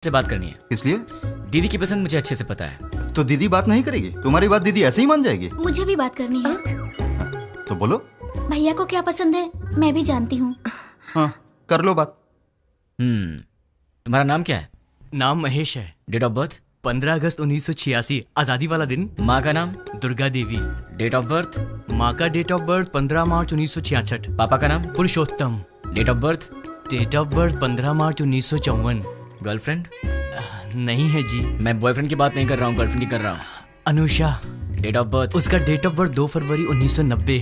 से बात करनी है। इसलिए दीदी की पसंद मुझे अच्छे से पता है। तो दीदी बात नहीं करेगी? तुम्हारी बात दीदी ऐसे ही मान जाएगी? मुझे भी बात करनी है। तो बोलो। भैया को क्या पसंद है मैं भी जानती हूँ। हाँ, कर लो बात। तुम्हारा नाम क्या है? नाम महेश है। Date of birth? 15 अगस्त 1986, आजादी वाला दिन। माँ का नाम? Durga Devi. Date of birth? माँ का डेट ऑफ बर्थ 15 मार्च 1966। पापा का नाम? Purushottam. Date of birth? Date of birth 15 मार्च 1954। गर्लफ्रेंड? नहीं है जी। मैं बॉयफ्रेंड की बात नहीं कर रहा हूँ, गर्लफ्रेंड की कर रहा हूँ। अनुषा। Date of birth? उसका डेट ऑफ बर्थ 2 फरवरी 1990।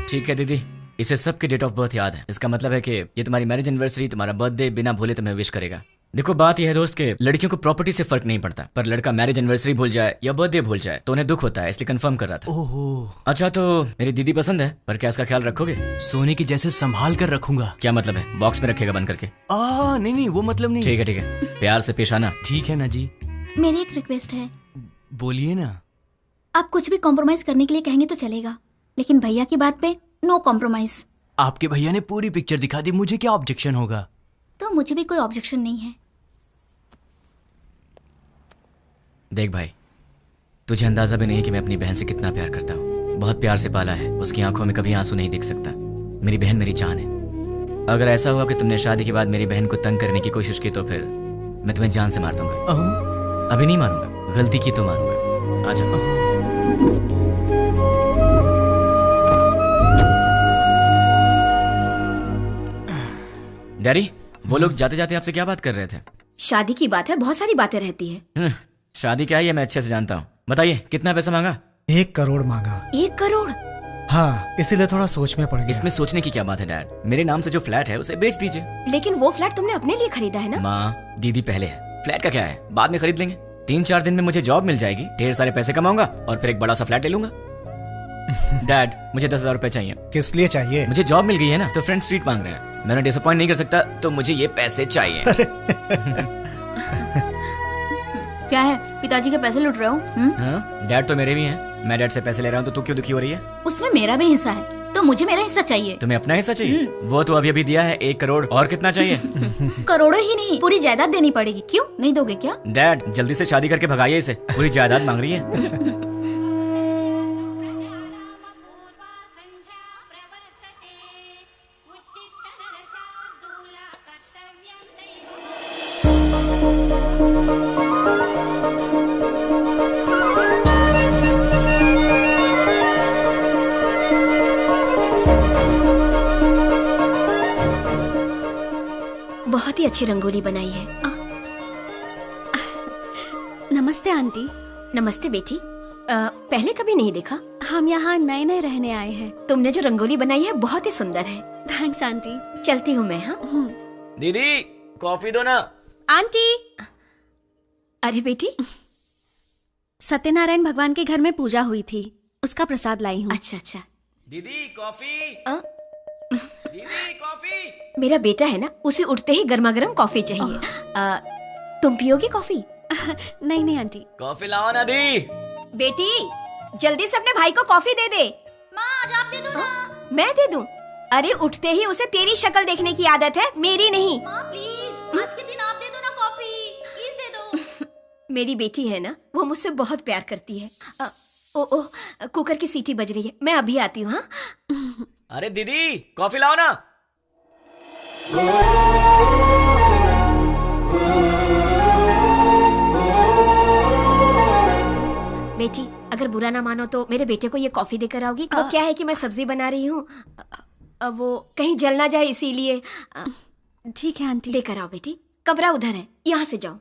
ठीक है दीदी, इसे सबके डेट ऑफ बर्थ याद है। इसका मतलब है कि ये तुम्हारी मैरिज एनिवर्सरी, तुम्हारा बर्थडे बिना भूले तुम्हें विश करेगा। देखो बात यह है दोस्त के लड़कियों को प्रॉपर्टी से फर्क नहीं पड़ता, पर लड़का मैरिज एनिवर्सरी भूल जाए या बर्थडे भूल जाए तो उन्हें दुख होता है, इसलिए कंफर्म कर रहा था। ओहो। अच्छा तो मेरी दीदी पसंद है, पर क्या इसका ख्याल रखोगे? सोने की जैसे संभाल कर रखूंगा। क्या मतलब है? बॉक्स में रखेगा बंद करके? नहीं वो मतलब नहीं। ठीक है, प्यार से पेश आना। ठीक है ना जी। मेरी एक रिक्वेस्ट है। बोलिए ना। आप कुछ भी कॉम्प्रोमाइज करने के लिए कहेंगे तो चलेगा, लेकिन भैया की बात पे नो कॉम्प्रोमाइज। आपके भैया ने पूरी पिक्चर दिखा दी, मुझे क्या ऑब्जेक्शन होगा? तो मुझे भी कोई ऑब्जेक्शन नहीं है। देख भाई, तुझे अंदाजा भी नहीं है कि मैं अपनी बहन से कितना प्यार करता हूँ। बहुत प्यार से पाला है, उसकी आंखों में कभी आंसू नहीं दिख सकता। मेरी बहन मेरी जान है। अगर ऐसा हुआ कि तुमने शादी के बाद मेरी बहन को तंग करने की कोशिश की तो फिर मैं तुम्हें जान से मार दूंगा। अभी नहीं मारूंगा, गलती की तो मारूंगा। आ जाओ। डैडी, वो लोग जाते जाते आपसे क्या बात कर रहे थे? शादी की बात है, बहुत सारी बातें रहती है। शादी क्या है ये मैं अच्छे से जानता हूँ। बताइए कितना पैसा मांगा? 1 करोड़ मांगा। 1 करोड़? हाँ, इसीलिए थोड़ा सोच में पड़ गया। इसमें सोचने की क्या बात है डैड? मेरे नाम से जो फ्लैट है उसे बेच दीजिए। लेकिन वो फ्लैट तुमने अपने लिए खरीदा है ना? माँ, दीदी पहले है, फ्लैट का क्या है, बाद में खरीद लेंगे। 3-4 दिन में मुझे जॉब मिल जाएगी, ढेर सारे पैसे कमाऊंगा और फिर एक बड़ा सा फ्लैट ले लूंगा। डैड, मुझे 10,000 रुपए चाहिए। किस लिए चाहिए? मुझे जॉब मिल गई है ना, तो फ्रेंड स्ट्रीट मांग रहे हैं। मैंने डिसअपॉइंट नहीं कर सकता, तो मुझे ये पैसे चाहिए। क्या है, पिताजी के पैसे लूट रहे हो? हाँ, डैड तो मेरे भी हैं। मैं डैड से पैसे ले रहा हूँ तो तू क्यों दुखी हो रही है? उसमें मेरा भी हिस्सा है, तो मुझे मेरा हिस्सा चाहिए। तुम्हें अपना हिस्सा चाहिए? वो तो अभी अभी दिया है 1 करोड़, और कितना चाहिए? करोड़ों ही नहीं, पूरी जायदाद देनी पड़ेगी। क्यों नहीं दोगे क्या? डैड, जल्दी से शादी करके भगाइए इसे, पूरी जायदाद मांग रही है। बहुत ही अच्छी रंगोली बनाई है। नमस्ते आंटी। नमस्ते बेटी। पहले कभी नहीं देखा। हम यहाँ नए नए रहने आए हैं। तुमने जो रंगोली बनाई है बहुत ही सुंदर है। Thanks aunty. चलती हूँ मैं। हाँ दीदी, कॉफी दो ना। आंटी। अरे बेटी, सत्यनारायण भगवान के घर में पूजा हुई थी, उसका प्रसाद लाई हूँ। अच्छा। दीदी कॉफी। दीदी कॉफी। मेरा बेटा है ना, उसे उठते ही गर्मा गर्म कॉफी चाहिए। तुम पियोगी कॉफी? नहीं आंटी। कॉफी लाओ ना दी। बेटी, जल्दी से अपने भाई को कॉफी दे दे। माँ, आज आप दे दो ना। मैं दे दूं? अरे उठते ही उसे तेरी शक्ल देखने की आदत है, मेरी नहीं। माँ प्लीज, आज के दिन आप दे दो ना कॉफी, प्लीज दे दो। मेरी बेटी है ना, वो मुझसे बहुत प्यार करती है। ओ कुकर की सीटी बज रही है, मैं अभी आती हूँ। हाँ अरे दीदी, कॉफी लाओ ना। बेटी, अगर बुरा ना मानो तो मेरे बेटे को ये कॉफी देकर आओगी? वो क्या है कि मैं सब्जी बना रही हूँ, वो कहीं जल ना जाए इसीलिए। ठीक है आंटी। लेकर आओ बेटी, कमरा उधर है, यहाँ से जाओ।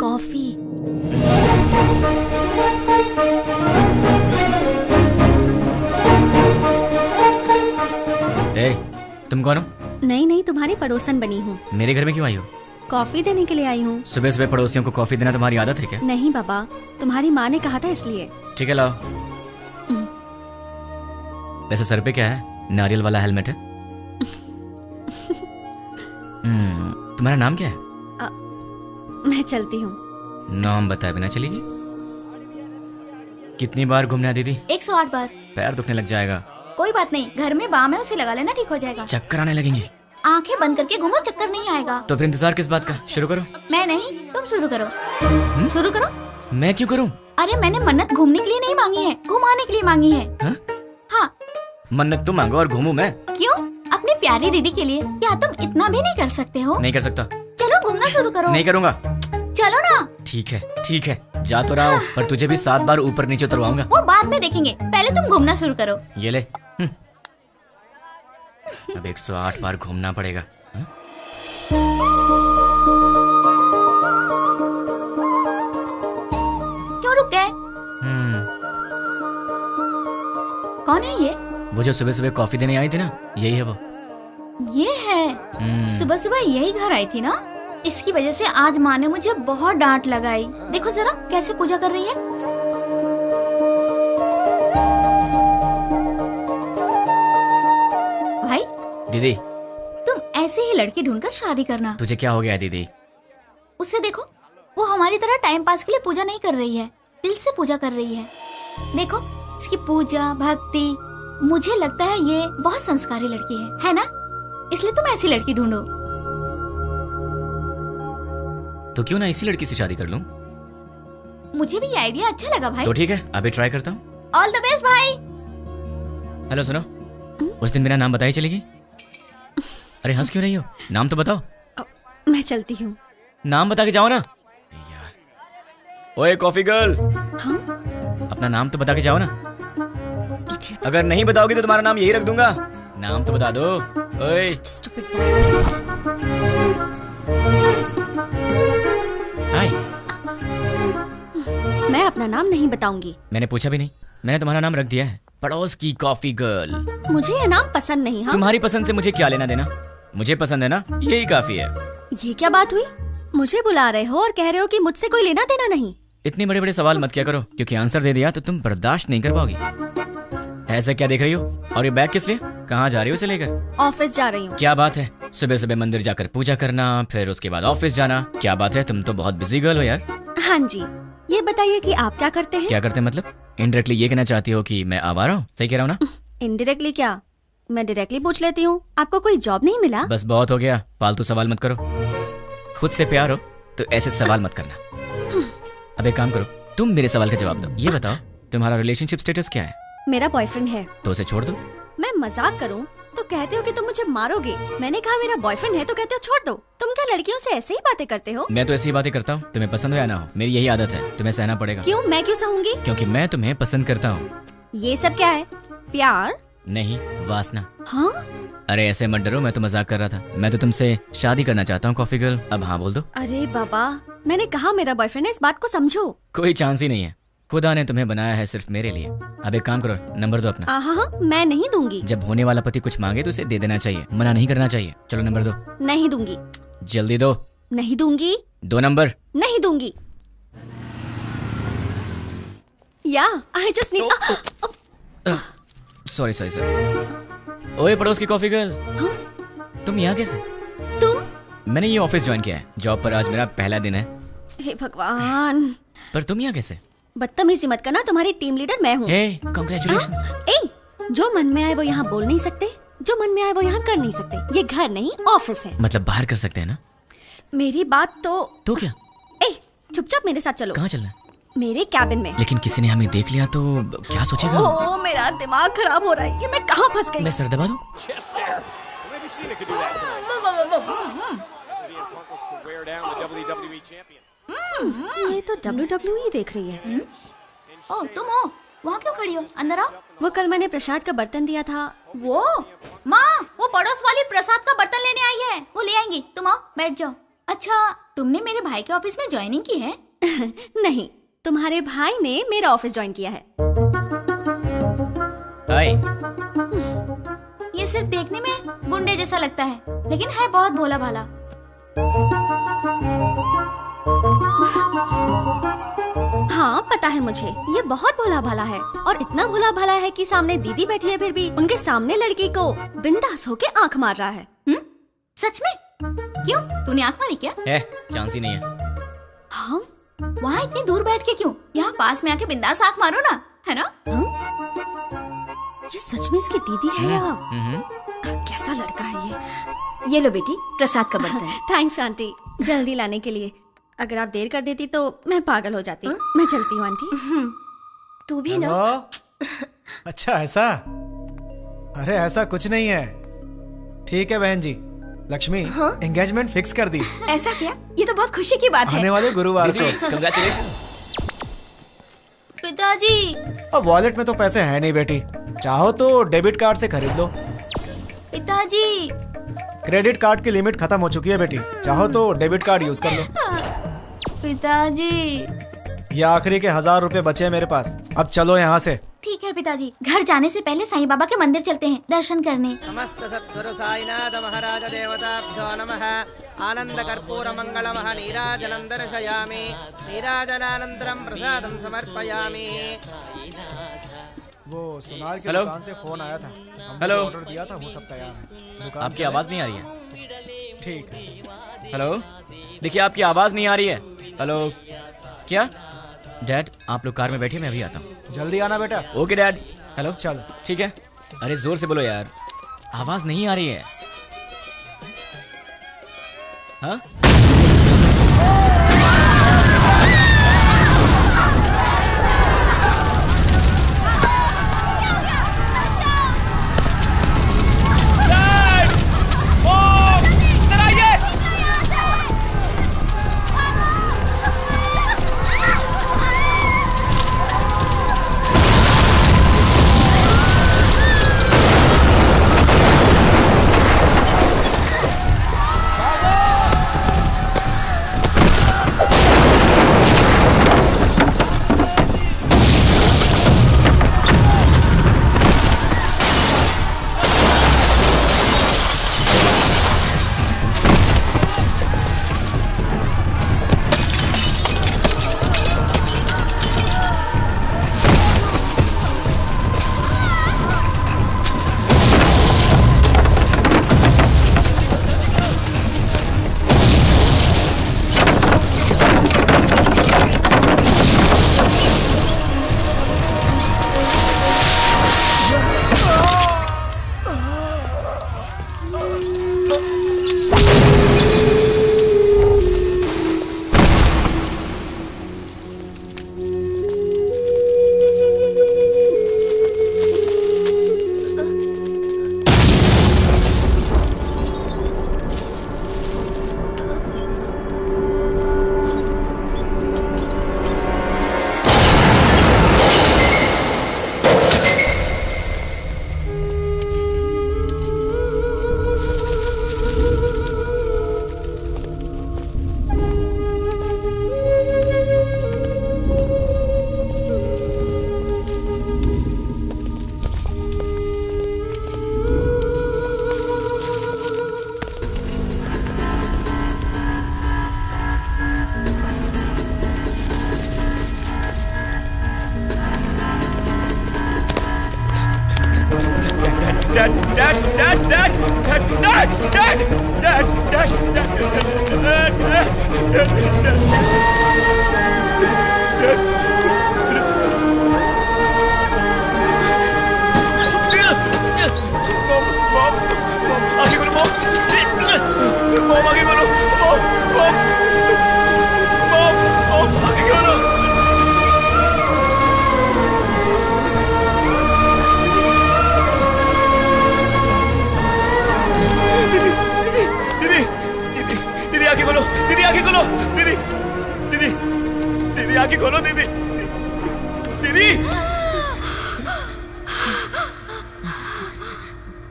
कॉफी। तुम कौन हो? नहीं, तुम्हारी पड़ोसन बनी हूँ। मेरे घर में क्यों आई हो? कॉफी देने के लिए आई हूँ। सुबह सुबह पड़ोसियों को कॉफी देना तुम्हारी आदत है क्या? नहीं बाबा, तुम्हारी माँ ने कहा था इसलिए। ठीक है लाओ। वैसे सर पे क्या है? नारियल वाला हेलमेट है। तुम्हारा नाम क्या है? मैं चलती हूँ। नाम बताए बिना चलेगी? कितनी बार घूमना है दीदी? 108 बार। पैर दुखने लग जाएगा। कोई बात नहीं, घर में बाम है, उसे लगा लेना, ठीक हो जाएगा। चक्कर आने लगेंगे। आंखें बंद करके घूमो, चक्कर नहीं आएगा। तो फिर इंतजार किस बात का? शुरू करो। मैं नहीं, तुम शुरू करो। शुरू करो। मैं क्यों करूं? अरे मैंने मन्नत घूमने के लिए नहीं मांगी है, घुमाने के लिए मांगी है। हाँ? हाँ। मन्नत तुम मांगो और घूमूं मैं? क्यों? अपनी प्यारी दीदी के लिए। क्या तुम इतना भी नहीं कर सकते हो? नहीं कर सकता। चलो घूमना शुरू करो। नहीं करूंगा। चलो ना। ठीक है, जा तो रहा हूँ, पर तुझे भी 7 बार ऊपर नीचे उतरवाऊंगा। वो बाद में देखेंगे, पहले तुम घूमना शुरू करो। ये ले। अब 108 बार घूमना पड़ेगा। क्यों रुक गए? कौन है ये? वो जो सुबह सुबह कॉफी देने आई थी ना, यही है वो। ये है? सुबह सुबह यही घर आई थी ना? इसकी वजह से आज माँ ने मुझे बहुत डांट लगाई। देखो जरा कैसे पूजा कर रही है। भाई दीदी, तुम ऐसे ही लड़की ढूंढकर शादी करना। तुझे क्या हो गया है दीदी? उसे देखो, वो हमारी तरह टाइम पास के लिए पूजा नहीं कर रही है, दिल से पूजा कर रही है। देखो इसकी पूजा भक्ति, मुझे लगता है ये बहुत संस्कारी लड़की है ना? इसलिए तुम ऐसी लड़की ढूंढो। तो क्यों ना इसी लड़की से शादी कर लूं? मुझे भी ये आइडिया अच्छा लगा भाई। तो ठीक है, अभी ट्राई करता हूँ। ऑल द बेस्ट भाई। हेलो सुनो, उस दिन मेरा नाम बताई चलेगी? अरे हंस क्यों रही हो? नाम तो बताओ। मैं चलती हूँ। नाम बता के जाओ ना यार। ओए कॉफी गर्ल, हाँ? अपना नाम तो बता के जाओ ना। Idiot. अगर नहीं बताओगी तो तुम्हारा नाम यही रख दूंगा। नाम तो बता दो। ओए Such a stupid boy. हाय। मैं अपना नाम नहीं बताऊंगी। मैंने पूछा भी नहीं, मैंने तुम्हारा नाम रख दिया है, पड़ोस की कॉफी गर्ल। मुझे ये नाम पसंद नहीं। हाँ? तुम्हारी पसंद से मुझे क्या लेना देना? मुझे पसंद है ना, यही काफी है। ये क्या बात हुई? मुझे बुला रहे हो और कह रहे हो कि मुझसे कोई लेना देना नहीं। इतने बड़े बड़े सवाल मत किया करो, क्योंकि आंसर दे दिया तो तुम बर्दाश्त नहीं कर पाओगी। ऐसा क्या देख रही हो? और ये बैग किस लिए? कहाँ जा रही हो इसे लेकर? ऑफिस जा रही हूँ। क्या बात है, सुबह सुबह मंदिर जाकर पूजा करना, फिर उसके बाद ऑफिस जाना। क्या बात है, तुम तो बहुत बिजी गर्ल हो यार। हाँ जी, ये बताइए कि आप क्या करते हैं? क्या करते हैं मतलब? इनडायरेक्टली ये कहना चाहती हो कि मैं आवारा हूँ? सही कह रहा हूँ ना? इनडायरेक्टली क्या, मैं डायरेक्टली पूछ लेती हूँ। आपको कोई जॉब नहीं मिला? बस बहुत हो गया, फालतू सवाल मत करो। खुद से प्यार हो तो ऐसे सवाल मत करना। अब एक काम करो, तुम मेरे सवाल का जवाब दो। ये बताओ, तुम्हारा रिलेशनशिप स्टेटस क्या है? मेरा बॉयफ्रेंड है। तो उसे छोड़ दो। मैं मजाक करूं तो कहते हो कि तुम मुझे मारोगे। मैंने कहा मेरा बॉयफ्रेंड है तो कहते हो छोड़ दो। तुम क्या लड़कियों से ऐसे ही बातें करते हो? मैं तो ऐसी ही बातें करता हूँ, तुम्हें पसंद हो या ना हो, मेरी यही आदत है, तुम्हें सहना पड़ेगा। क्यों? मैं क्यों सहूंगी? क्योंकि मैं तुम्हें पसंद करता हूँ। ये सब क्या है? प्यार? नहीं, वासना। हाँ? अरे ऐसे मत डरो, मैं तो मजाक कर रहा था। मैं तो तुमसे शादी करना चाहता हूँ कॉफी गर्ल, अब हाँ बोल दो। अरे बाबा, मैंने कहा मेरा बॉयफ्रेंड है, इस बात को समझो। कोई चांस ही नहीं है, खुदा ने तुम्हें बनाया है सिर्फ मेरे लिए। अब एक काम करो, नंबर दो अपना। हाँ, मैं नहीं दूंगी। जब होने वाला पति कुछ मांगे तो उसे दे देना चाहिए, मना नहीं करना चाहिए। चलो नंबर दो। नहीं दूंगी। जल्दी दो। नहीं दूंगी। 2 नंबर। नहीं दूंगी। या I just need. Sorry sorry sorry. ओए पड़ोस की कॉफी गर्ल, तुम यहाँ कैसे? तुम? मैंने ये ऑफिस ज्वाइन किया है, जॉब पर आज मेरा पहला दिन है। हे भगवान, पर तुम यहाँ कैसे? बदतमीजी मत करना, तुम्हारी टीम लीडर मैं हूँ। हे कांग्रेचुलेशंस। जो मन में आए वो यहाँ बोल नहीं सकते, जो मन में आए वो यहाँ कर नहीं सकते। ये घर नहीं ऑफिस है। मतलब बाहर कर सकते हैं ना? मेरी बात तो क्या? चुपचाप मेरे साथ चलो। कहाँ चलना है? मेरे कैबिन में। लेकिन किसी ने हमें देख लिया तो क्या सोचेगा? ओह, मेरा दिमाग खराब हो रहा है, ये मैं कहाँ फंस गई? मैं सर दबा दूं? ये तो WWE देख रही है। ओ तुम हो, वहाँ क्यों खड़ी हो? अंदर आओ। वो कल मैंने प्रसाद का बर्तन दिया था। वो माँ, वो पड़ोस वाली प्रसाद का बर्तन लेने आई है, वो ले आएंगी। तुम आओ, बैठ जाओ। अच्छा, तुमने मेरे भाई के ऑफिस में ज्वाइनिंग की है? नहीं, तुम्हारे भाई ने मेरा ऑफिस ज्वाइन किया है। हाय। ये सिर्फ देखने में गुंडे जैसा लगता है, लेकिन है बहुत भोला भाला। हाँ पता है मुझे, ये बहुत भोला भाला है, और इतना भोला भाला है कि सामने दीदी बैठी है फिर भी उनके सामने लड़की को बिंदास होके आंख मार रहा है। सच में? क्यों, तूने आंख मारी क्या? चांस ही नहीं है। हाँ? वहाँ इतनी दूर बैठ के क्यों? यहाँ पास में आके बिंदास आंख मारो ना। है ना? ये सच में इसकी दीदी है या हम्म। कैसा लड़का है ये लो बेटी, प्रसाद का बर्तन। थैंक्स आंटी, जल्दी लाने के लिए। अगर आप देर कर देती तो मैं पागल हो जाती। मैं चलती हूँ आंटी। तू भी ना। हेलो? अच्छा ऐसा? अरे ऐसा कुछ नहीं है। ठीक है बहन जी, लक्ष्मी एंगेजमेंट फिक्स कर दी ऐसा क्या? ये तो बहुत खुशी की बात है। आने वाले गुरुवार को। कंग्रेचुलेशन। पिताजी। अब वॉलेट में तो पैसे हैं नहीं बेटी, चाहो तो डेबिट कार्ड से खरीद लो। पिताजी। क्रेडिट कार्ड की लिमिट खत्म हो चुकी है बेटी, चाहो तो डेबिट कार्ड यूज कर लो। पिताजी। ये आखिरी के 1000 रुपए बचे हैं मेरे पास, अब चलो यहाँ से। ठीक है पिताजी, घर जाने से पहले साईं बाबा के मंदिर चलते हैं दर्शन करने। समस्त सद्गुरु साईनाथ महाराज देवताभ्यो नमः। आनंद कर्पूर मंगलमः नीराजनं दर्शयामि। नीराजनानन्तरं प्रसादं समर्पयामि। वो सोनार की हेलो? दुकान से फोन आया था, हमने हेलो? जो ऑर्डर दिया था वो सब तैयार है। दुकान आपकी चलें? आवाज़ नहीं आ रही है। ठीक है। हेलो, देखिए आपकी आवाज़ नहीं आ रही है। हेलो, क्या? डैड आप लोग कार में बैठिए, मैं अभी आता हूँ। जल्दी आना बेटा। Okay dad. हेलो, चल। ठीक है। अरे जोर से बोलो यार, आवाज़ नहीं आ रही है। हाँ?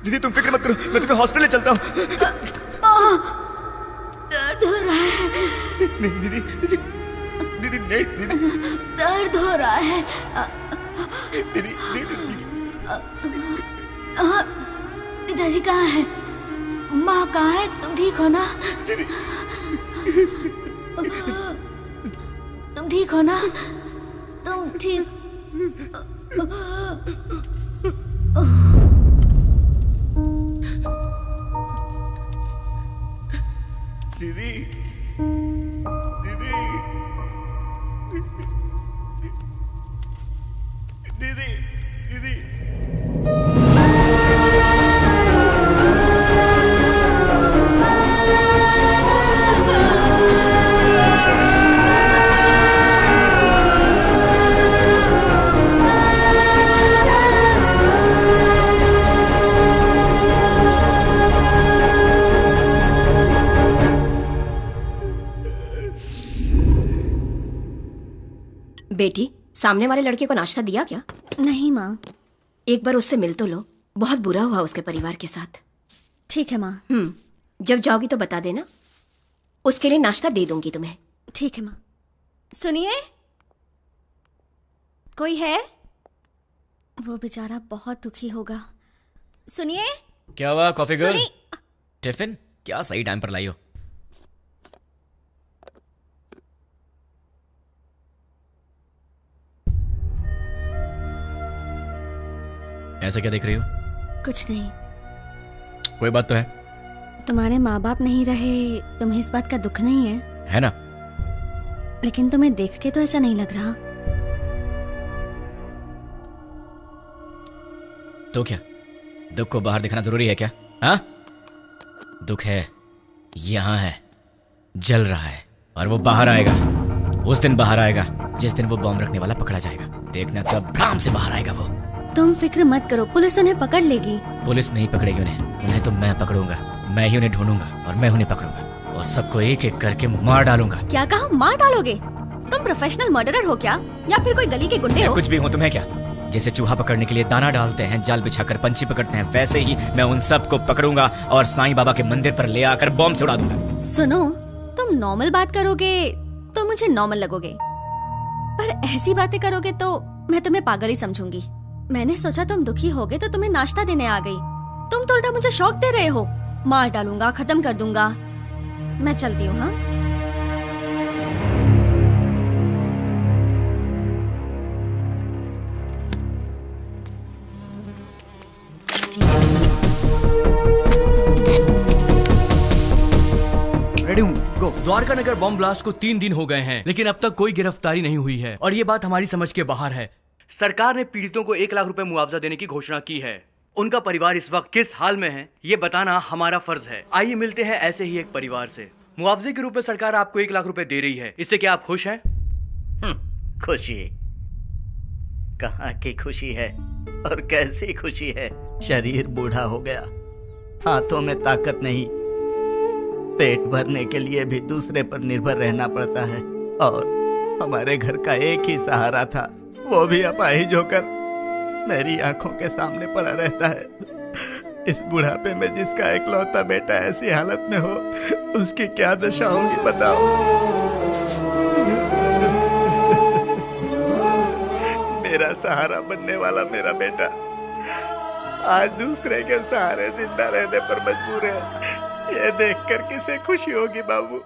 दीदी तुम फिक्र मत करो, मैं तुम्हें हॉस्पिटल ले चलता हूँ। दर्द हो रहा है। नहीं दीदी, दीदी दीदी नहीं दीदी, दर्द हो रहा है। दीदी दीदी पिताजी कहाँ है? माँ कहाँ है? तुम ठीक हो ना? दीदी तुम ठीक हो ना? तुम ठीक? दीदी दीदी बेटी, सामने वाले लड़के को नाश्ता दिया क्या? नहीं माँ। एक बार उससे मिल तो लो, बहुत बुरा हुआ उसके परिवार के साथ। ठीक है माँ। जब जाओगी तो बता देना, उसके लिए नाश्ता दे दूंगी तुम्हें। ठीक है माँ। सुनिए, कोई है? वो बेचारा बहुत दुखी होगा। सुनिए। क्या हुआ कॉफी गर्ल? टिफिन क्या सही टाइम पर लाई हो? ऐसा क्या देख रही हो? कुछ नहीं। कोई बात तो है? तुम्हारे माँ बाप नहीं रहे, तुम्हें इस बात का दुख नहीं है? है ना। लेकिन तुम्हें देख के तो ऐसा नहीं लग रहा। तो क्या दुख को बाहर दिखाना जरूरी है क्या? हाँ, दुख है, यहां है, जल रहा है, और वो बाहर आएगा। उस दिन बाहर आएगा जिस दिन वो बॉम्ब रखने वाला पकड़ा जाएगा। देखना तब काम से बाहर आएगा वो। तुम फिक्र मत करो, पुलिस उन्हें पकड़ लेगी। पुलिस नहीं पकड़ेगी उन्हें तो मैं पकड़ूंगा। मैं ही उन्हें ढूंढूंगा और मैं उन्हें पकड़ूंगा और सबको एक एक करके मार डालूंगा। क्या कहा? मार डालोगे? तुम प्रोफेशनल मर्डरर हो क्या, या फिर कोई गली के गुंडे हो? कुछ भी हूँ, तुम्हें क्या? जैसे चूहा पकड़ने के लिए दाना डालते हैं, जाल बिछाकर पंछी पकड़ते हैं, वैसे ही मैं उन सबको पकड़ूंगा और साईं बाबा के मंदिर पर ले आकर बॉम्ब से उड़ा दूंगा। सुनो, तुम नॉर्मल बात करोगे तो मुझे नॉर्मल लगोगे, पर ऐसी बातें करोगे तो मैं तुम्हें पागल ही समझूंगी। मैंने सोचा तुम दुखी होगे तो तुम्हें नाश्ता देने आ गई, तुम तो उल्टा मुझे शौक दे रहे हो। मार डालूंगा, खत्म कर दूंगा। मैं चलती हूँ। हाँ, रेडी हूँ, गो। द्वारका नगर बॉम्ब ब्लास्ट को 3 दिन हो गए हैं, लेकिन अब तक कोई गिरफ्तारी नहीं हुई है और ये बात हमारी समझ के बाहर है। सरकार ने पीड़ितों को 1 लाख रुपए मुआवजा देने की घोषणा की है। उनका परिवार इस वक्त किस हाल में है, ये बताना हमारा फर्ज है। आइए मिलते हैं ऐसे ही एक परिवार से। मुआवजे के रूप में सरकार आपको 1 लाख रुपए दे रही है, इससे क्या आप खुश हैं? खुशी कहाँ की खुशी है और कैसी खुशी है। शरीर बूढ़ा हो गया, हाथों में ताकत नहीं, पेट भरने के लिए भी दूसरे पर निर्भर रहना पड़ता है और हमारे घर का एक ही सहारा था, वो भी अपाहिज होकर मेरी आंखों के सामने पड़ा रहता है। इस बुढ़ापे में जिसका इकलौता बेटा ऐसी हालत में हो, उसकी क्या दशा होगी बताओ। मेरा सहारा बनने वाला मेरा बेटा आज दूसरे के सहारे जिंदा रहने पर मजबूर है। ये देखकर किसे खुशी होगी बाबू।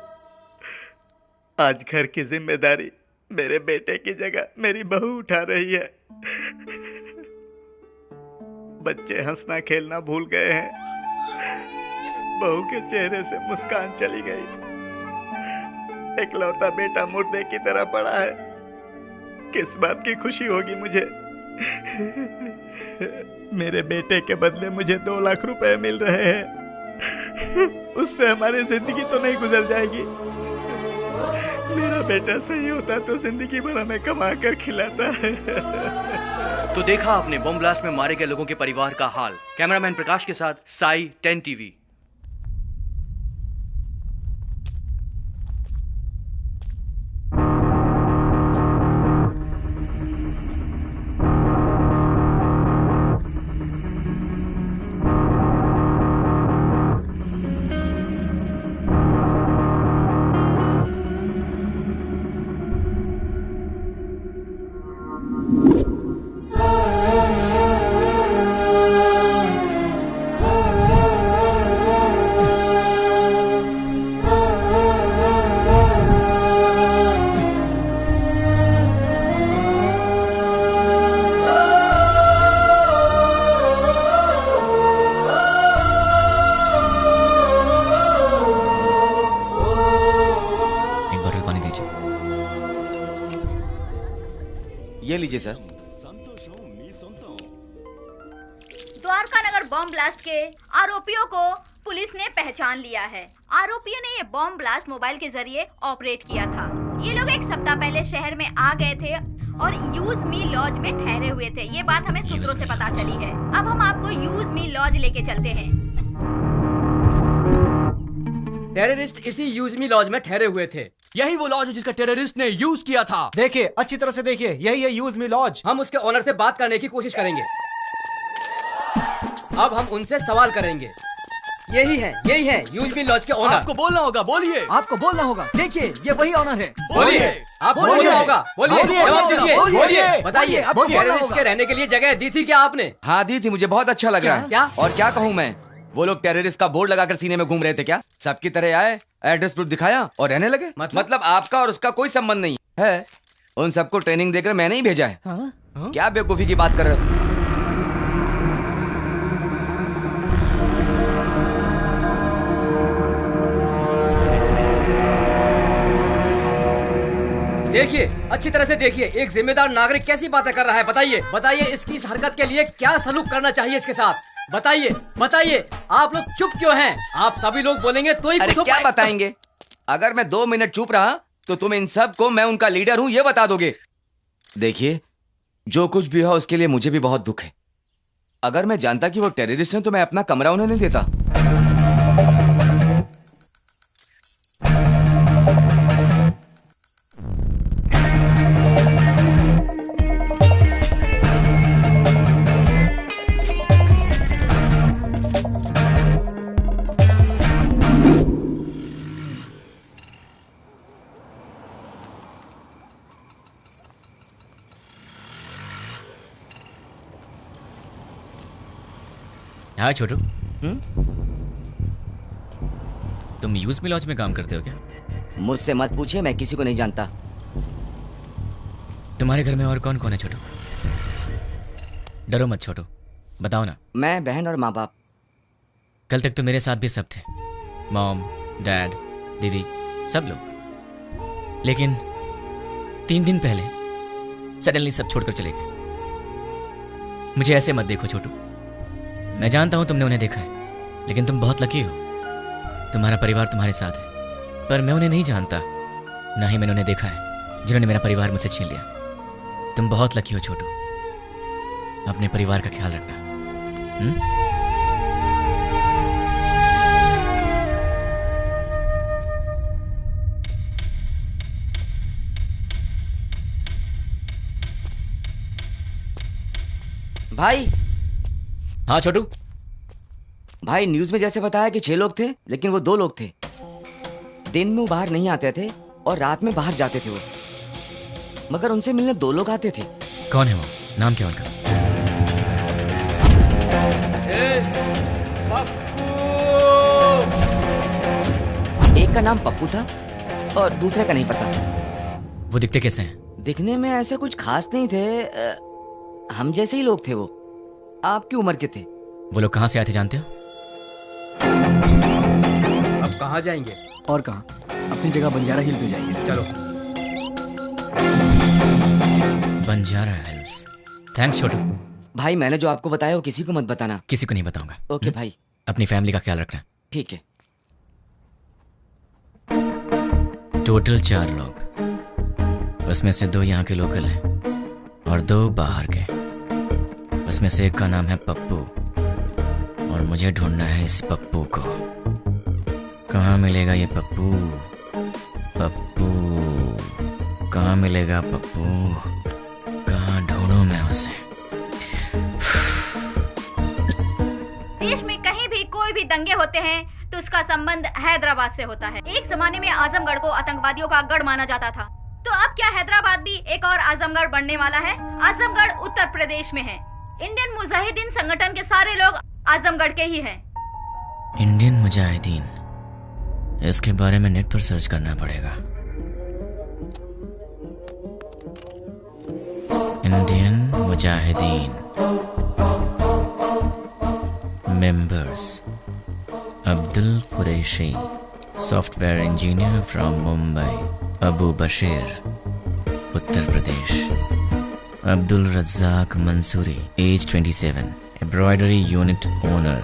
आज घर की जिम्मेदारी मेरे बेटे की जगह मेरी बहू उठा रही है। बच्चे हंसना खेलना भूल गए हैं, बहू के चेहरे से मुस्कान चली गई। इकलौता बेटा मुर्दे की तरह पड़ा है, किस बात की खुशी होगी मुझे। मेरे बेटे के बदले मुझे 2 लाख रुपए मिल रहे हैं, उससे हमारी जिंदगी तो नहीं गुजर जाएगी। मेरा बेटा सही होता तो जिंदगी भर हमें कमा कर खिलाता है। तो देखा आपने बॉम्ब ब्लास्ट में मारे गए लोगों के परिवार का हाल। कैमरामैन प्रकाश के साथ साई, 10 टीवी। ये लीजिए सर। द्वारका नगर बॉम्ब ब्लास्ट के आरोपियों को पुलिस ने पहचान लिया है। आरोपियों ने ये बॉम्ब ब्लास्ट मोबाइल के जरिए ऑपरेट किया था। ये लोग 1 सप्ताह पहले शहर में आ गए थे और यूज मी लॉज में ठहरे हुए थे। ये बात हमें सूत्रों से पता चली है। अब हम आपको यूज मी लॉज लेके चलते हैं। टेररिस्ट इसी यूज मी लॉज में ठहरे हुए थे। यही वो लॉज है जिसका टेररिस्ट ने यूज किया था। देखिए, अच्छी तरह से देखिए, यही है यूज मी लॉज। हम उसके ओनर से बात करने की कोशिश करेंगे। अब हम उनसे सवाल करेंगे। यही है यूज मी लॉज के ओनर। आपको बोलना होगा, बोलिए। आपको बोलना होगा। देखिए, ये वही ओनर है। बोलिए। आप बोलना होगा, बोलिए, जवाब दीजिए, बोलिए। बताइए, आपको टेररिस्ट के रहने के लिए जगह दी थी क्या आपने? हाँ दी थी, मुझे बहुत अच्छा लग रहा है। क्या? और क्या कहूँ मैं, वो लोग टेररिस्ट का बोर्ड लगाकर सीने में घूम रहे थे क्या? सबकी तरह आए, एड्रेस प्रूफ दिखाया और रहने लगे। मतलब आपका और उसका कोई संबंध नहीं है। उन सबको ट्रेनिंग देकर मैंने ही भेजा है। क्या बेवकूफी की बात कर रहे हो? देखिए, अच्छी तरह से देखिए, एक जिम्मेदार नागरिक कैसी बातें कर रहा है। बताइए इसकी इस हरकत के लिए क्या सलूक करना चाहिए इसके साथ। बताइए, आप लोग चुप क्यों हैं? आप सभी लोग बोलेंगे तो ही अरे कुछ क्या बताएंगे? अगर मैं 2 मिनट चुप रहा तो तुम इन सब को मैं उनका लीडर हूं ये बता दोगे। देखिए, जो कुछ भी हुआ उसके लिए मुझे भी बहुत दुख है। अगर मैं जानता कि वो टेररिस्ट हैं तो मैं अपना कमरा उन्हें नहीं देता। हाँ छोटू, तुम यूज मी लॉज में काम करते हो क्या? मुझसे मत पूछिए, मैं किसी को नहीं जानता। तुम्हारे घर में और कौन कौन है छोटू? डरो मत छोटू, बताओ ना। मैं, बहन और माँ बाप। कल तक तो मेरे साथ भी सब थे, मॉम, डैड, दीदी, सब लोग। लेकिन 3 दिन पहले सडनली सब छोड़कर चले गए। मुझे ऐसे मत देखो छोटू, मैं जानता हूं तुमने उन्हें देखा है, लेकिन तुम बहुत लकी हो। तुम्हारा परिवार तुम्हारे साथ है, पर मैं उन्हें नहीं जानता, ना ही मैंने उन्हें देखा है जिन्होंने मेरा परिवार मुझसे छीन लिया। तुम बहुत लकी हो छोटू, अपने परिवार का ख्याल रखना। भाई। हाँ छोटू। भाई, न्यूज में जैसे बताया कि 6 लोग थे, लेकिन वो 2 लोग थे। दिन में वो बाहर नहीं आते थे और रात में बाहर जाते थे वो, मगर उनसे मिलने 2 लोग आते थे। कौन है वो? नाम क्या उनका? एक का नाम पप्पू था और दूसरे का नहीं पता। वो दिखते कैसे हैं? दिखने में ऐसा कुछ खास नहीं थे, हम जैसे ही लोग थे। वो आपकी उम्र के थे। वो लोग कहाँ से आए थे जानते हो? अब कहाँ जाएंगे? और कहाँ? अपनी जगह बंजारा हिल पे जाएंगे। चलो। बंजारा हिल्स। थैंक्स छोटू। भाई, मैंने जो आपको बताया वो किसी को मत बताना। किसी को नहीं बताऊंगा। ओके भाई। अपनी फैमिली का ख्याल रखना। ठीक है। टोटल 4 लोग, उसमें से 2 यहाँ के लोकल हैं और 2 बाहर के। उसमें से एक का नाम है पप्पू और मुझे ढूंढना है इस पप्पू को। कहाँ मिलेगा ये पप्पू? पप्पू कहाँ मिलेगा? पप्पू कहाँ ढूंढूं मैं उसे? देश में कहीं भी कोई भी दंगे होते हैं तो उसका संबंध हैदराबाद से होता है। एक जमाने में आजमगढ़ को आतंकवादियों का गढ़ माना जाता था, तो अब क्या हैदराबाद भी एक और आजमगढ़ बनने वाला है? आजमगढ़ उत्तर प्रदेश में है। इंडियन मुजाहिदीन संगठन के सारे लोग आजमगढ़ के ही हैं। इंडियन मुजाहिदीन, इसके बारे में नेट पर सर्च करना पड़ेगा। Indian Mujahideen members: Abdul Qureshi, software engineer from Mumbai, Abu Bashir, Uttar Pradesh, Abdul Razzaq Mansoori, age 27, embroidery unit owner,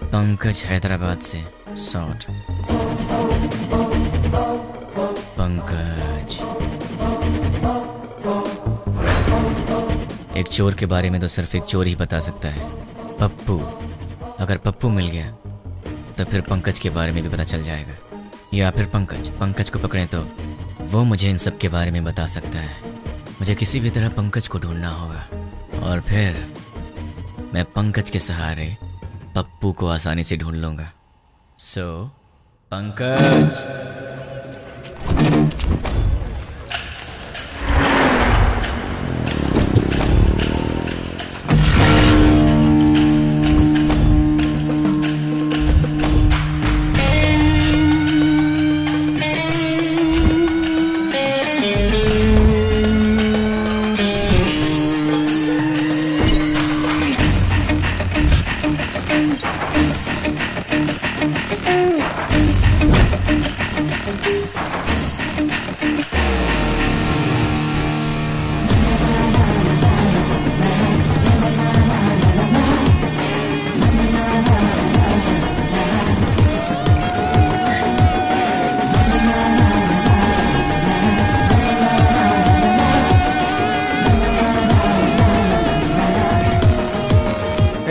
Pankaj Hyderabad से, सॉट, पंकज। एक चोर के बारे में तो सिर्फ एक चोर ही बता सकता है, पप्पू। अगर पप्पू मिल गया तो फिर पंकज के बारे में भी पता चल जाएगा, या फिर पंकज को पकड़े तो वो मुझे इन सब के बारे में बता सकता है। मुझे किसी भी तरह पंकज को ढूंढना होगा और फिर मैं पंकज के सहारे पप्पू को आसानी से ढूंढ लूंगा। सो पंकज।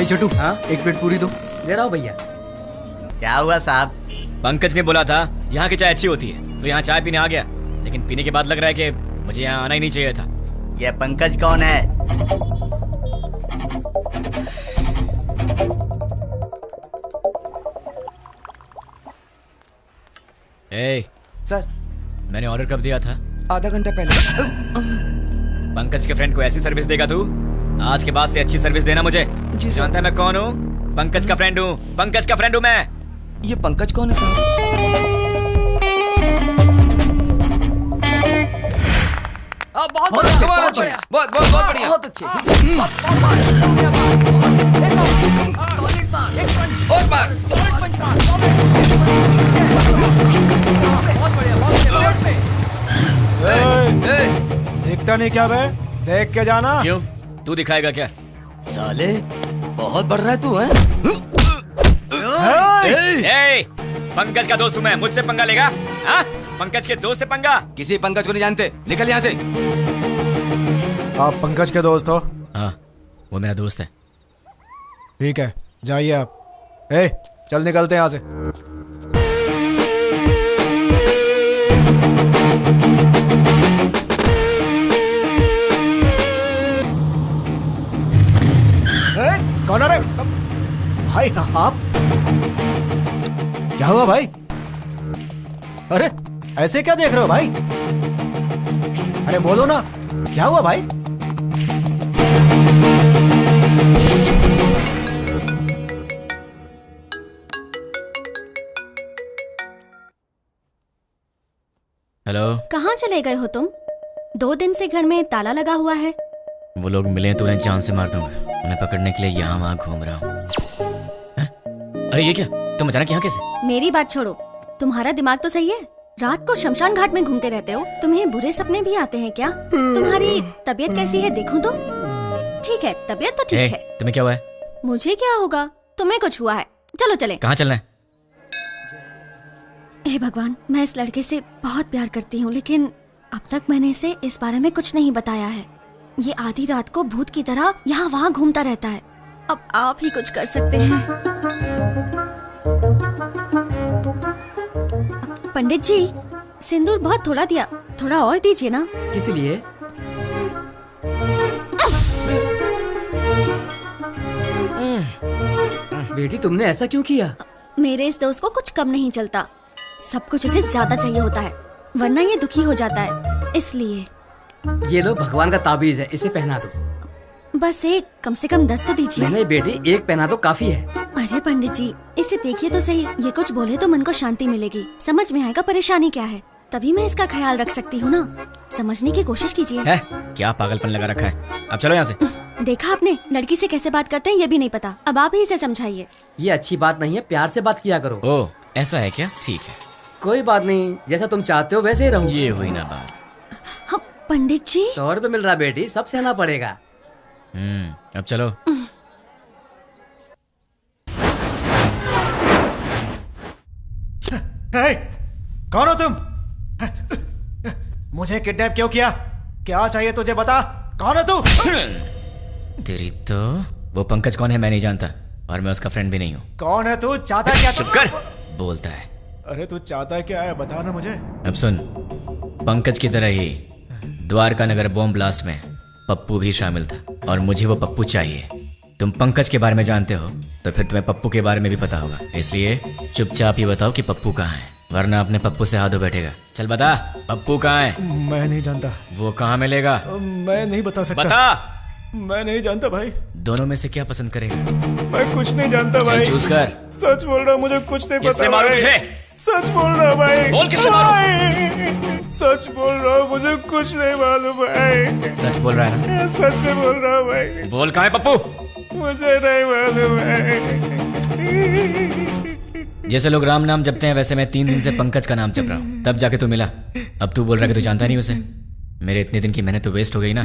छोटू, हाँ एक प्लेट पूरी दो। ले रहा हूँ भैया। क्या हुआ साहब? पंकज ने बोला था यहाँ की चाय अच्छी होती है, तो यहाँ चाय पीने आ गया, लेकिन पीने के बाद लग रहा है कि मुझे यहाँ आना ही नहीं चाहिए था। ये पंकज कौन है? ए, सर मैंने ऑर्डर कब दिया था? आधा घंटा पहले। पंकज के फ्रेंड को ऐसी सर्विस देगा तू? आज के बाद से अच्छी सर्विस देना मुझे। जी जानता है मैं कौन हूँ? पंकज का फ्रेंड हूँ। पंकज का फ्रेंड हूँ मैं। ये पंकज कौन है साहब? बहुत बढ़िया, बहुत बढ़िया। बहुत अच्छे। और बार। देखता नहीं क्या बे? देख के जाना। क्यों? तू दिखाएगा क्या? साले बहुत बढ़ रहा है तू, हैं? पंकज का दोस्त हूँ मैं, मुझसे पंगा लेगा? हाँ? पंकज के दोस्त से पंगा? किसी पंकज को नहीं जानते, निकल यहाँ से। आप पंकज के दोस्त हो? हाँ, वो मेरा दोस्त है। ठीक है, जाइए आप। चल निकलते हैं यहाँ से। कौन है रे? भाई आप? क्या हुआ भाई? अरे ऐसे क्या देख रहे हो भाई? अरे बोलो ना, क्या हुआ भाई? हेलो। कहाँ चले गए हो तुम? 2 दिन से घर में ताला लगा हुआ है। वो लोग मिले तो उन्हें जान से मार दूंगा। उन्हें पकड़ने के लिए यहाँ वहाँ घूम रहा हूँ। अरे ये क्या? तुम अचानक यहाँ कैसे? मेरी बात छोड़ो, तुम्हारा दिमाग तो सही है? रात को शमशान घाट में घूमते रहते हो। तुम्हें बुरे सपने भी आते हैं क्या? तुम्हारी तबीयत कैसी है देखूं तो? ठीक है, तबीयत तो ठीक है। तुम्हें क्या हुआ है? मुझे क्या होगा? तुम्हें कुछ हुआ है? चलो चले। कहाँ चलना है? हे भगवान, मैं इस लड़के से बहुत प्यार करती हूँ, लेकिन अब तक मैंने इसे इस बारे में कुछ नहीं बताया है। ये आधी रात को भूत की तरह यहाँ वहाँ घूमता रहता है। अब आप ही कुछ कर सकते हैं। पंडित जी, सिंदूर बहुत थोड़ा दिया, थोड़ा और दीजिए ना। किस लिए? बेटी तुमने ऐसा क्यों किया? मेरे इस दोस्त को कुछ कम नहीं चलता, सब कुछ इसे ज्यादा चाहिए होता है, वरना ये दुखी हो जाता है, इसलिए। ये लो भगवान का ताबीज है, इसे पहना दो। बस एक, कम से कम 10 तो दीजिए। नहीं बेटी, एक पहना दो काफी है। अरे पंडित जी, इसे देखिए तो सही, ये कुछ बोले तो मन को शांति मिलेगी, समझ में आएगा परेशानी क्या है, तभी मैं इसका ख्याल रख सकती हूँ ना। समझने की कोशिश कीजिए। है? क्या पागलपन लगा रखा है? अब चलो यहाँ से। देखा आपने, लड़की से कैसे बात करते हैं ये भी नहीं पता। अब आप ही इसे समझाइए। ये अच्छी बात नहीं है, प्यार से बात किया करो। ओह, ऐसा है क्या? ठीक है, कोई बात नहीं, जैसा तुम चाहते हो वैसे ही रहूं। ये हुई ना बात। हाँ, पंडित जी 100 रुपए मिल रहा बेटी, सब सहना पड़ेगा। अब चलो। कौन हो तुम? मुझे किडनैप क्यों किया? क्या चाहिए तुझे, बता। कौन है तू? तेरी तो वो पंकज कौन है मैं नहीं जानता, और मैं उसका फ्रेंड भी नहीं हूँ। कौन है तू? चाहता क्या? चुप कर। बोलता है। अरे तू चाहता क्या है, बता ना मुझे। अब सुन, पंकज की तरह ही द्वारका नगर बॉम्ब ब्लास्ट में पप्पू भी शामिल था और मुझे वो पप्पू चाहिए। तुम पंकज के बारे में जानते हो तो फिर तुम्हें पप्पू के बारे में भी पता होगा, इसलिए चुपचाप ही बताओ कि पप्पू कहाँ है, वरना अपने पप्पू से हाथों बैठेगा। चल बता, पप्पू कहाँ है? मैं नहीं जानता। वो कहाँ मिलेगा? मैं नहीं बता सकता। बता। मैं नहीं जानता भाई। दोनों में से क्या पसंद करेगा? मैं कुछ नहीं जानता भाई। चूज कर। सच बोल रहा हूँ, मुझे कुछ नहीं पता भाई। सच बोल रहा भाई। बोल किससे मारूं? सच बोल रहा हूँ, मुझे कुछ नहीं मालूम भाई। सच बोल रहा है ना? सच में बोल रहा हूँ भाई। बोल कहाँ है पप्पू? मुझे नहीं मालूम है। जैसे लोग राम नाम जपते हैं वैसे मैं 3 दिन से पंकज का नाम जप रहा हूँ, तब जाके तू मिला। अब तू बोल रहा है कि तू जानता नहीं उसे। मेरे इतने दिन की मेहनत तो वेस्ट हो गई ना।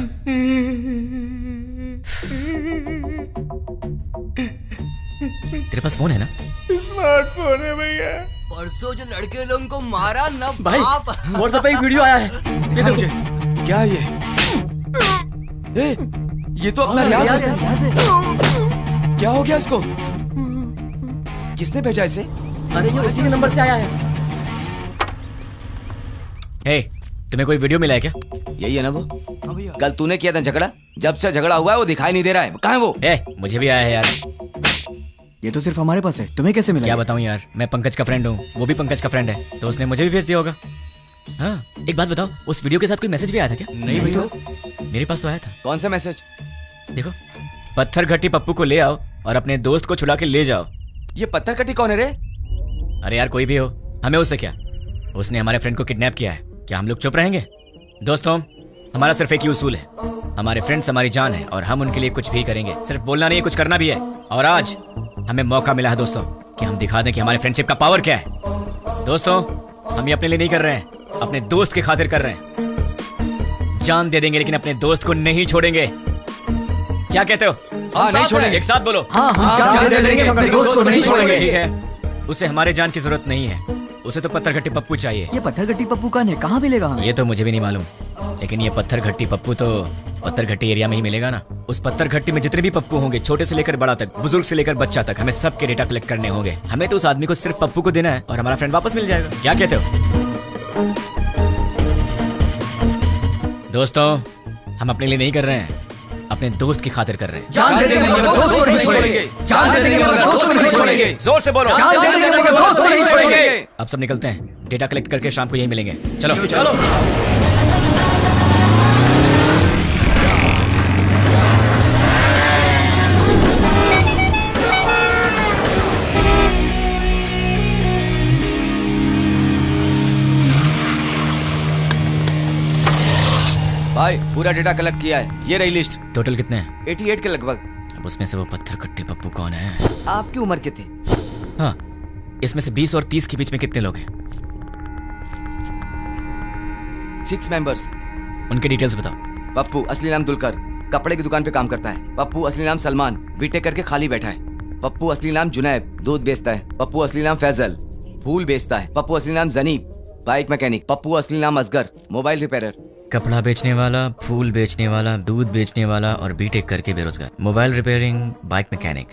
तेरे पास फोन है ना? स्मार्टफोन है भैया। परसों जो लड़के लोगों को मारा ना भाई, व्हाट्सएप पे एक वीडियो आया है। दिखा मुझे। क्या ये? ये तो अपना रियाज है। क्या हो गया इसको? किसने भेजा इसे? अरे ये उसी के नंबर से आया है। हे, तुम्हें कोई वीडियो मिला है क्या? यही है ना वो? कल तूने किया था झगड़ा, जब से झगड़ा हुआ है वो दिखाई नहीं दे रहा है। कहाँ है वो? मुझे भी आया है यार। ये तो सिर्फ हमारे पास है, तुम्हें कैसे मिला? क्या बताऊं यार, मैं पंकज का फ्रेंड हूँ, वो भी पंकज का फ्रेंड है, तो उसने मुझे भी भेज दिया होगा। हाँ, एक बात बताओ, उस वीडियो के साथ कोई मैसेज भी आया था क्या? नहीं भाई। तो मेरे पास तो आया था। कौन सा मैसेज? देखो, पत्थर घट्टी पप्पू को ले आओ और अपने दोस्त को छुड़ा के ले जाओ। ये पत्थर घट्टी कौन है रे? अरे यार कोई भी हो, हमें उससे क्या? उसने हमारे फ्रेंड को किडनैप किया है, क्या हम लोग चुप रहेंगे? दोस्तों, हमारा सिर्फ एक ही उसूल है, हमारे फ्रेंड्स हमारी जान है और हम उनके लिए कुछ भी करेंगे। सिर्फ बोलना नहीं, कुछ करना भी है। और आज हमें मौका मिला है दोस्तों कि हम दिखा दें कि हमारे फ्रेंडशिप का पावर क्या है। दोस्तों, हम ये अपने लिए नहीं कर रहे हैं, अपने दोस्त की खातिर कर रहे हैं। जान दे देंगे लेकिन अपने दोस्त को नहीं छोड़ेंगे। क्या कहते हो? हाँ, नहीं छोड़ेंगे। एक साथ बोलो। हाँ, जान दे देंगे, अपने दोस्त को नहीं छोड़ेंगे। ठीक है, उसे हमारे जान की जरूरत नहीं है, उसे तो पत्थर घट्टी पप्पू चाहिए। ये पत्थर घट्टी पप्पू कौन है, कहाँ मिलेगा हमें? ये तो मुझे भी नहीं मालूम, लेकिन ये पत्थर घट्टी पप्पू तो पत्थर घट्टी एरिया में ही मिलेगा ना। उस पत्थर घट्टी में जितने भी पप्पू होंगे, छोटे से लेकर बड़ा तक, बुजुर्ग से लेकर बच्चा तक, हमें सबके डेटा कलेक्ट करने होंगे। हमें तो उस आदमी को सिर्फ पप्पू को देना है और हमारा फ्रेंड वापस मिल जाएगा। क्या कहते हो दोस्तों? हम अपने लिए नहीं कर रहे हैं, अपने दोस्त की खातिर कर रहे हैं। जान दे देंगे मगर दोस्त को नहीं छोड़ेंगे। जान दे देंगे मगर दोस्त को नहीं छोड़ेंगे। जोर से बोलो। जान दे देंगे मगर दोस्त को नहीं छोड़ेंगे। अब सब निकलते हैं, डेटा कलेक्ट करके शाम को यहीं मिलेंगे। चलो चलो। भाई पूरा डेटा कलेक्ट किया है, ये रही लिस्ट। टोटल कितने हैं? 88 के लगभग। अब उसमें से वो पत्थर घट्टी पप्पू कौन है? आपकी उम्र के थे? हाँ, इसमें से 20 और 30 के बीच में कितने लोग हैं? 6 मेंबर्स। उनके डिटेल्स बताओ। पप्पू असली नाम दुलकर, कपड़े की दुकान पे काम करता है। पप्पू असली नाम सलमान, बीटेक करके खाली बैठा है। पप्पू असली नाम जुनैब, दूध बेचता है। पप्पू असली नाम फैजल, फूल बेचता है। पप्पू असली नाम जनीब, बाइक मैकेनिक। पप्पू असली नाम असगर, मोबाइल रिपेयरर। कपड़ा बेचने वाला, फूल बेचने वाला, दूध बेचने वाला और बीटेक करके बेरोजगार। Mobile repairing, bike mechanic.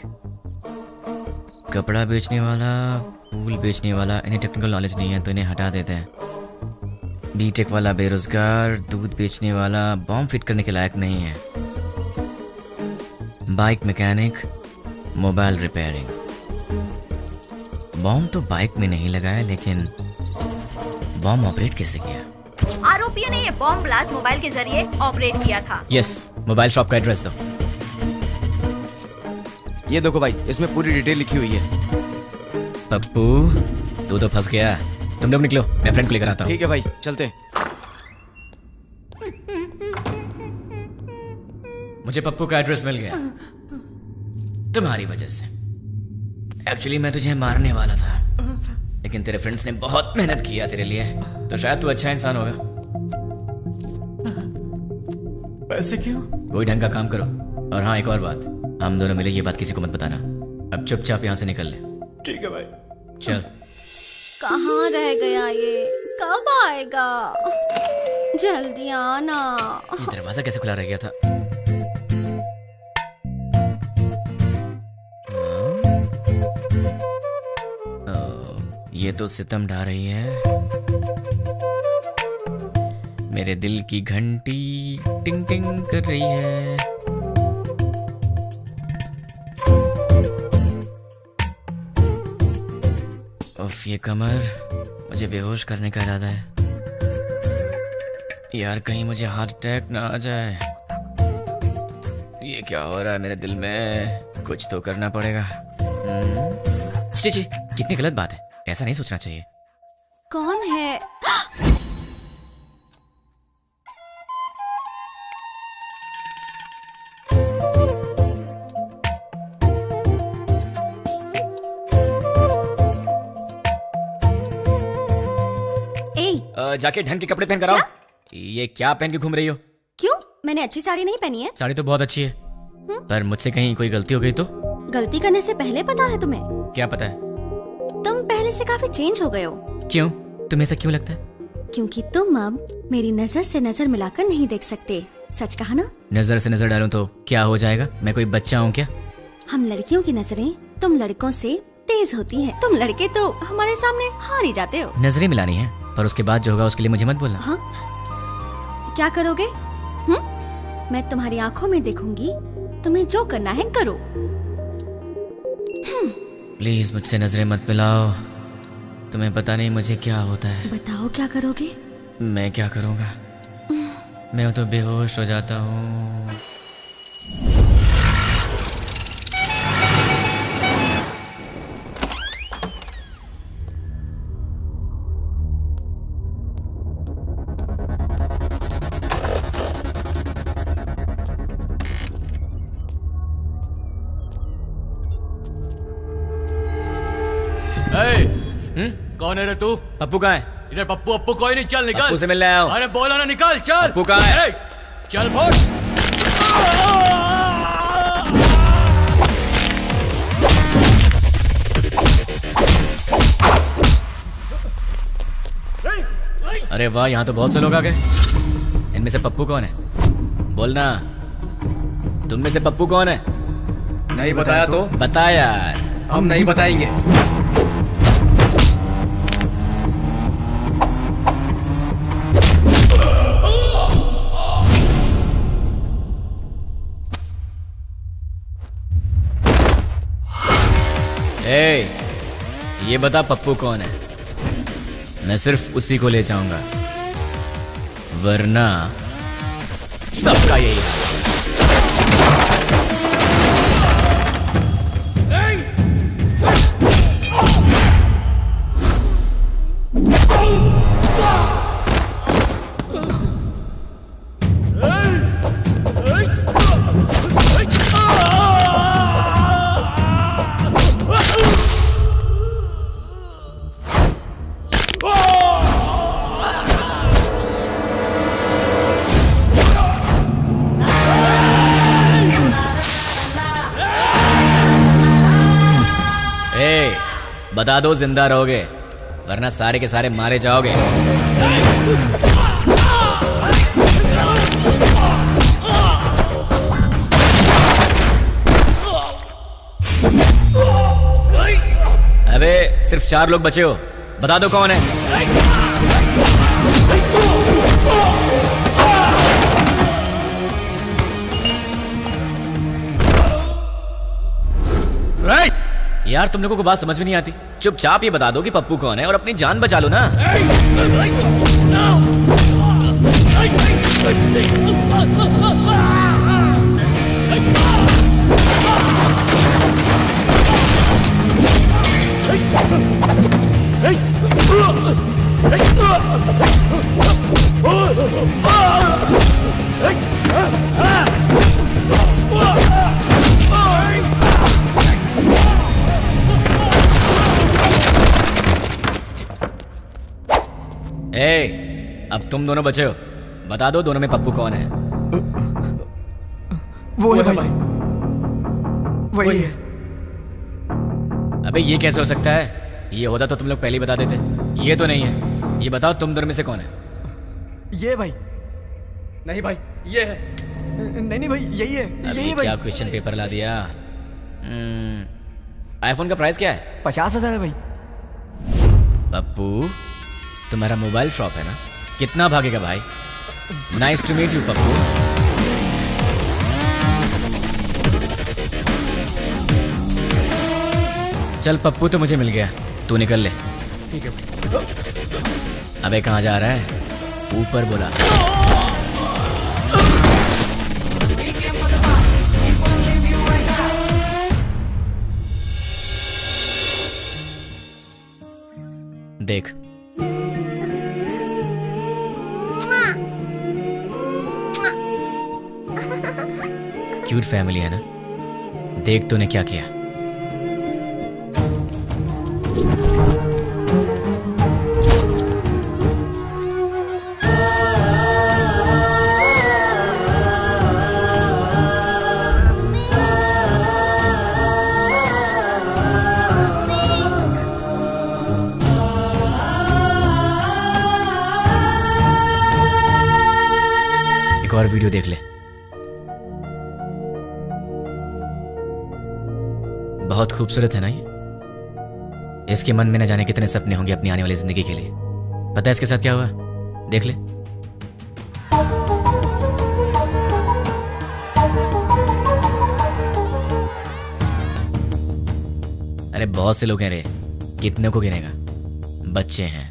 कपड़ा बेचने वाला, फूल बेचने वाला, इन्हें टेक्निकल नॉलेज नहीं है तो इन्हें हटा देते हैं। बीटेक वाला बेरोजगार, दूध बेचने वाला बॉम्ब फिट करने के लायक नहीं है। Bike mechanic, mobile repairing. Bomb तो बाइक में नहीं लगाया, लेकिन बॉम्ब ऑपरेट कैसे किया? आरोपियों ने ये बॉम्ब ब्लास्ट मोबाइल के जरिए ऑपरेट किया था। यस, मोबाइल शॉप का एड्रेस दो। ये देखो भाई, इसमें पूरी डिटेल लिखी हुई है। पप्पू, तू तो फंस गया। तुम लोग निकलो, मैं फ्रेंड को लेकर आता हूँ। ठीक है भाई, चलते हैं। मुझे पप्पू का एड्रेस मिल गया तुम्हारी वजह से। एक्चुअली मैं तुझे मारने वाला था, लेकिन तेरे फ्रेंड्स ने बहुत मेहनत किया तेरे लिए, तो शायद तू अच्छा इंसान होगा। पैसे क्यों? कोई ढंग का काम करो। और हाँ, एक और बात, हम दोनों मिले ये बात किसी को मत बताना। अब चुपचाप यहाँ से निकल ले। ठीक है भाई। चल। कहाँ रह गया ये? कब आएगा? जल्दी आना। ये दरवाजा कैसे खुला रह गया था? ये तो सितम ढा रही है। मेरे दिल की घंटी टिंग टिंग कर रही है। उफ, ये कमर, मुझे बेहोश करने का इरादा है। यार कहीं मुझे हार्ट अटैक ना आ जाए। ये क्या हो रहा है मेरे दिल में? कुछ तो करना पड़ेगा। छी छी, कितनी गलत बात है, ऐसा नहीं सोचना चाहिए। कौन है? जाके ढंग के कपड़े पहन कर आओ। ये क्या पहन के घूम रही हो? क्यों, मैंने अच्छी साड़ी नहीं पहनी है? साड़ी तो बहुत अच्छी है, पर मुझसे कहीं कोई गलती हो गई तो? गलती करने से पहले पता है तुम्हें? क्या पता है? तुम पहले से काफी चेंज हो गए हो। क्यों? तुम्हें ऐसा क्यों लगता है? क्योंकि तुम अब मेरी नजर से नजर मिलाकर नहीं देख सकते। सच कहा ना? नजर से नजर डालूं तो क्या हो जाएगा? मैं कोई बच्चा हूँ क्या? हम लड़कियों की नजरें तुम लड़कों से तेज होती हैं। तुम लड़के तो हमारे सामने हार ही जाते हो। नजरें मिलानी है, पर उसके बाद जो होगा उसके लिए मुझे मत बोलना। हाँ? क्या करोगे? मैं तुम्हारी आंखों में देखूंगी, तुम्हें जो करना है करो। प्लीज मुझसे नजरें मत मिलाओ, तुम्हें पता नहीं मुझे क्या होता है। बताओ क्या करोगे? मैं क्या करूँगा? मैं तो बेहोश हो जाता हूँ। कौन है रे तू? पप्पू कहाँ है? इधर पप्पू अप्पू कोई नहीं, चल निकल। पप्पू से मिलने आया हूं। अरे बोला ना निकल, चल। पप्पू कहाँ है? चल फोड़। अरे वाह, यहाँ तो बहुत से लोग आ गए। इनमें से पप्पू कौन है? बोलना, तुम में से पप्पू कौन है? नहीं बताया तो? बता यार। हम नहीं बताएंगे। ये बता पप्पू कौन है? मैं सिर्फ उसी को ले जाऊंगा, वरना सबका यही है। बता दो जिंदा रहोगे, वरना सारे के सारे मारे जाओगे। अबे सिर्फ 4 लोग बचे हो, बता दो कौन है? यार तुम लोगों को बात समझ में नहीं आती। चुपचाप ये बता दो कि पप्पू कौन है और अपनी जान बचा लो ना। अब तुम दोनों बचे हो, बता दो दोनों में पप्पू कौन है? वो है भाई, वही है। अबे ये कैसे हो सकता है? ये होता तो तुम लोग पहले ही बता देते। ये तो नहीं है। ये बताओ तुम दोनों में से कौन है? ये भाई। नहीं भाई, ये है। नहीं भाई, यही है। यही भाई। क्या क्वेश्चन पेपर ला दिया? आईफोन का प्राइस क्या है? 50,000 है भाई। पप्पू, तुम्हारा मोबाइल शॉप है ना? कितना भागेगा भाई? Nice to meet you Pappu. चल पप्पू तो मुझे मिल गया, तू निकल ले। ठीक है। अबे कहाँ जा रहा है? ऊपर बोला। देख, क्यूट फैमिली है ना? देख तूने क्या किया। एक और वीडियो देख ले। बहुत खूबसूरत है ना ये? इसके मन में न जाने कितने सपने होंगे अपनी आने वाली जिंदगी के लिए। पता है इसके साथ क्या हुआ? देख ले। अरे बहुत से लोग हैं रे, कितने को गिनेगा? बच्चे हैं,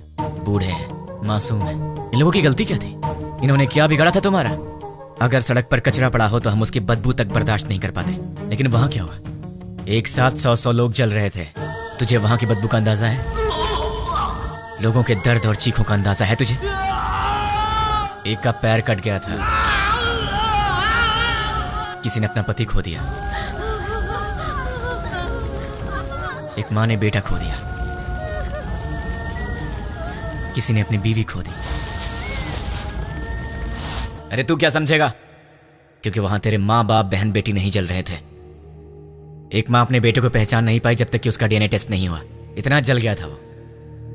बूढ़े हैं, मासूम हैं। इन लोगों की गलती क्या थी? इन्होंने क्या बिगाड़ा था तुम्हारा? अगर सड़क पर कचरा पड़ा हो तो हम उसकी बदबू तक बर्दाश्त नहीं कर पाते, लेकिन वहां क्या हुआ? एक साथ 100 लोग जल रहे थे। तुझे वहां की बदबू का अंदाजा है? लोगों के दर्द और चीखों का अंदाजा है तुझे? एक का पैर कट गया था, किसी ने अपना पति खो दिया, एक माँ ने बेटा खो दिया, किसी ने अपनी बीवी खो दी। अरे तू क्या समझेगा? क्योंकि वहां तेरे माँ बाप बहन बेटी नहीं जल रहे थे। एक माँ अपने बेटे को पहचान नहीं पाई जब तक कि उसका डीएनए टेस्ट नहीं हुआ। इतना जल गया था वो।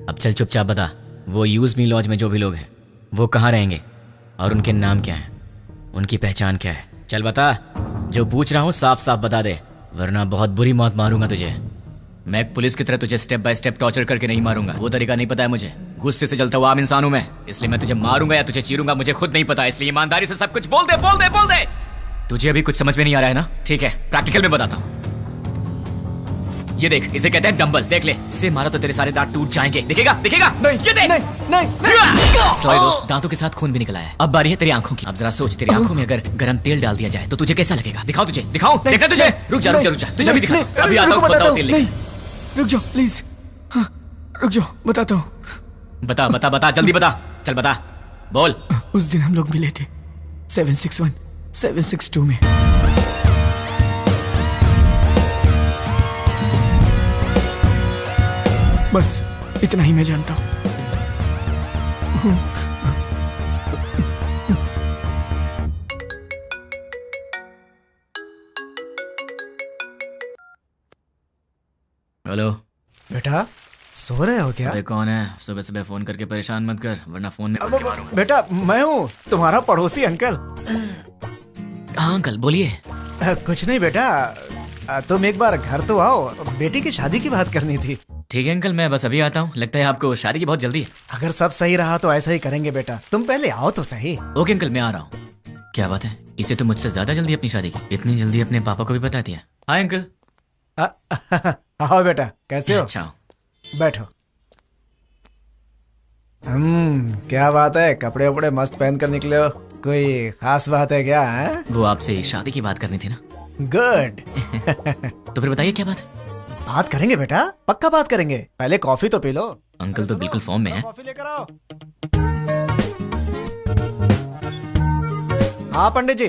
अब चल चुपचाप बता, वो यूज मी लॉज में जो भी लोग हैं वो कहाँ रहेंगे और उनके नाम क्या हैं, उनकी पहचान क्या है? चल बता। जो पूछ रहा हूँ साफ साफ बता दे, वरना बहुत बुरी मौत मारूंगा तुझे। मैं एक पुलिस की तरह तुझे स्टेप बाय स्टेप टॉर्चर करके नहीं मारूंगा, वो तरीका नहीं पता है मुझे। गुस्से से जलता हुआ आम इंसान हूं मैं, इसलिए मैं तुझे मारूंगा या तुझे चीरूंगा मुझे खुद नहीं पता। इसलिए ईमानदारी से सब कुछ बोल दे, बोल दे, बोल दे। तुझे अभी कुछ समझ में नहीं आ रहा है ना? ठीक है, प्रैक्टिकल में बताता हूँ। ये देख, इसे कहते हैं डंबल। देख ले, इससे मारा तो तेरे सारे दांत टूट जाएंगे। दिखेगा? दिखेगा? नहीं, ये देख। नहीं। सॉरी दोस्त, दांतों के साथ खून भी निकला है। अब बारी है तेरी आंखों की। अब जरा सोच, तेरी आंखों में अगर गरम तेल डाल दिया जाए तो तुझे कैसा लगेगा? दिखाओ तुझे, दिखाओ। देखा तुझे? रुक जा, रुक जा, रुक जा, तुझे भी दिखा। अभी आता हूँ, बताओ तेल लेके। रुक जाओ प्लीज। हाँ, रुक जाओ, बताता हूँ। बता बता बता, जल्दी बता। चल बता, बोल। उस दिन हम लोग मिले थे 761 762 में। बस इतना ही मैं जानता हूँ। हेलो बेटा, सो रहे हो क्या? अरे कौन है? सुबह सुबह फोन करके परेशान मत कर, वरना फोन में बेटा मैं हूँ, तुम्हारा पड़ोसी अंकल। हाँ अंकल, बोलिए। कुछ नहीं बेटा, तुम एक बार घर तो आओ, बेटी की शादी की बात करनी थी। ठीक है अंकल, मैं बस अभी आता हूँ। लगता है आपको शादी की बहुत जल्दी है। अगर सब सही रहा तो ऐसा ही करेंगे बेटा, तुम पहले आओ तो सही। ओके अंकल, मैं आ रहा हूँ। क्या बात है, इसे तो मुझसे ज्यादा जल्दी अपनी शादी की। इतनी जल्दी अपने पापा को भी बता दिया। Hi uncle. आओ बेटा, कैसे हो? अच्छा, बैठो। क्या बात है, कपड़े वपड़े मस्त पहन कर निकले हो, कोई खास बात है क्या? है? वो आपसे शादी की बात करनी थी ना। गुड। तो फिर बताइए क्या बात है? बात करेंगे बेटा, पक्का बात करेंगे। पहले कॉफी तो पी लो। अंकल तो बिल्कुल फॉर्म में है। कॉफी लेकर आओ। हाँ पंडित जी,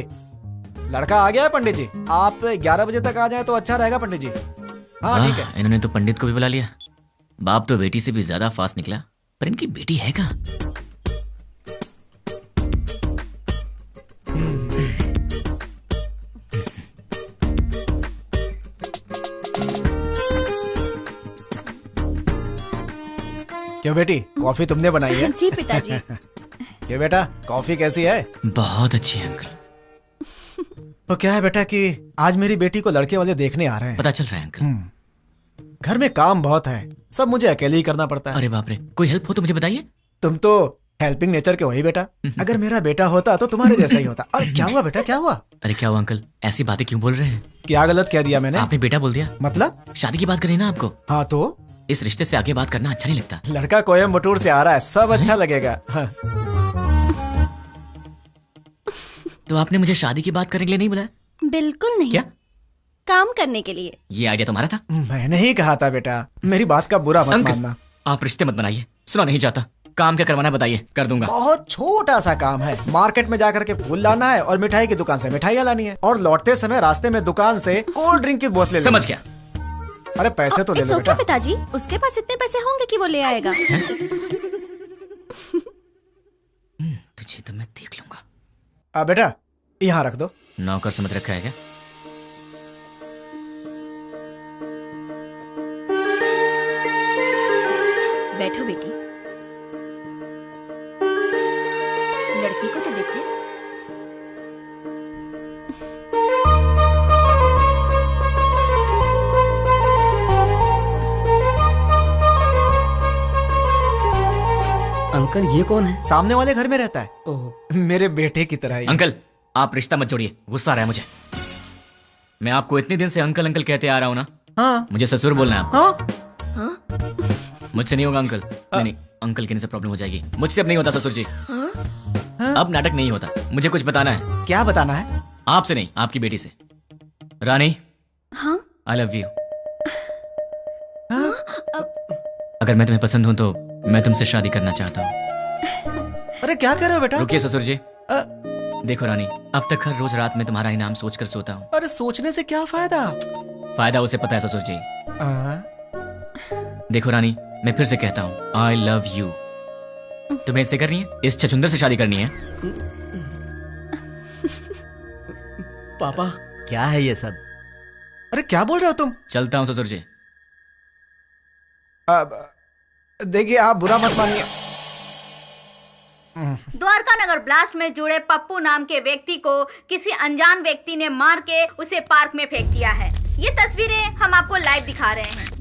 लड़का आ गया है। पंडित जी आप 11 बजे तक आ जाए तो अच्छा रहेगा पंडित जी। हाँ ठीक है। इन्होंने तो पंडित को भी बुला लिया। बाप तो बेटी से भी ज्यादा फास्ट निकला, पर इनकी बेटी है कहाँ? क्यों बेटी, कॉफी तुमने बनाई है? जी पिताजी। क्यों बेटा, कॉफी कैसी है? बहुत अच्छी है अंकल। तो क्या है बेटा कि आज मेरी बेटी को लड़के वाले देखने आ रहे हैं। पता चल रहा है अंकल। घर में काम बहुत है, सब मुझे अकेले ही करना पड़ता है। अरे बाप रे, कोई हेल्प हो तो मुझे बताइए। तुम तो हेल्पिंग नेचर के हो ही बेटा। अगर मेरा बेटा होता तो तुम्हारे जैसा ही होता। और क्या हुआ बेटा, क्या हुआ? अरे क्या हुआ अंकल, ऐसी बातें क्यों बोल रहे हैं? क्या गलत कह दिया मैंने? आपने बेटा बोल दिया। मतलब? शादी की बात करी ना आपको। हाँ तो इस रिश्ते से आगे बात करना अच्छा नहीं लगता। लड़का कोयम्बटूर से आ रहा है, सब अच्छा लगेगा। हाँ। तो आपने मुझे शादी की बात करने के लिए नहीं बुलाया? बिल्कुल नहीं। क्या? काम करने के लिए। ये आइडिया तुम्हारा था? मैंने ही कहा था बेटा, मेरी बात का बुरा मत मानना। आप रिश्ते मत बनाइए, सुना नहीं चाहता। काम क्या करवाना बताइए, कर दूंगा। बहुत छोटा सा काम है, मार्केट में जाकर के फूल लाना है और मिठाई की दुकान से मिठाइयाँ लानी है, और लौटते समय रास्ते में दुकान से कोल्ड ड्रिंक की बोतलें। समझ गया। अरे पैसे तो ले लो बेटा। पिताजी, उसके पास इतने पैसे होंगे कि वो ले आएगा। तुझे तो मैं देख लूंगा। बेटा यहाँ रख दो। नौकर समझ रखा है क्या? बैठो बेटी, लड़की को तो देखो। अंकल ये कौन है? सामने वाले घर में रहता है। ओह, मेरे बेटे की तरह ही। अंकल आप रिश्ता मत जोड़िए, गुस्सा आ रहा है मुझे। मैं आपको इतने दिन से अंकल अंकल कहते आ रहा हूँ ना। हाँ। मुझे ससुर बोलना है। हाँ? मुझसे नहीं होगा अंकल। नहीं, अंकल कहने से प्रॉब्लम हो जाएगी। मुझसे अब नहीं होता ससुर जी। अब नाटक नहीं होता। मुझे कुछ बताना है। क्या बताना है? आपसे नहीं, आपकी बेटी से। रानी। हाँ? I love you. अगर मैं तुम्हें पसंद हूँ तो मैं तुमसे शादी करना चाहता हूँ। अरे क्या कर रहे हो बेटा? रुकिए ससुर जी। देखो रानी, अब तक हर रोज रात में तुम्हारा ही नाम सोचकर सोता हूँ। अरे सोचने से क्या फायदा? फायदा उसे पता है ससुर जी। देखो रानी, मैं फिर से कहता हूँ, आई लव यू। तुम्हें इससे करनी है? इस छछुंदर से शादी करनी है? पापा क्या है ये सब? अरे क्या बोल रहे हो तुम? चलता हूँ ससुर जी। देखिए आप बुरा मत मानिए। द्वारका नगर ब्लास्ट में जुड़े पप्पू नाम के व्यक्ति को किसी अनजान व्यक्ति ने मार के उसे पार्क में फेंक दिया है। ये तस्वीरें हम आपको लाइव दिखा रहे हैं।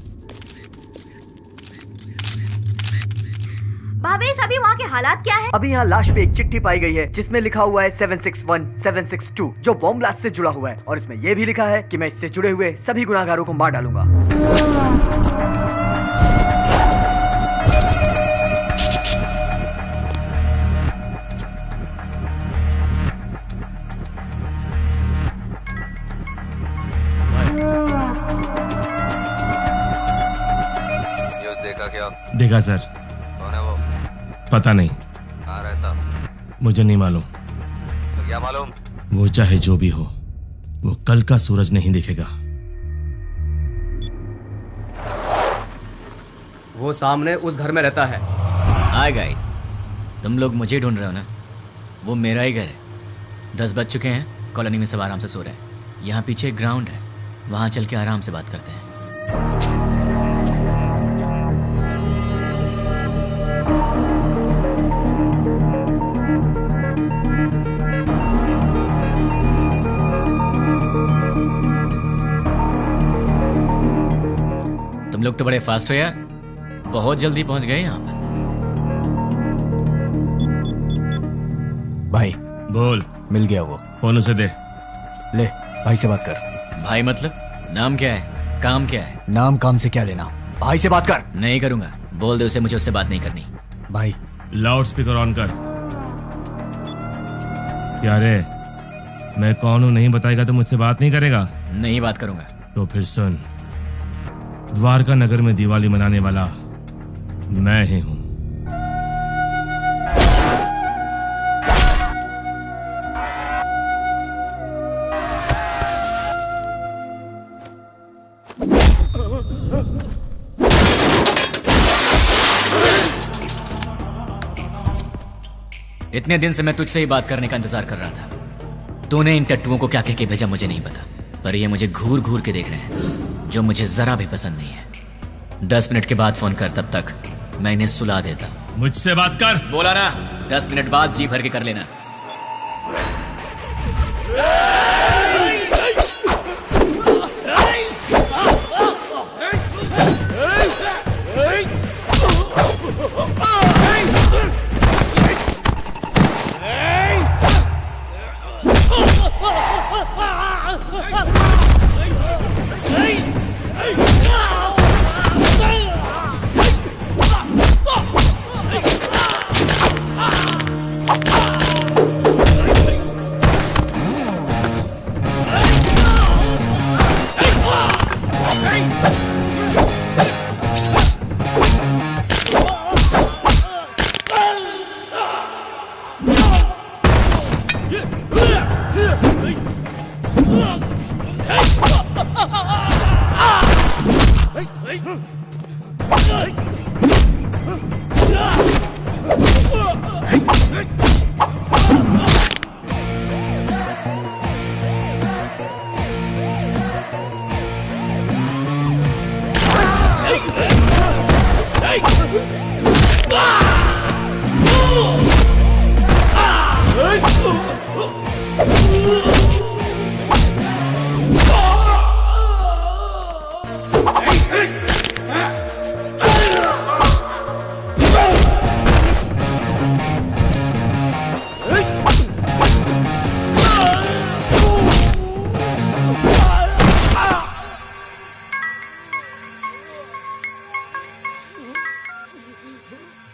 भावेश, अभी वहाँ के हालात क्या है? अभी यहाँ लाश पे एक चिट्ठी पाई गई है जिसमें लिखा हुआ है 761 762 जो बॉम्ब ब्लास्ट से जुड़ा हुआ है, और इसमें यह भी लिखा है कि मैं इससे जुड़े हुए सभी गुनाहगारों को मार डालूंगा। न्यूज़ देखा क्या? देखा सर। कौन है वो? पता नहीं। कहाँ रहता? मुझे नहीं मालूम। तो क्या मालूम? वो चाहे जो भी हो, वो कल का सूरज नहीं दिखेगा। वो सामने उस घर में रहता है। हाय गाइस, तुम लोग मुझे ढूंढ रहे हो ना? वो मेरा ही घर है। 10 बज चुके हैं, कॉलोनी में सब आराम से सो रहे हैं। यहाँ पीछे एक ग्राउंड है, वहाँ चल के आराम से बात करते हैं। तुम लोग तो बड़े फास्ट हो यार, बहुत जल्दी पहुंच गए यहाँ पर। भाई बोल। मिल गया वो। फोन उसे दे। ले भाई से बात कर। भाई मतलब? नाम क्या है, काम क्या है? नाम काम से क्या लेना, भाई से बात कर। नहीं करूंगा, बोल दे उसे मुझे उससे बात नहीं करनी। भाई लाउड स्पीकर ऑन कर। क्या रे, मैं कौन हूँ नहीं बताएगा तो मुझसे बात नहीं करेगा? नहीं बात करूंगा। तो फिर सुन, द्वारका नगर में दिवाली मनाने वाला मैं ही हूं। इतने दिन से मैं तुझसे ही बात करने का इंतजार कर रहा था। तूने इन टट्टुओं को क्या कह के भेजा मुझे नहीं पता, पर ये मुझे घूर घूर के देख रहे हैं, जो मुझे जरा भी पसंद नहीं है। 10 मिनट के बाद फोन कर, तब तक मैं इन्हें सुला देता। मुझसे बात कर। बोला ना, 10 मिनट बाद जी भर के कर लेना।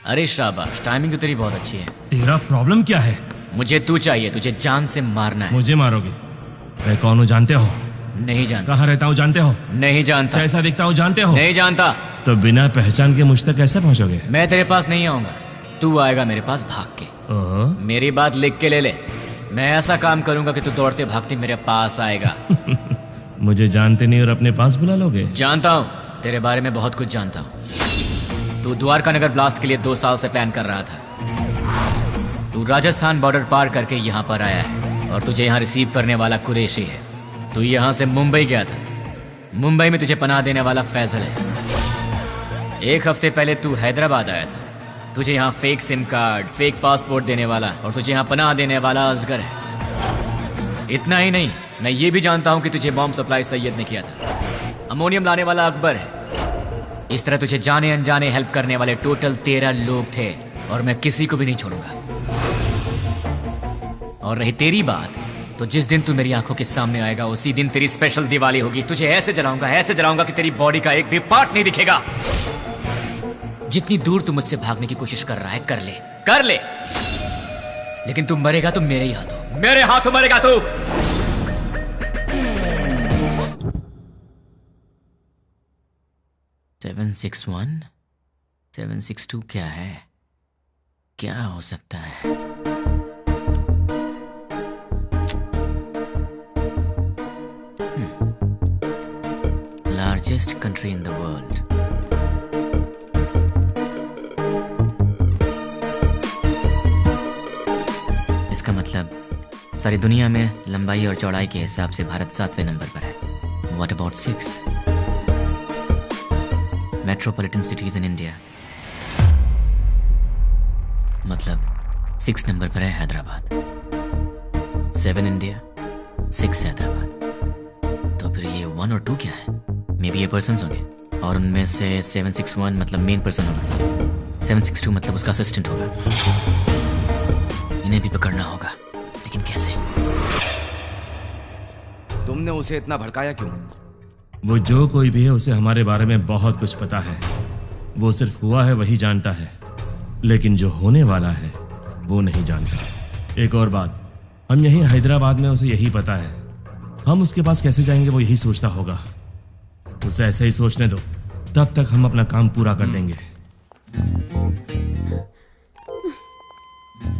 अरे शाबाश, टाइमिंग तो तेरी बहुत अच्छी है। तेरा प्रॉब्लम क्या है? मुझे तू चाहिए, तुझे जान से मारना है। मुझे मारोगे? मैं कौन हूँ जानते हो? नहीं जानता। कहाँ रहता हूँ जानते हो? नहीं जानता। कैसा दिखता हूँ जानते हो? नहीं जानता। तो बिना पहचान के मुझ तक कैसे पहुँचोगे? मैं तेरे पास नहीं आऊंगा, तू आएगा मेरे पास भाग के। ओहो। मेरी बात लिख के ले ले। मैं ऐसा काम करूंगा कि तू दौड़ते भागते मेरे पास आएगा। मुझे जानते नहीं और अपने पास बुला लोगे? जानता हूँ, तेरे बारे में बहुत कुछ जानता हूँ। तू द्वारका नगर ब्लास्ट के लिए 2 साल से प्लान कर रहा था। तू राजस्थान बॉर्डर पार करके यहाँ पर आया है और तुझे यहाँ रिसीव करने वाला कुरैशी है। तू यहाँ से मुंबई गया था। मुंबई में तुझे पनाह देने वाला फैजल है। 1 हफ्ते पहले तू हैदराबाद आया था। तुझे यहाँ fake SIM card, fake passport देने वाला और तुझे यहाँ पनाह देने वाला असगर है। इतना ही नहीं, मैं ये भी जानता हूँ कि तुझे बॉम्ब सप्लाई सैयद ने किया था। अमोनियम लाने वाला अकबर है। इस तरह तुझे जाने अनजाने हेल्प करने वाले टोटल 13 लोग थे और मैं किसी को भी नहीं छोड़ूंगा। और रही तेरी बात, तो जिस दिन तू मेरी आंखों के सामने आएगा उसी दिन तेरी स्पेशल दिवाली होगी। तुझे ऐसे जलाऊंगा कि तेरी बॉडी का एक भी पार्ट नहीं दिखेगा। जितनी दूर तू मुझसे भागने की कोशिश कर रहा है कर ले, लेकिन तू मरेगा तो मेरे ही हाथों, मेरे हाथों मरेगा तू। सेवन 6-1 762 क्या है? क्या हो सकता है? Largest country in the world. इसका मतलब सारी दुनिया में लंबाई और चौड़ाई के हिसाब से भारत 7वें नंबर पर है। What about 6? Metropolitan cities in India, मतलब 6 नंबर पर है हैदराबाद। 7 इंडिया, 6 हैदराबाद। तो फिर ये 1 और 2 क्या है? मे बी ये पर्सन्स होंगे और उनमें से 761 मतलब मेन पर्सन होगा, 762 मतलब उसका असिस्टेंट होगा। इन्हें भी पकड़ना होगा, लेकिन कैसे? तुमने उसे इतना भड़काया क्यों? वो जो कोई भी है उसे हमारे बारे में बहुत कुछ पता है। वो सिर्फ हुआ है वही जानता है, लेकिन जो होने वाला है वो नहीं जानता। एक और बात, हम यहीं हैदराबाद में उसे यही पता है। हम उसके पास कैसे जाएंगे वो यही सोचता होगा। उसे ऐसे ही सोचने दो, तब तक हम अपना काम पूरा कर देंगे।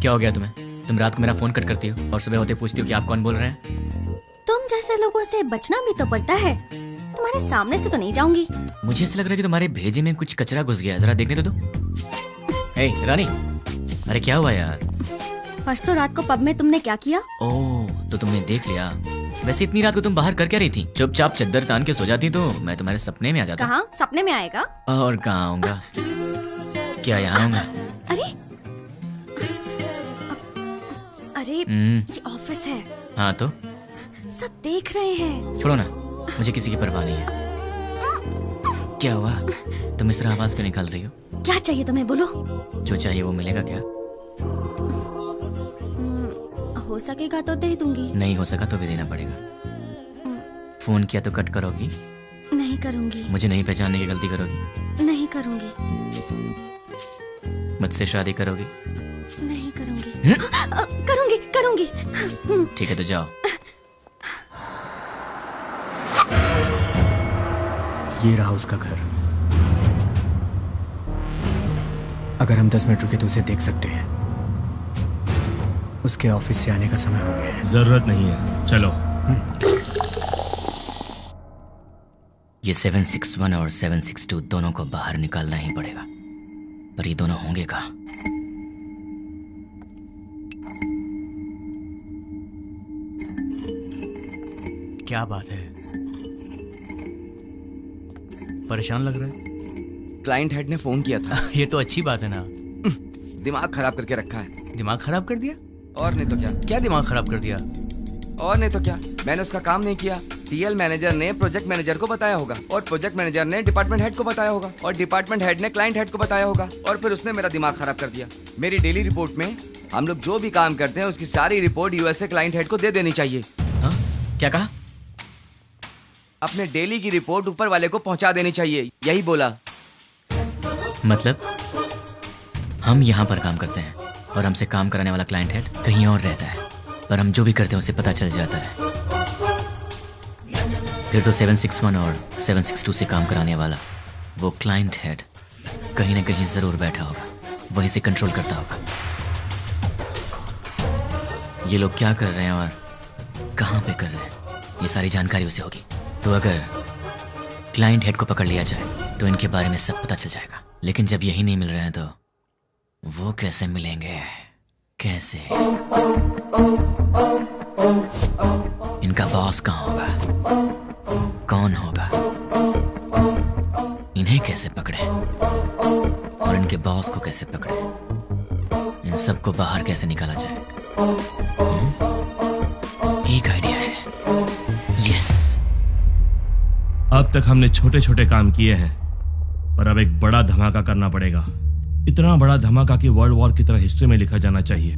क्या हो गया तुम्हें? तुम रात को मेरा फोन कट करती हो और सुबह होते पूछती हो कि आप कौन बोल रहे हैं। तुम जैसे लोगों से बचना भी तो पड़ता है। तुम्हारे सामने से तो नहीं जाऊंगी। मुझे ऐसा लग रहा है कि तुम्हारे भेजे में कुछ कचरा घुस गया, जरा देखने तो दो। हे रानी, अरे क्या हुआ यार? परसों रात को पब में तुमने क्या किया? ओह, तो तुमने देख लिया। वैसे इतनी रात को तुम बाहर कर क्या रही थी? चुपचाप चद्दर तान के सो जाती तो मैं तुम्हारे सपने में आ जाता। कहाँ सपने में आएगा? और कहाँ आऊंगा? क्या यहाँ आऊंगा? अरे ये ऑफिस है। हाँ तो सब देख रहे हैं। छोड़ो ना, मुझे किसी की परवाह नहीं है। क्या हुआ? तुम इस तरह आवाज क्यों निकाल रही हो? क्या चाहिए तुम्हें, बोलो। जो चाहिए वो मिलेगा क्या? हो सकेगा तो दे दूंगी। नहीं हो सका तो भी देना पड़ेगा। फोन किया तो कट करोगी? नहीं करूंगी। मुझे नहीं पहचानने की गलती करोगी? नहीं करूंगी। मुझसे शादी करोगी? नहीं करूंगी। करूंगी करूंगी। ठीक है तो जाओ। ये रहा उसका घर। अगर हम 10 मिनट रुके तो उसे देख सकते हैं। उसके ऑफिस से आने का समय हो गया है। जरूरत नहीं है, चलो। ये 761 और 762 दोनों को बाहर निकालना ही पड़ेगा, पर ये दोनों होंगे कहाँ? क्या बात है, परेशान लग रहा है? क्लाइंट हेड ने फोन किया था। ये तो अच्छी बात है ना। दिमाग खराब करके रखा है। दिमाग खराब कर दिया? और नहीं तो क्या। क्या दिमाग खराब कर दिया? और नहीं तो क्या, मैंने उसका काम नहीं किया। टीएल मैनेजर ने प्रोजेक्ट मैनेजर को बताया होगा, और प्रोजेक्ट मैनेजर ने डिपार्टमेंट हेड को बताया होगा, और डिपार्टमेंट हेड ने क्लाइंट हेड को बताया होगा, और फिर उसने मेरा दिमाग खराब कर दिया। मेरी डेली रिपोर्ट में हम लोग जो भी काम करते हैं उसकी सारी रिपोर्ट यूएसए क्लाइंट हेड को दे देनी चाहिए। हाँ? क्या कहा? अपने डेली की रिपोर्ट ऊपर वाले को पहुंचा देनी चाहिए, यही बोला। मतलब हम यहाँ पर काम करते हैं और हमसे काम कराने वाला क्लाइंट हेड कहीं और रहता है, पर हम जो भी करते हैं उसे पता चल जाता है। फिर तो 761 और 762 से काम कराने वाला वो क्लाइंट हेड कहीं ना कहीं जरूर बैठा होगा, वहीं से कंट्रोल करता होगा। ये लोग क्या कर रहे हैं और कहाँ पे कर रहे हैं, ये सारी जानकारी उसे होगी। तो अगर क्लाइंट हेड को पकड़ लिया जाए तो इनके बारे में सब पता चल जाएगा। लेकिन जब यही नहीं मिल रहे हैं तो वो कैसे मिलेंगे? कैसे? इनका बॉस कहाँ होगा? कौन होगा? इन्हें कैसे पकड़े और इनके बॉस को कैसे पकड़े? इन सबको बाहर कैसे निकाला जाए? एक आइडिया है। यस। अब तक हमने छोटे छोटे काम किए हैं, पर अब एक बड़ा धमाका करना पड़ेगा। इतना बड़ा धमाका कि वर्ल्ड वॉर की तरह हिस्ट्री में लिखा जाना चाहिए।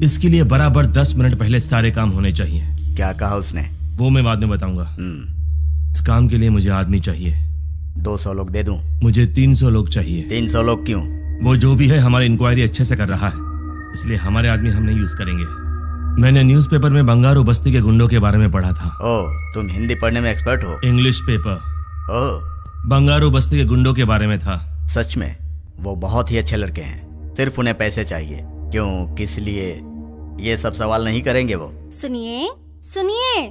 इसके लिए बराबर 10 मिनट पहले सारे काम होने चाहिए। क्या कहा उसने? वो मैं बाद में बताऊंगा। इस काम के लिए मुझे आदमी चाहिए। 200 लोग दे दूं? मुझे 300 लोग चाहिए। 300 लोग क्यों? वो जो भी है हमारी इंक्वायरी अच्छे से कर रहा है, इसलिए हमारे आदमी हम नहीं यूज करेंगे। मैंने न्यूज़पेपर में बंगारू बस्ती के गुंडों के बारे में पढ़ा था। ओह, तुम हिंदी पढ़ने में एक्सपर्ट हो? English paper. ओह, बंगारू बस्ती के गुंडों के बारे में था। सच में? वो बहुत ही अच्छे लड़के हैं, सिर्फ उन्हें पैसे चाहिए। क्यों, किस लिए, ये सब सवाल नहीं करेंगे वो। सुनिए सुनिए,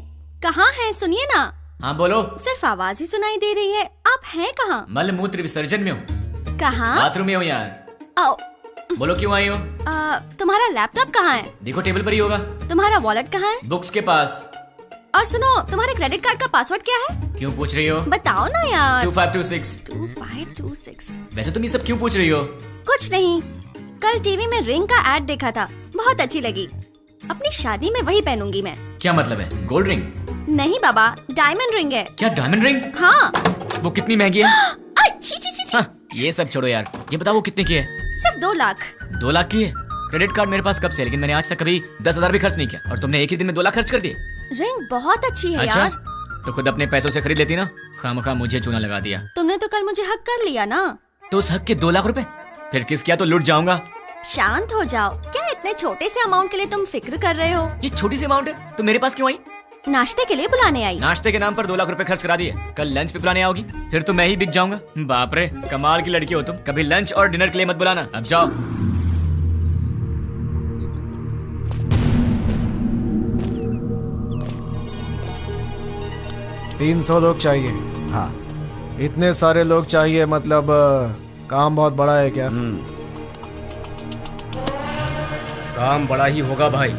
कहाँ हैं? सुनिए ना। हाँ बोलो। सिर्फ आवाज ही सुनाई दे रही है, आप हैं कहाँ? मल मूत्र विसर्जन में हूँ। कहाँ? बाथरूम में हूँ यार। आओ। बोलो क्यों आई हो? तुम्हारा लैपटॉप कहाँ है? देखो टेबल पर ही होगा। तुम्हारा वॉलेट कहाँ है? बुक्स के पास। और सुनो, तुम्हारे क्रेडिट कार्ड का पासवर्ड क्या है? क्यों पूछ रही हो? बताओ ना यार। 2526। 2526। वैसे तुम ये सब क्यों पूछ रही हो? कुछ नहीं, कल टीवी में रिंग का एड देखा था, बहुत अच्छी लगी। अपनी शादी में वही पहनूंगी मैं। क्या मतलब है? Gold ring? नहीं बाबा, डायमंड रिंग है। क्या डायमंड रिंग? हाँ। वो कितनी महंगी है? छी छी छी। हाँ, ये सब छोड़ो यार, ये बताओ वो कितने की है? सिर्फ 2 लाख। 2 लाख की है? क्रेडिट कार्ड मेरे पास कब से, लेकिन मैंने आज तक कभी 10,000 भी खर्च नहीं किया, और तुमने एक ही दिन में 2 लाख खर्च कर दिए। रिंग बहुत अच्छी है अच्छा? यार। तो खुद अपने पैसों से खरीद लेती ना, खामखा मुझे चूना लगा दिया। तुमने तो कल मुझे हक कर लिया ना। तो उस हक के 2 लाख रुपए फिर किस किया तो लूट जाऊंगा। शांत हो जाओ, क्या इतने छोटे से अमाउंट के लिए तुम फिक्र कर रहे हो? ये छोटी सी अमाउंट है तो मेरे पास क्यों आई? नाश्ते के लिए बुलाने आई। नाश्ते के नाम पर 2 लाख रुपए खर्च करा दिए, कल लंच पे बुलाने आओगी, फिर तो मैं ही बिक जाऊंगा। बाप रे, कमाल की लड़की हो तुम। कभी लंच और डिनर के लिए मत बुलाना, अब जाओ। 300 लोग चाहिए। हाँ। इतने सारे लोग चाहिए, मतलब काम बहुत बड़ा है क्या? काम बड़ा ही होगा भाई।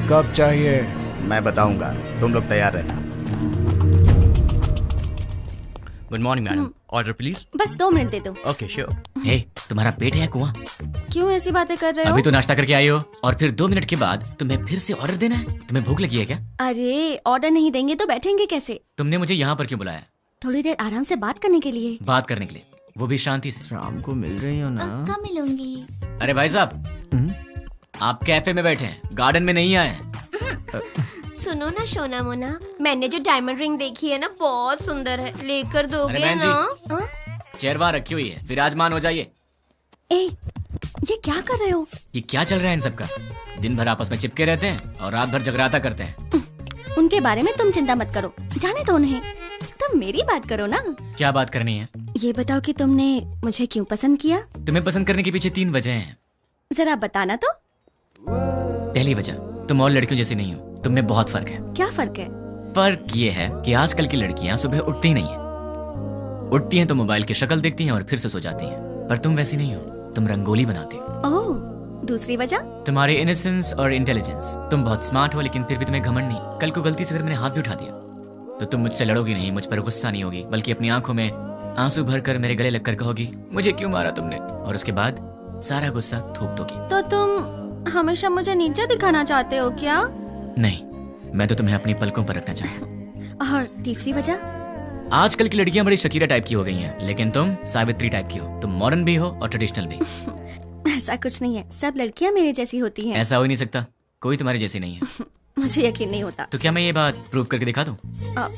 कब चाहिए? मैं बताऊंगा, तुम लोग तैयार रहना। Good morning madam, order please. बस 2 मिनट दे दो। Okay sure. हे, तुम्हारा पेट है या कुआं? क्यों ऐसी बातें कर रहे हो? अभी तो नाश्ता करके आई हो और फिर 2 मिनट के बाद तुम्हें फिर से ऑर्डर देना है? तुम्हें भूख लगी है क्या? अरे ऑर्डर नहीं देंगे तो बैठेंगे कैसे? तुमने मुझे यहाँ पर क्यों बुलाया? थोड़ी देर आराम से बात करने के लिए। बात करने के लिए, वो भी शांति से। शाम को मिल रही हो ना? कब मिलूंगी? अरे भाई साहब, आप कैफे में बैठे हैं, गार्डन में नहीं आए हैं। सुनो ना सोना मोना, मैंने जो डायमंड रिंग देखी है ना, बहुत सुंदर है, लेकर दोगे अरे ना? चेयर वहाँ रखी हुई है, विराजमान हो जाइए। ए, ये क्या कर रहे हो? ये क्या चल रहा है इन सबका? दिन भर आपस में चिपके रहते हैं और रात भर जगराता करते हैं। उनके बारे में तुम चिंता मत करो, जाने दो उन्हें। तुम तुम मेरी बात करो ना। क्या बात करनी है? ये बताओ कि तुमने मुझे क्यों पसंद किया? तुम्हें पसंद करने के पीछे 3 वजह हैं। जरा बताना तो। पहली वजह, तुम और लड़कियों जैसी नहीं हो, तुम में बहुत फर्क है। क्या फर्क है? फर्क ये है कि आजकल की लड़कियां सुबह उठती ही नहीं है। उठती हैं तो मोबाइल की शक्ल देखती हैं और फिर से सो जाती हैं। पर तुम वैसी नहीं हो, तुम रंगोली बनाती हो। ओह, दूसरी वजह? तुम्हारी इनोसेंस और इंटेलिजेंस। तुम बहुत स्मार्ट हो लेकिन फिर भी तुम्हें घमंड नहीं। कल को गलती से फिर मैंने हाथ भी उठा दिया तो तुम मुझसे लड़ोगी नहीं, मुझ पर गुस्सा नहीं होगी, बल्कि अपनी आंखों में आंसू भरकर मेरे गले लगकर कहोगी मुझे क्यों मारा तुमने, और उसके बाद सारा गुस्सा थूक दोगी। तो तुम हमेशा मुझे नीचे दिखाना चाहते हो क्या? नहीं, मैं तो तुम्हें अपनी पलकों पर रखना चाहता हूँ। और तीसरी वजह? आजकल की लड़कियां बड़ी शकीरा टाइप की हो गई हैं, लेकिन तुम सावित्री टाइप की हो। तुम मॉडर्न भी हो और ट्रेडिशनल भी। ऐसा कुछ नहीं है, सब लड़कियां मेरे जैसी होती हैं। ऐसा हो ही नहीं सकता, कोई तुम्हारी जैसी नहीं है। मुझे यकीन नहीं होता। तो क्या मैं ये बात प्रूव करके दिखा दूं?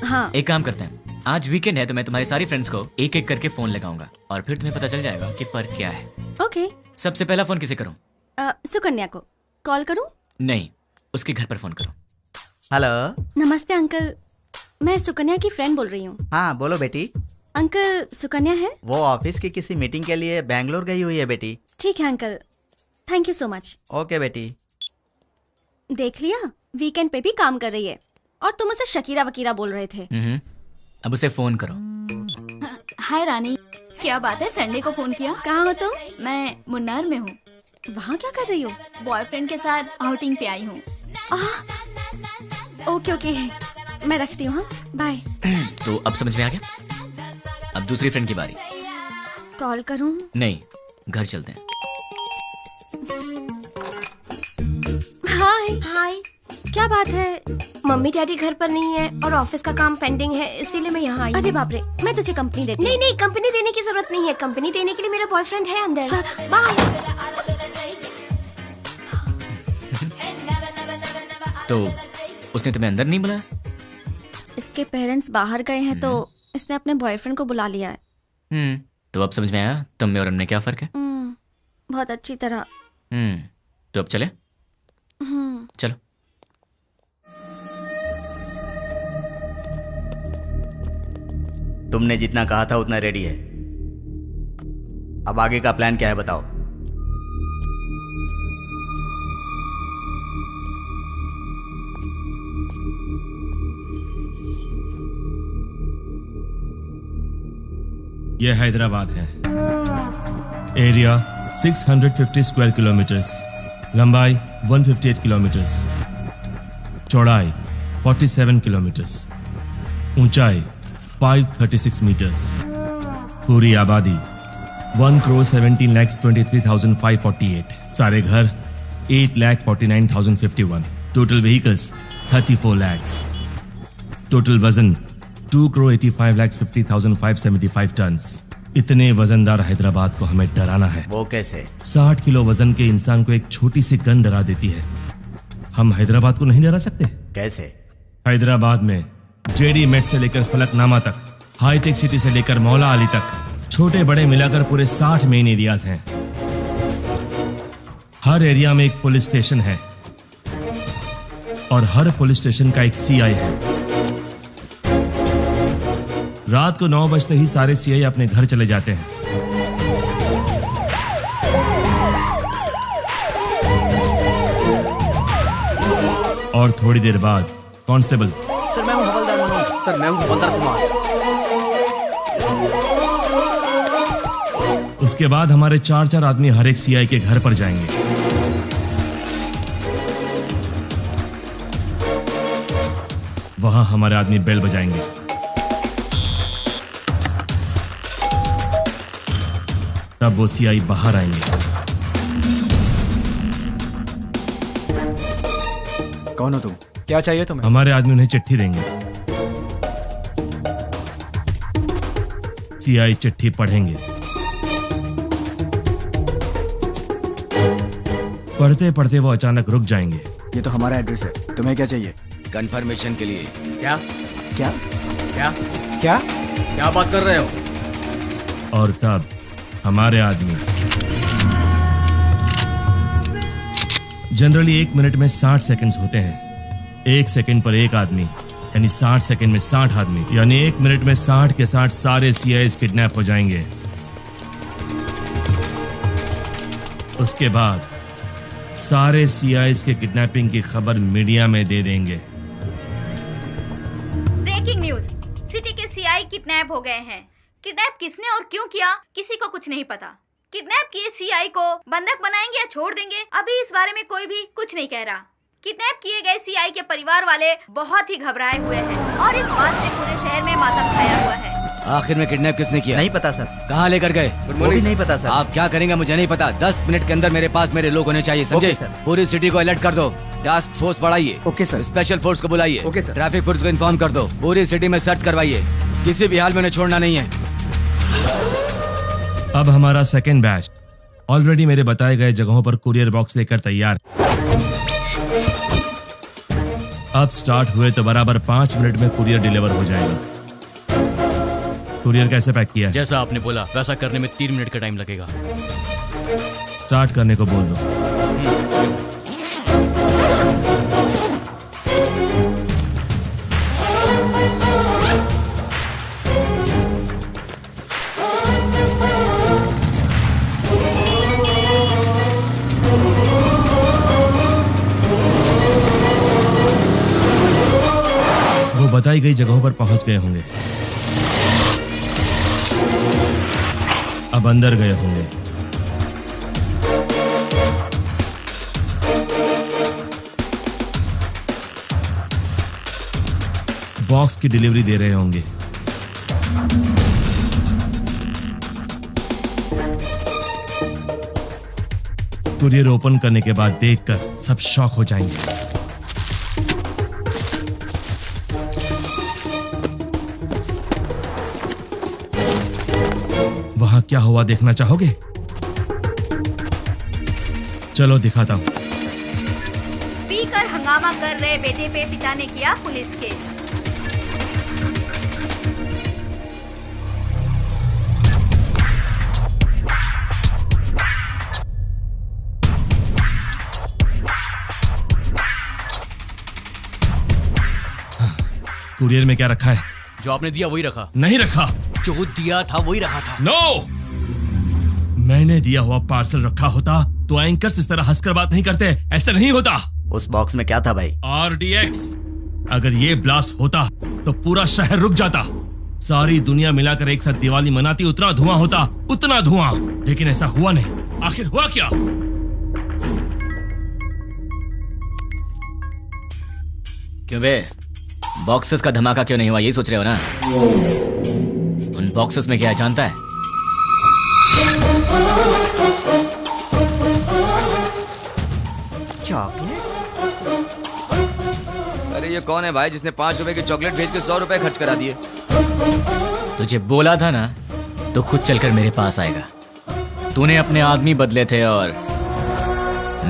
हाँ। एक काम करते हैं, आज वीकेंड है तो मैं तुम्हारी सारी फ्रेंड्स को एक एक करके फोन लगाऊंगा और फिर तुम्हें पता चल जाएगा कि फर्क क्या है। ओके। सबसे पहला फोन किसे करूं? सुकन्या को कॉल करूं? नहीं, उसके घर पर फोन करो। हेलो। नमस्ते अंकल, मैं सुकन्या की फ्रेंड बोल रही हूँ। हाँ बोलो बेटी। अंकल, सुकन्या है? वो ऑफिस की किसी मीटिंग के लिए बैंगलोर गई हुई है बेटी। ठीक है uncle, thank you so much. Okay बेटी। देख लिया, वीकेंड पे भी काम कर रही है और तुम उसे शकीरा वकीरा बोल रहे थे। अब उसे फोन करो। हाय रानी, क्या बात है, संडे को फोन किया? कहाँ हो तुम? मैं मुन्नार में हूँ। वहाँ क्या कर रही हो? बॉयफ्रेंड के साथ आउटिंग पे आई हूँ। ओके ओके, मैं रखती हूँ। बाय। तो अब समझ में आ गया? अब दूसरी फ्रेंड की बारी। कॉल करूँ? नहीं, घर चलते हैं। हाय हाय, क्या बात है? मम्मी डैडी घर पर नहीं है और ऑफिस का काम पेंडिंग है, इसीलिए मैं यहाँ आई। अरे बाप रे, मैं तुझे कंपनी देती हूँ। नहीं नहीं, कंपनी देने की जरूरत नहीं है। कंपनी देने के लिए मेरा बॉयफ्रेंड है अंदर। बाय। तो उसने तुम्हें अंदर नहीं बुलाया? इसके पेरेंट्स बाहर गए हैं तो इसने अपने बॉयफ्रेंड को बुला लिया है। तो अब समझ में आया तुम में और हमने क्या फर्क है? बहुत अच्छी तरह। तो अब चले? चलो। तुमने जितना कहा था उतना रेडी है। अब आगे का प्लान क्या है बताओ। यह हैदराबाद है। एरिया 650 स्क्वायर किलोमीटर्स, लंबाई 158 किलोमीटर्स, चौड़ाई 47 किलोमीटर्स, ऊंचाई 536 मीटर्स, पूरी आबादी 1,17,23,548, सारे घर 8,49,051, टोटल व्हीकल्स 34 lakhs, टोटल वजन 2,85,50,575 टन्स। इतने वजनदार हैदराबाद को हमें डराना है। वो कैसे? 60 किलो वजन के इंसान को एक छोटी सी गन डरा देती है। हम हैदराबाद को नहीं डरा सकते? कैसे? हैदराबाद में जेडी मेट से लेकर फलकनामा तक, हाईटेक सिटी से लेकर मौला अली तक, छोटे बड़े मिलाकर पूरे 60 मेन एरियाज हैं। हर एरिया में एक पुलिस स्टेशन है और हर पुलिस स्टेशन का एक सीआई है। रात को 9 बजते ही सारे सीआई अपने घर चले जाते हैं। और थोड़ी देर बाद कांस्टेबल। सर मैं हूं हवलदार मनोज। सर मैं हूं हवलदार कुमार। उसके बाद हमारे 4-4 आदमी हर एक सीआई के घर पर जाएंगे। वहां हमारे आदमी बेल बजाएंगे। तब वो सीआई बाहर आएंगे। कौन हो तुम? क्या चाहिए तुम्हें? हमारे आदमी उन्हें चिट्ठी देंगे। सीआई चिट्ठी पढ़ेंगे। पढ़ते पढ़ते वो अचानक रुक जाएंगे। ये तो हमारा एड्रेस है, तुम्हें क्या चाहिए? कंफर्मेशन के लिए। क्या क्या क्या क्या क्या बात कर रहे हो? और तब हमारे आदमी जनरली 1 मिनट में 60 सेकंड्स होते हैं। 1 सेकंड पर एक आदमी यानी 60 सेकंड में 60 आदमी, यानी 1 मिनट में 60 के 60 सारे CIs किडनैप हो जाएंगे। उसके बाद सारे CIs के किडनैपिंग की खबर मीडिया में दे देंगे। ब्रेकिंग न्यूज, सिटी के CI किडनैप हो गए हैं। किडनैप किसने और क्यों किया, किसी को कुछ नहीं पता। किडनैप किए CI को बंधक बनाएंगे या छोड़ देंगे, अभी इस बारे में कोई भी कुछ नहीं कह रहा। किडनैप किए गए CI के परिवार वाले बहुत ही घबराए हुए हैं और इस बात से पूरे शहर में मातम छाया हुआ है। आखिर में किडनैप किसने किया? नहीं पता सर। कहाँ लेकर गए? वो भी नहीं पता सर। आप क्या करेंगे मुझे नहीं पता। 10 मिनट के अंदर मेरे पास मेरे लोग होने चाहिए, समझे? पूरी सिटी को अलर्ट कर दो। टास्क फोर्स बढ़ाइए। Okay sir. स्पेशल फोर्स को बुलाइए। Okay sir. ट्रैफिक पुलिस को इन्फॉर्म कर दो। पूरी सिटी में सर्च करवाइए, किसी भी हाल में उन्हें छोड़ना नहीं है। अब हमारा सेकेंड बैच ऑलरेडी मेरे बताए गए जगहों पर कुरियर बॉक्स लेकर तैयार। अब स्टार्ट हुए तो बराबर 5 मिनट में कुरियर डिलीवर हो जाएगा। कुरियर कैसे पैक किया है? जैसा आपने बोला वैसा करने में 3 मिनट का टाइम लगेगा। स्टार्ट करने को बोल दो। वो बताई गई जगहों पर पहुंच गए होंगे, अब अंदर गए होंगे। बॉक्स की डिलीवरी दे रहे होंगे। कुरियर ओपन करने के बाद देखकर सब शॉक हो जाएंगे। वहां क्या हुआ देखना चाहोगे? चलो दिखाता हूं। पीकर हंगामा कर रहे बेटे पे पिता ने किया पुलिस केस। कुरियर में क्या रखा है? जो आपने दिया वही रखा। नहीं रखा। जो दिया था वही रखा था। नो, मैंने दिया हुआ पार्सल रखा होता तो एंकर्स इस तरह हंसकर बात नहीं करते, ऐसा नहीं होता। उस बॉक्स में क्या था भाई? RDX। अगर ये ब्लास्ट होता तो पूरा शहर रुक जाता, सारी दुनिया मिलाकर एक साथ दिवाली मनाती, उतना धुआं होता, उतना धुआं। लेकिन ऐसा हुआ नहीं। आखिर हुआ क्या? क्यों बे, बॉक्सेस का धमाका क्यों नहीं हुआ, यही सोच रहे हो ना? उन बॉक्सेस में क्या है जानता है? चॉकलेट? अरे ये कौन है भाई जिसने 5 रुपए की चॉकलेट भेज के 100 रुपए खर्च करा दिए? तुझे बोला था ना, तो खुद चलकर मेरे पास आएगा। तूने अपने आदमी बदले थे और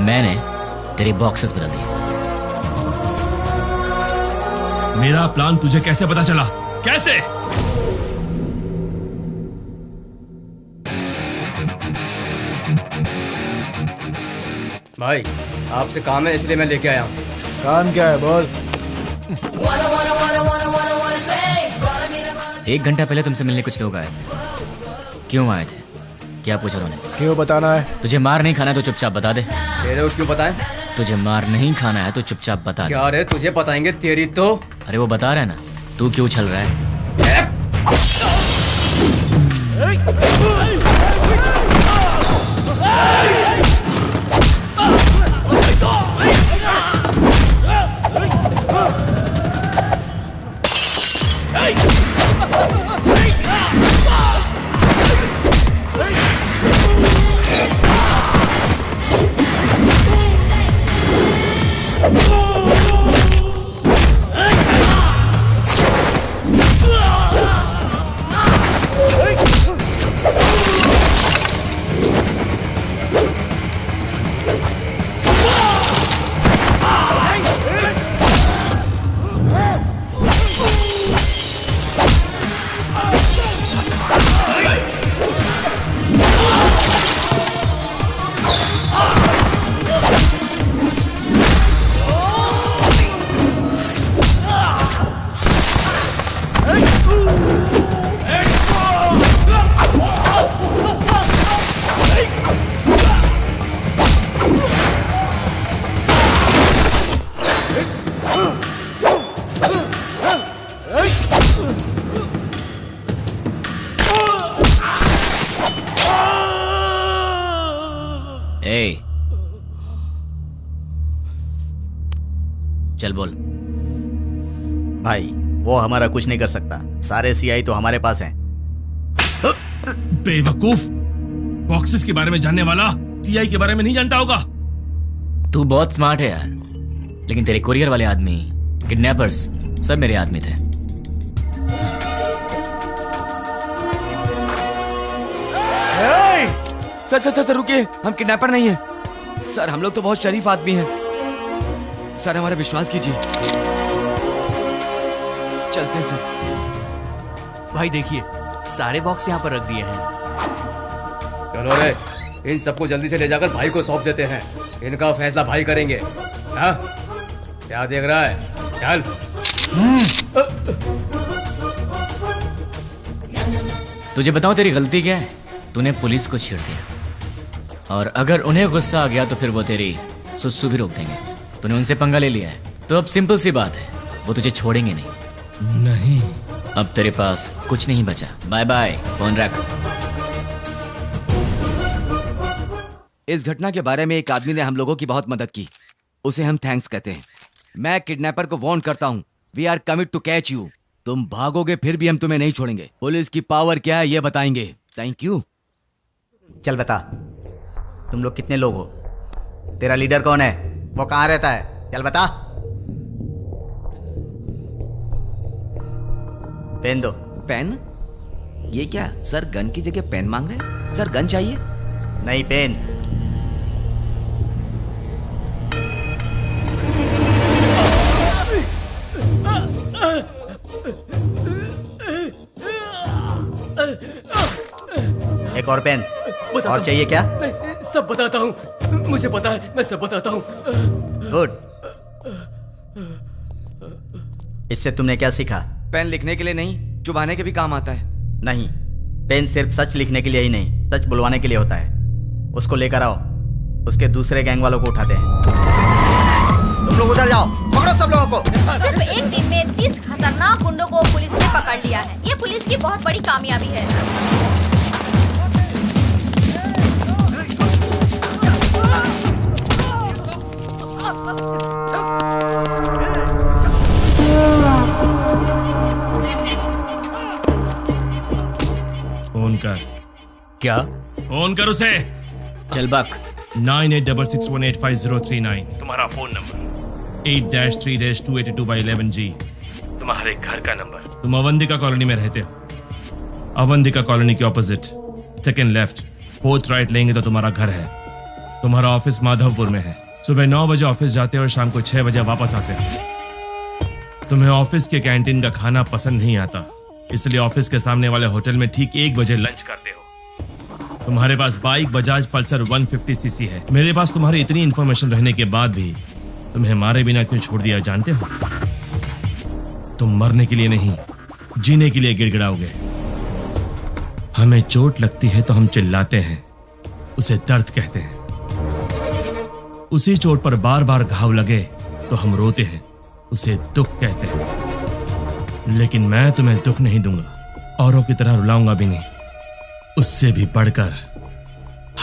मैंने तेरे बॉक्सेस बदल दिए। मेरा प्लान तुझे कैसे पता चला? कैसे? भाई आपसे काम है इसलिए मैं लेके आया हूँ। काम क्या है बोल? 1 घंटा पहले तुमसे मिलने कुछ लोग आए थे। क्यों आए थे? क्या पूछा उन्होंने? क्यों बताना है? तुझे मार नहीं खाना है तो चुपचाप बता दे। तेरे को क्यों बताएं? तुझे मार नहीं खाना है तो चुपचाप बता दे। क्या रे, तुझे बताएंगे तेरी तो। अरे वो बता रहा है ना, तू क्यों छल रहा है? चल बोल। भाई वो हमारा कुछ नहीं कर सकता, सारे सीआई तो हमारे पास हैं। बेवकूफ, बॉक्सेस के बारे में जानने वाला सीआई के बारे में नहीं जानता होगा। तू बहुत स्मार्ट है यार, लेकिन तेरे कुरियर वाले आदमी, किडनैपर्स सब मेरे आदमी थे। सर सर सर, सर रुकिए, हम किडनैपर नहीं हैं। सर हम लोग तो बहुत शरीफ आदमी हैं। सर हमारा विश्वास कीजिए। चलते हैं सर। भाई देखिए, सारे बॉक्स यहाँ पर रख दिए हैं। चलो रे, इन सबको जल्दी से ले जाकर भाई को सौंप देते हैं। इनका फैसला भाई करेंगे। हाँ? क्या देख रहा है? चल। तुझे बताऊं तेरी गलती क्या है? तूने पुलिस को छेड़ दिया, और अगर उन्हें गुस्सा आ गया तो फिर वो तेरी सुसु भी रोक देंगे। तूने उनसे पंगा ले लिया है, तो अब सिंपल सी बात है, वो तुझे छोड़ेंगे नहीं। अब तेरे पास कुछ नहीं बचा। बाय बाय, फोन रख। इस घटना के बारे में एक आदमी ने हम लोगों की बहुत मदद की, उसे हम थैंक्स कहते हैं। मैं किडनैपर को वार्न करता हूँ, we are commit to catch you. तुम भागोगे फिर भी हम तुम्हें नहीं छोड़ेंगे। पुलिस की पावर क्या है ये बताएंगे। Thank you. चल बता, तुम लोग कितने लोग हो? तेरा लीडर कौन है? वो कहाँ रहता है? चल बता। पेन दो। पेन? ये क्या सर, गन की जगह पेन मांग रहे हैं? सर गन चाहिए? नहीं, पेन। एक और पेन। और चाहिए क्या? सब बताता हूँ, मुझे पता है, मैं सब बताता हूँ। गुड। इससे तुमने क्या सीखा? पेन लिखने के लिए नहीं, चुभाने के भी काम आता है। नहीं, पेन सिर्फ सच लिखने के लिए ही नहीं, सच बुलवाने के लिए होता है। उसको लेकर आओ, उसके दूसरे गैंग वालों को उठाते हैं। तुम लोग उधर जाओ, पकड़ो सब लोगों को। सिर्फ एक दिन में 30 खतरनाक गुंडों को पुलिस ने पकड़ लिया है। ये पुलिस की बहुत बड़ी कामयाबी है। फोन कर। क्या? फोन कर उसे। चल बक। 9866185039 तुम्हारा फोन नंबर। 8-3-282/11G तुम्हारे घर का नंबर। तुम अवंतिका कॉलोनी में रहते हो। अवंतिका कॉलोनी के opposite second left 4th right लेंगे तो तुम्हारा घर है। तुम्हारा ऑफिस माधवपुर में है। सुबह 9 बजे ऑफिस जाते हो और शाम को 6 बजे वापस आते हो। तुम्हें ऑफिस के कैंटीन का खाना पसंद नहीं आता, इसलिए ऑफिस के सामने वाले होटल में ठीक 1 बजे लंच करते हो। तुम्हारे पास बाइक बजाज पल्सर 150cc है। मेरे पास तुम्हारी इतनी इंफॉर्मेशन रहने के बाद भी तुम्हें मारे बिना क्यों छोड़ दिया जानते हो? तुम मरने के लिए नहीं, जीने के लिए गिड़गिड़ाओगे। हमें चोट लगती है तो हम चिल्लाते हैं, उसे दर्द कहते हैं। उसी चोट पर बार बार घाव लगे तो हम रोते हैं, उसे दुख कहते हैं। लेकिन मैं तुम्हें दुख नहीं दूंगा, औरों की तरह रुलाऊंगा भी नहीं। उससे भी बढ़कर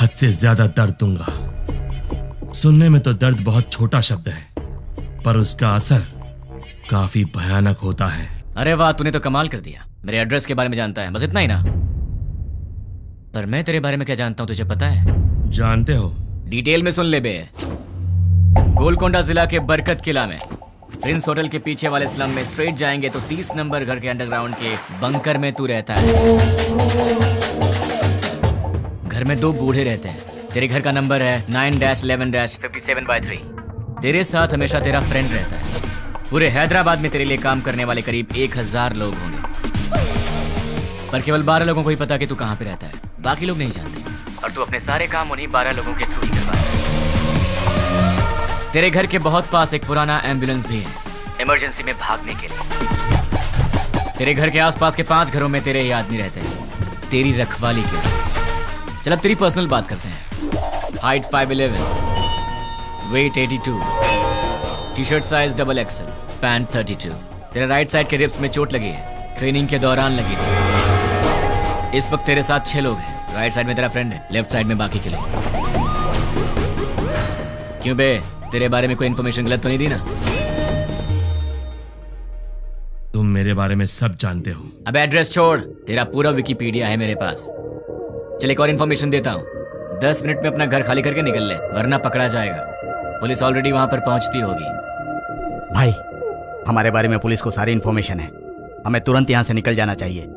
हद से ज्यादा दर्द दूंगा। सुनने में तो दर्द बहुत छोटा शब्द है, पर उसका असर काफी भयानक होता है। अरे वाह, तूने तो कमाल कर दिया। मेरे एड्रेस के बारे में जानता है, बस इतना ही ना? पर मैं तेरे बारे में क्या जानता हूं तुझे पता है? जानते हो? डिटेल में सुन ले बे। गोलकोंडा जिला के बरकत किला में प्रिंस होटल के पीछे वाले स्लम में स्ट्रेट जाएंगे तो 30 नंबर घर के अंडरग्राउंड के बंकर में तू रहता है। घर में 2 बूढ़े रहते हैं। तेरे घर का नंबर है 9-11-57/3। तेरे साथ हमेशा तेरा फ्रेंड रहता है। पूरे हैदराबाद में तेरे लिए काम करने वाले करीब 1000 लोग होंगे, पर केवल 12 लोगों को ही पता कि तू कहाँ पे रहता है। बाकी लोग नहीं जानते, और तू अपने सारे काम उन्हीं 12 लोगों के थ्रू ही करवाता है। तेरे घर के बहुत पास एक पुराना एम्बुलेंस भी है, इमरजेंसी में भागने के लिए। तेरे घर के आसपास के 5 घरों में तेरे ये आदमी रहते हैं, तेरी रखवाली के। चल अब तेरी पर्सनल बात करते हैं। Height 5'11", weight 82, T shirt size XXL, pant 32। तेरे राइट साइड के रिब्स में चोट लगी है, ट्रेनिंग के दौरान लगी थी। इस वक्त तेरे साथ 6 लोग हैं। राइट साइड में तेरा फ्रेंड है, लेफ्ट साइड में बाकी के लोग। क्यों बे, तेरे बारे में कोई इन्फॉर्मेशन गलत तो नहीं दी ना? तुम मेरे बारे में सब जानते हो। अब एड्रेस छोड़, तेरा पूरा विकिपीडिया है मेरे पास। चल एक और इन्फॉर्मेशन देता हूँ, 10 मिनट में अपना घर खाली करके निकल ले, वरना पकड़ा जाएगा। पुलिस ऑलरेडी वहां पर पहुंचती होगी। भाई, हमारे बारे में पुलिस को सारी इन्फॉर्मेशन है, हमें तुरंत यहाँ से निकल जाना चाहिए।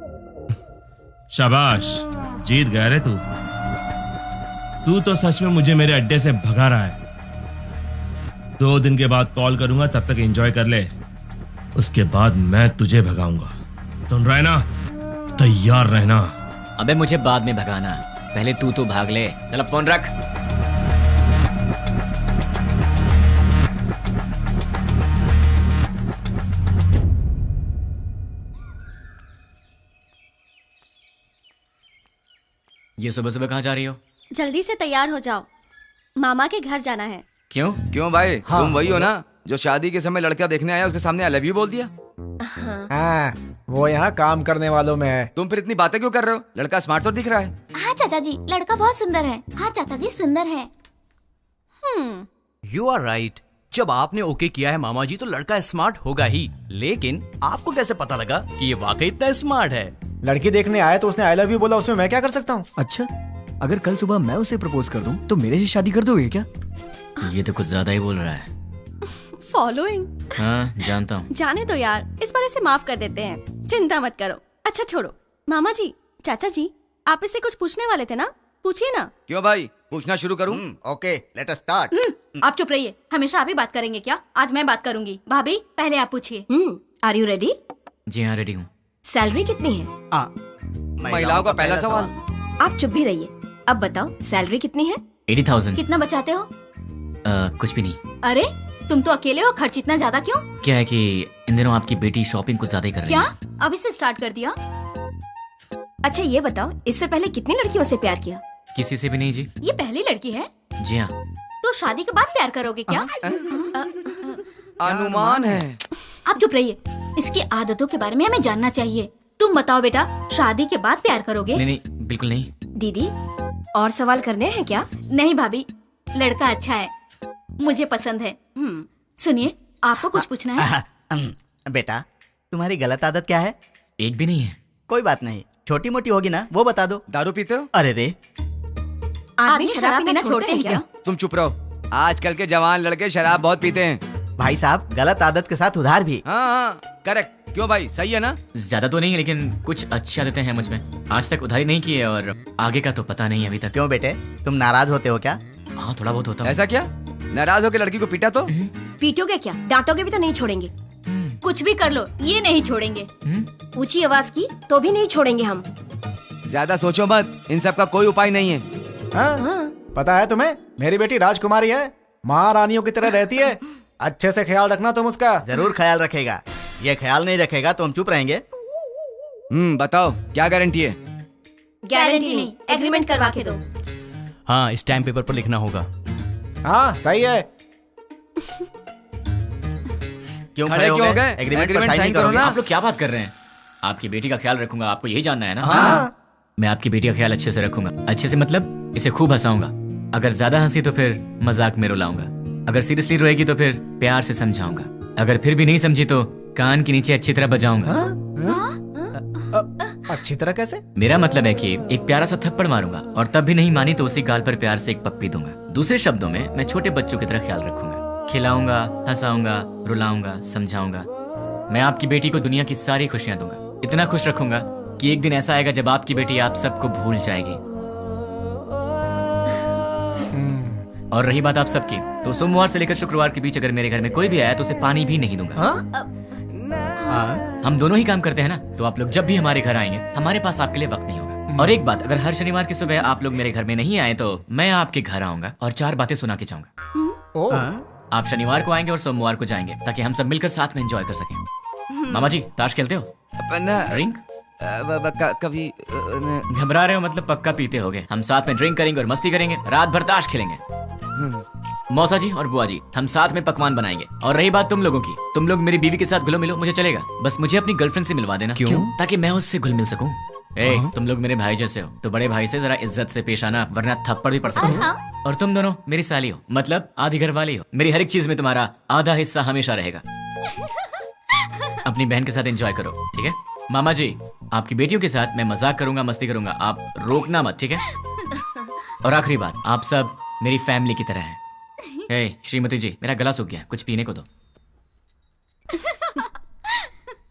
शाबाश, जीत गया रे तू। तू तो सच में मुझे मेरे अड्डे से भगा रहा है। 2 दिन के बाद कॉल करूंगा, तब तक एंजॉय कर ले, उसके बाद मैं तुझे भगाऊंगा। सुन रहा है ना? तैयार रहना। अबे मुझे बाद में भगाना, पहले तू तो भाग ले। चल अब फोन रख। ये सुबह सुबह कहाँ जा रही हो? जल्दी से तैयार हो जाओ, मामा के घर जाना है। क्यों? क्यों भाई? तुम वही हो ना जो शादी के समय लड़का देखने आया, उसके सामने आई लव यू बोल दिया? हाँ, वो यहाँ काम करने वालों में है। तुम फिर इतनी बातें क्यों कर रहे हो? लड़का स्मार्ट तो दिख रहा है। हाँ चाचा जी, लड़का बहुत सुंदर है। हाँ चाचा जी, सुंदर है। You are right. जब आपने ओके किया है मामा जी, तो लड़का स्मार्ट होगा ही। लेकिन आपको कैसे पता लगा कि ये वाकई इतना स्मार्ट है? लड़की देखने आया तो उसने आई लव यू बोला, उसमें मैं क्या कर सकता हूँ? अच्छा, अगर कल सुबह मैं उसे प्रपोज कर दूं तो मेरे से शादी कर दोगे क्या? ये तो कुछ ज्यादा ही बोल रहा है। फॉलोइंग। हाँ जानता हूँ। जाने दो यार, इस बार इसे माफ कर देते हैं, चिंता मत करो। अच्छा छोड़ो, मामा जी, चाचा जी, आप इससे कुछ पूछने वाले थे ना, पूछिए ना। क्यों भाई, पूछना शुरू करूं? Okay, let us start. आप चुप रहिए, हमेशा आप ही बात करेंगे क्या? आज मैं बात करूंगी। भाभी पहले आप पूछिए। Are you ready? जी हाँ, रेडी हूँ। सैलरी कितनी है? महिलाओं का पहला सवाल। आप चुप भी रहिए। अब बताओ, सैलरी कितनी है? 80,000। कितना बचाते हो? कुछ भी नहीं। अरे तुम तो अकेले हो, खर्च इतना ज्यादा क्यों? क्या है कि इन दिनों आपकी बेटी शॉपिंग कुछ ज्यादा ही कर रही क्या? है। अभी से स्टार्ट कर दिया? अच्छा ये बताओ, इससे पहले कितनी लड़कियों से प्यार किया? किसी से भी नहीं जी। ये पहली लड़की है? जी हाँ। तो शादी के बाद प्यार करोगे क्या? अनुमान है। आप चुप रहिए, इसकी आदतों के बारे में हमें जानना चाहिए। तुम बताओ बेटा, शादी के बाद प्यार करोगे? नहीं नहीं, बिल्कुल नहीं। दीदी, और सवाल करने हैं क्या? नहीं भाभी, लड़का अच्छा है, मुझे पसंद है। सुनिए, आपको कुछ पूछना है? बेटा, तुम्हारी गलत आदत क्या है? एक भी नहीं है। कोई बात नहीं, छोटी मोटी होगी ना, वो बता दो। दारू पीते हो? अरे रे, आदमी शराब पीना छोड़ते हैं क्या? तुम चुप रहो, आजकल के जवान लड़के शराब बहुत पीते हैं। भाई साहब, गलत आदत के साथ उधार भी। हाँ, करेक्ट। क्यों भाई, सही है ना? ज्यादा तो नहीं, लेकिन कुछ अच्छी आदतें हैं मुझ में। आज तक उधारी नहीं की है और आगे का तो पता नहीं अभी तक। क्यों बेटे, तुम नाराज होते हो क्या? हाँ, थोड़ा बहुत होता है। ऐसा क्या? नाराज होकर लड़की को पीटा तो? पीटोगे क्या? डांटोगे भी तो नहीं छोड़ेंगे। कुछ भी कर लो, ये नहीं छोड़ेंगे। ऊंची आवाज की तो भी नहीं छोड़ेंगे हम। ज्यादा सोचो मत, इन सब का कोई उपाय नहीं है। हाँ? पता है तुम्हें, मेरी बेटी राजकुमारी है, महारानियों की तरह रहती है। अच्छे से ख्याल रखना तुम उसका। जरूर ख्याल रखेगा, ये ख्याल नहीं रखेगा तो हम चुप रहेंगे। बताओ क्या गारंटी है? गारंटी नहीं, एग्रीमेंट करवा के दो। हाँ, स्टैम्प पेपर पर लिखना होगा। हाँ सही है। क्यों खड़े हो गए? एग्रीमेंट पर साइन करो ना। आप लोग क्या बात कर रहे हैं? आपकी बेटी का ख्याल रखूंगा, आपको यही जानना है ना? हाँ। मैं आपकी बेटी का ख्याल अच्छे से रखूंगा। अच्छे से मतलब इसे खूब हंसाऊंगा। अगर ज्यादा हंसी तो फिर मजाक में रुलाऊंगा। अगर सीरियसली रोएगी तो फिर प्यार से समझाऊंगा। अगर फिर भी नहीं समझी तो कान के नीचे अच्छी तरह बजाऊंगा। अच्छी तरह कैसे? मेरा मतलब है कि एक प्यारा सा थप्पड़ मारूंगा और तब भी नहीं मानी तो उसी गाल पर प्यार से एक पप्पी दूंगा। दूसरे शब्दों में मैं छोटे बच्चों की तरह ख्याल रखूंगा, खिलाऊंगा, हंसाऊंगा, रुलाऊंगा, समझाऊंगा। मैं आपकी बेटी को दुनिया की सारी खुशियां दूंगा। इतना खुश रखूंगा कि एक दिन ऐसा आएगा जब आपकी बेटी आप सबको भूल जाएगी। और रही बात आप सबकी, तो सोमवार से लेकर शुक्रवार के बीच अगर मेरे घर में कोई भी आया तो उसे पानी भी नहीं दूंगा। हम दोनों ही काम करते हैं ना, तो आप लोग जब भी हमारे घर आएंगे हमारे पास आपके लिए वक्त नहीं होगा। और एक बात, अगर हर शनिवार की सुबह आप लोग मेरे घर में नहीं आए तो मैं आपके घर आऊंगा और 4 बातें सुना के जाऊंगा। आप शनिवार को आएंगे और सोमवार को जाएंगे ताकि हम सब मिलकर साथ में एंजॉय कर सकें। मामा जी, ताश खेलते हो? ड्रिंक? कभी घबरा रहे हो मतलब पक्का पीते होगे। हम साथ में ड्रिंक करेंगे और मस्ती करेंगे, रात भर ताश खेलेंगे। मौसा जी और बुआ जी, हम साथ में पकवान बनाएंगे। और रही बात तुम लोगों की, तुम लोग मेरी बीवी के साथ घुलो मिलो, मुझे चलेगा। बस मुझे अपनी गर्लफ्रेंड से मिलवा देना। क्यों? ताकि मैं उससे घुल मिल सकूं। तुम लोग मेरे भाई जैसे हो, तो बड़े भाई से जरा इज्जत से पेश आना, वरना थप्पड़ भी पड़ सकता है। और तुम दोनों मेरी साली हो, मतलब आधी घर वाली हो। मेरी हर एक चीज में तुम्हारा आधा हिस्सा हमेशा रहेगा। अपनी बहन के साथ एंजॉय करो, ठीक है? मामा जी, आपकी बेटियों के साथ मैं मजाक करूंगा, मस्ती करूंगा, आप रोकना मत, ठीक है? और आखिरी बात, आप सब मेरी फैमिली की तरह हैं। श्रीमती जी, मेरा गला सूख गया, कुछ पीने को दो।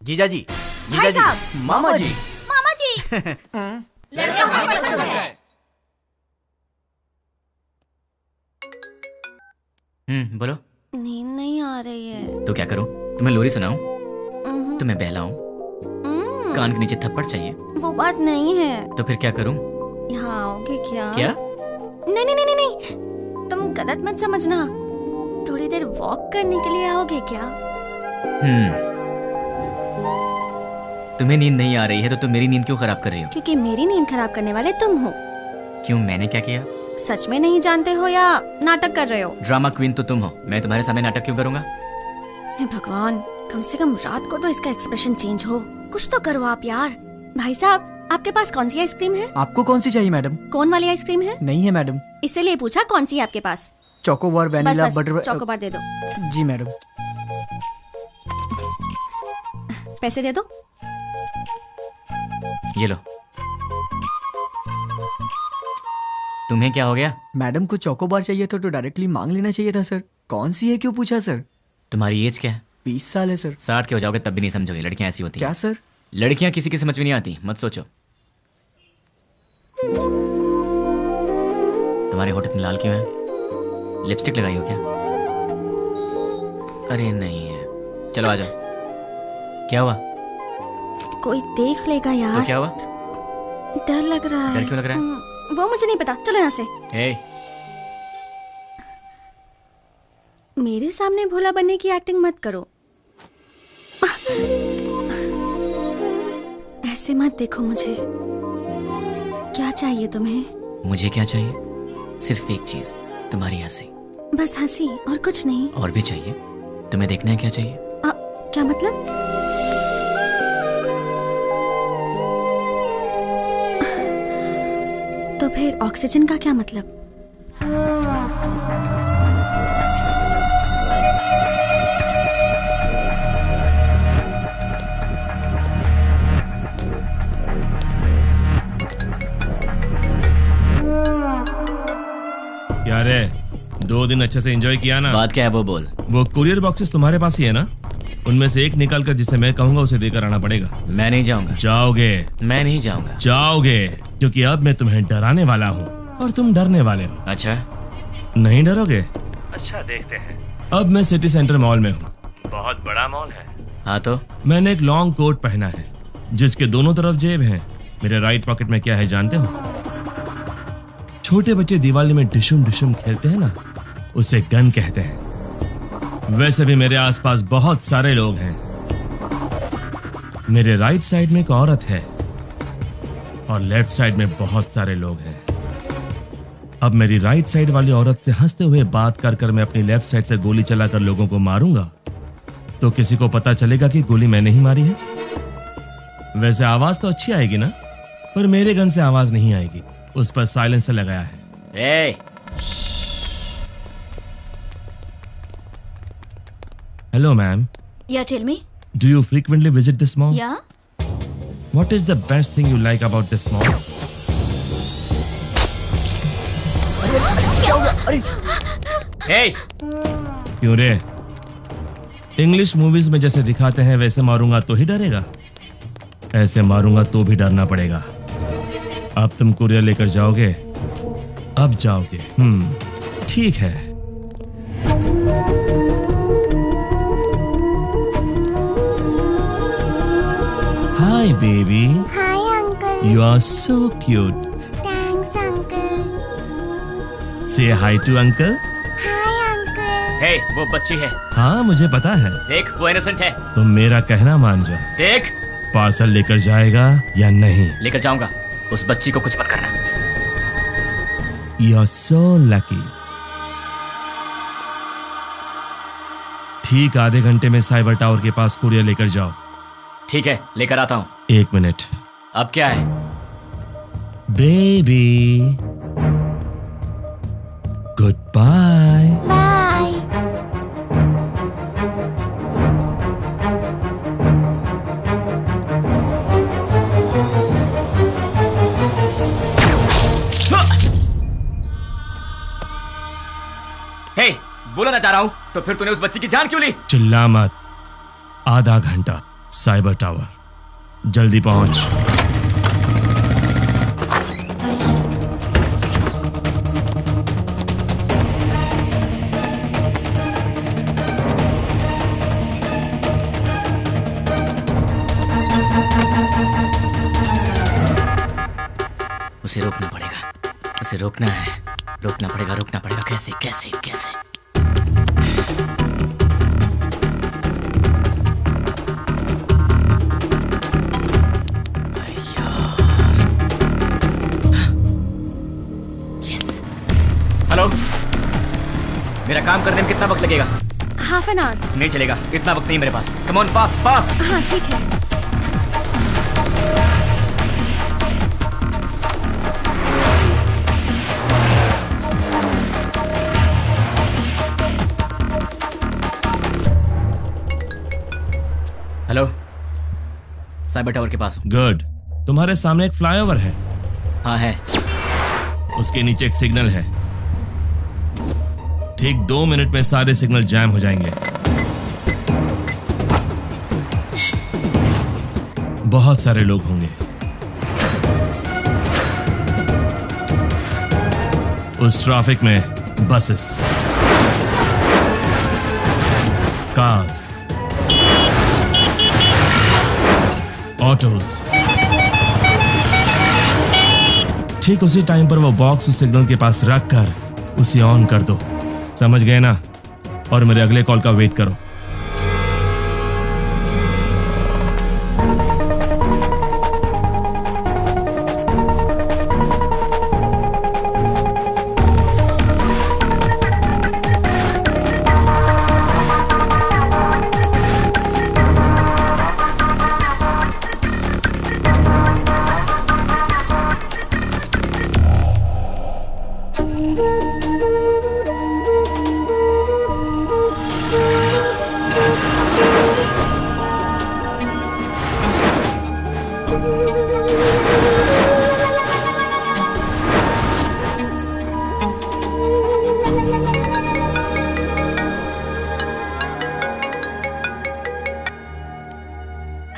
जीजा जी, भाई साहब, मामा जी, मामा जी। लड़कियों को पसंद है। बोलो। नींद नहीं आ रही है। तो क्या करूं? तुम्हें लोरी सुनाऊं? तुम्हें बहलाऊं? कान के नीचे थप्पड़ चाहिए? वो बात नहीं है। तो फिर क्या करूं? यहाँ आओगे क्या? क्या? नहीं नहीं नहीं नहीं, तुम गलत मत समझना। थोड़ी देर वॉक करने के लिए आओगे क्या? तुम्हें नींद नहीं आ रही है तो तुम मेरी नींद क्यों खराब कर रही हो? क्योंकि मेरी नींद खराब करने वाले तुम हो। क्यों, मैंने क्या किया? सच में नहीं जानते हो या नाटक कर रहे हो? ड्रामा क्वीन तो तुम हो, मैं तुम्हारे सामने नाटक क्यों करूंगा? हे भगवान, कम से कम रात को तो इसका एक्सप्रेशन चेंज हो। कुछ तो करो आप यार। भाई साहब, आपके पास कौन सी आइसक्रीम है? आपको कौन सी चाहिए मैडम? कौन वाली आइसक्रीम है? नहीं है मैडम। इसीलिए पूछा कौन सी है आपके पास? Chocobar, vanilla, butter. चोकोबार दे दो। जी मैडम। पैसे दे दो। ये लो। तुम्हें क्या हो गया? मैडम को चोकोबार चाहिए था तो डायरेक्टली मांग लेना चाहिए था सर। कौन सी है क्यों पूछा सर? तुम्हारी एज क्या है? 20 साल है सर। 60 के हो जाओगे तब भी नहीं समझोगे, लड़कियां ऐसी होती हैं। क्या सर? लड़कियां किसी की समझ में नहीं आती, मत सोचो। तुम्हारे होठ इतने लाल क्यों है? लिपस्टिक लगाई हो क्या? अरे नहीं है। चलो आ जाओ। क्या हुआ? कोई देख लेगा यार। तो क्या हुआ? डर लग रहा है। डर क्यों लग रहा है? वो मुझे नहीं पता, चलो यहाँ से। मेरे सामने भोला बनने की एक्टिंग मत करो। ऐसे मत देखो मुझे। क्या चाहिए तुम्हें? मुझे क्या चाहिए? सिर्फ एक चीज, तुम्हारी हंसी। बस हंसी और कुछ नहीं? और भी चाहिए। तुम्हें देखना है क्या चाहिए? क्या मतलब? तो फिर ऑक्सीजन का क्या मतलब? क्या रे, 2 दिन अच्छे से एंजॉय किया ना? बात क्या है वो बोल। वो कुरियर बॉक्सेस तुम्हारे पास ही है ना? उनमें से एक निकाल कर जिसे मैं कहूंगा उसे देकर आना पड़ेगा। मैं नहीं जाऊंगा। जाओगे? मैं नहीं जाऊंगा। जाओगे, क्योंकि अब मैं तुम्हें डराने वाला हूँ और तुम डरने वाले हो। अच्छा, नहीं डरोगे? अच्छा, देखते हैं। अब मैं सिटी सेंटर मॉल में हूँ। बहुत बड़ा मॉल है। हाँ तो? मैंने एक लॉन्ग कोट पहना है जिसके दोनों तरफ जेब है। मेरे राइट पॉकेट में क्या है जानते हो? छोटे बच्चे दिवाली में डिशुम डिशुम खेलते हैं ना, उसे गन कहते हैं। वैसे भी मेरे आसपास बहुत सारे लोग हैं। मेरे राइट साइड में एक औरत है और लेफ्ट साइड में बहुत सारे लोग हैं। अब मेरी राइट साइड वाली औरत से हंसते हुए बात कर कर मैं अपनी लेफ्ट साइड से गोली चलाकर लोगों को मारूंगा तो किसी को पता चलेगा कि गोली मैंने ही मारी है। वैसे आवाज तो अच्छी आएगी ना, पर मेरे गन से आवाज नहीं आएगी, उस पर साइलेंसर लगाया है। Hello ma'am. Yeah, tell me. Do you frequently visit this mall? Yeah. What is the best thing you like about this mall? Hey! क्यों रे? इंग्लिश मूवीज में जैसे दिखाते हैं वैसे मारूंगा तो ही डरेगा, ऐसे मारूंगा तो भी डरना पड़ेगा। अब तुम कुरियर लेकर जाओगे? अब जाओगे? ठीक है। Hi baby. Hi uncle. You are so cute. Thanks uncle. Say hi to uncle. Hi uncle. Hey, वो बच्ची है। हाँ मुझे पता है। देख, वो इनोसेंट है। तुम मेरा कहना मान जाओ। देख, पार्सल लेकर जाएगा या नहीं? लेकर जाऊंगा। उस बच्ची को कुछ मत करना। You are so lucky. ठीक आधे घंटे में साइबर टावर के पास कुरियर लेकर जाओ। ठीक है, लेकर आता हूं। 1 मिनट। अब क्या है? Baby good bye. Bye. Hey, बोला ना चाह रहा हूं, तो फिर तूने उस बच्ची की जान क्यों ली? चिल्ला मत। आधा घंटा साइबर टावर, जल्दी पहुंच। उसे रोकना पड़ेगा, उसे रोकना है, रोकना पड़ेगा। कैसे कैसे कैसे? हेलो, मेरा काम करने में कितना वक्त लगेगा? Half an hour. नहीं चलेगा, इतना वक्त नहीं मेरे पास। Come on, fast fast. हाँ ठीक है। हेलो, साइबर टावर के पास हूँ। गुड। तुम्हारे सामने एक फ्लाईओवर है। हाँ है। उसके नीचे एक सिग्नल है। ठीक 2 मिनट में सारे सिग्नल जैम हो जाएंगे। बहुत सारे लोग होंगे। उस ट्रैफिक में बसेस, कार्स, ऑटोज। ठीक उसी टाइम पर वो बॉक्स उस सिग्नल के पास रख कर उसे ऑन कर दो। समझ गए ना? और मेरे अगले कॉल का वेट करो।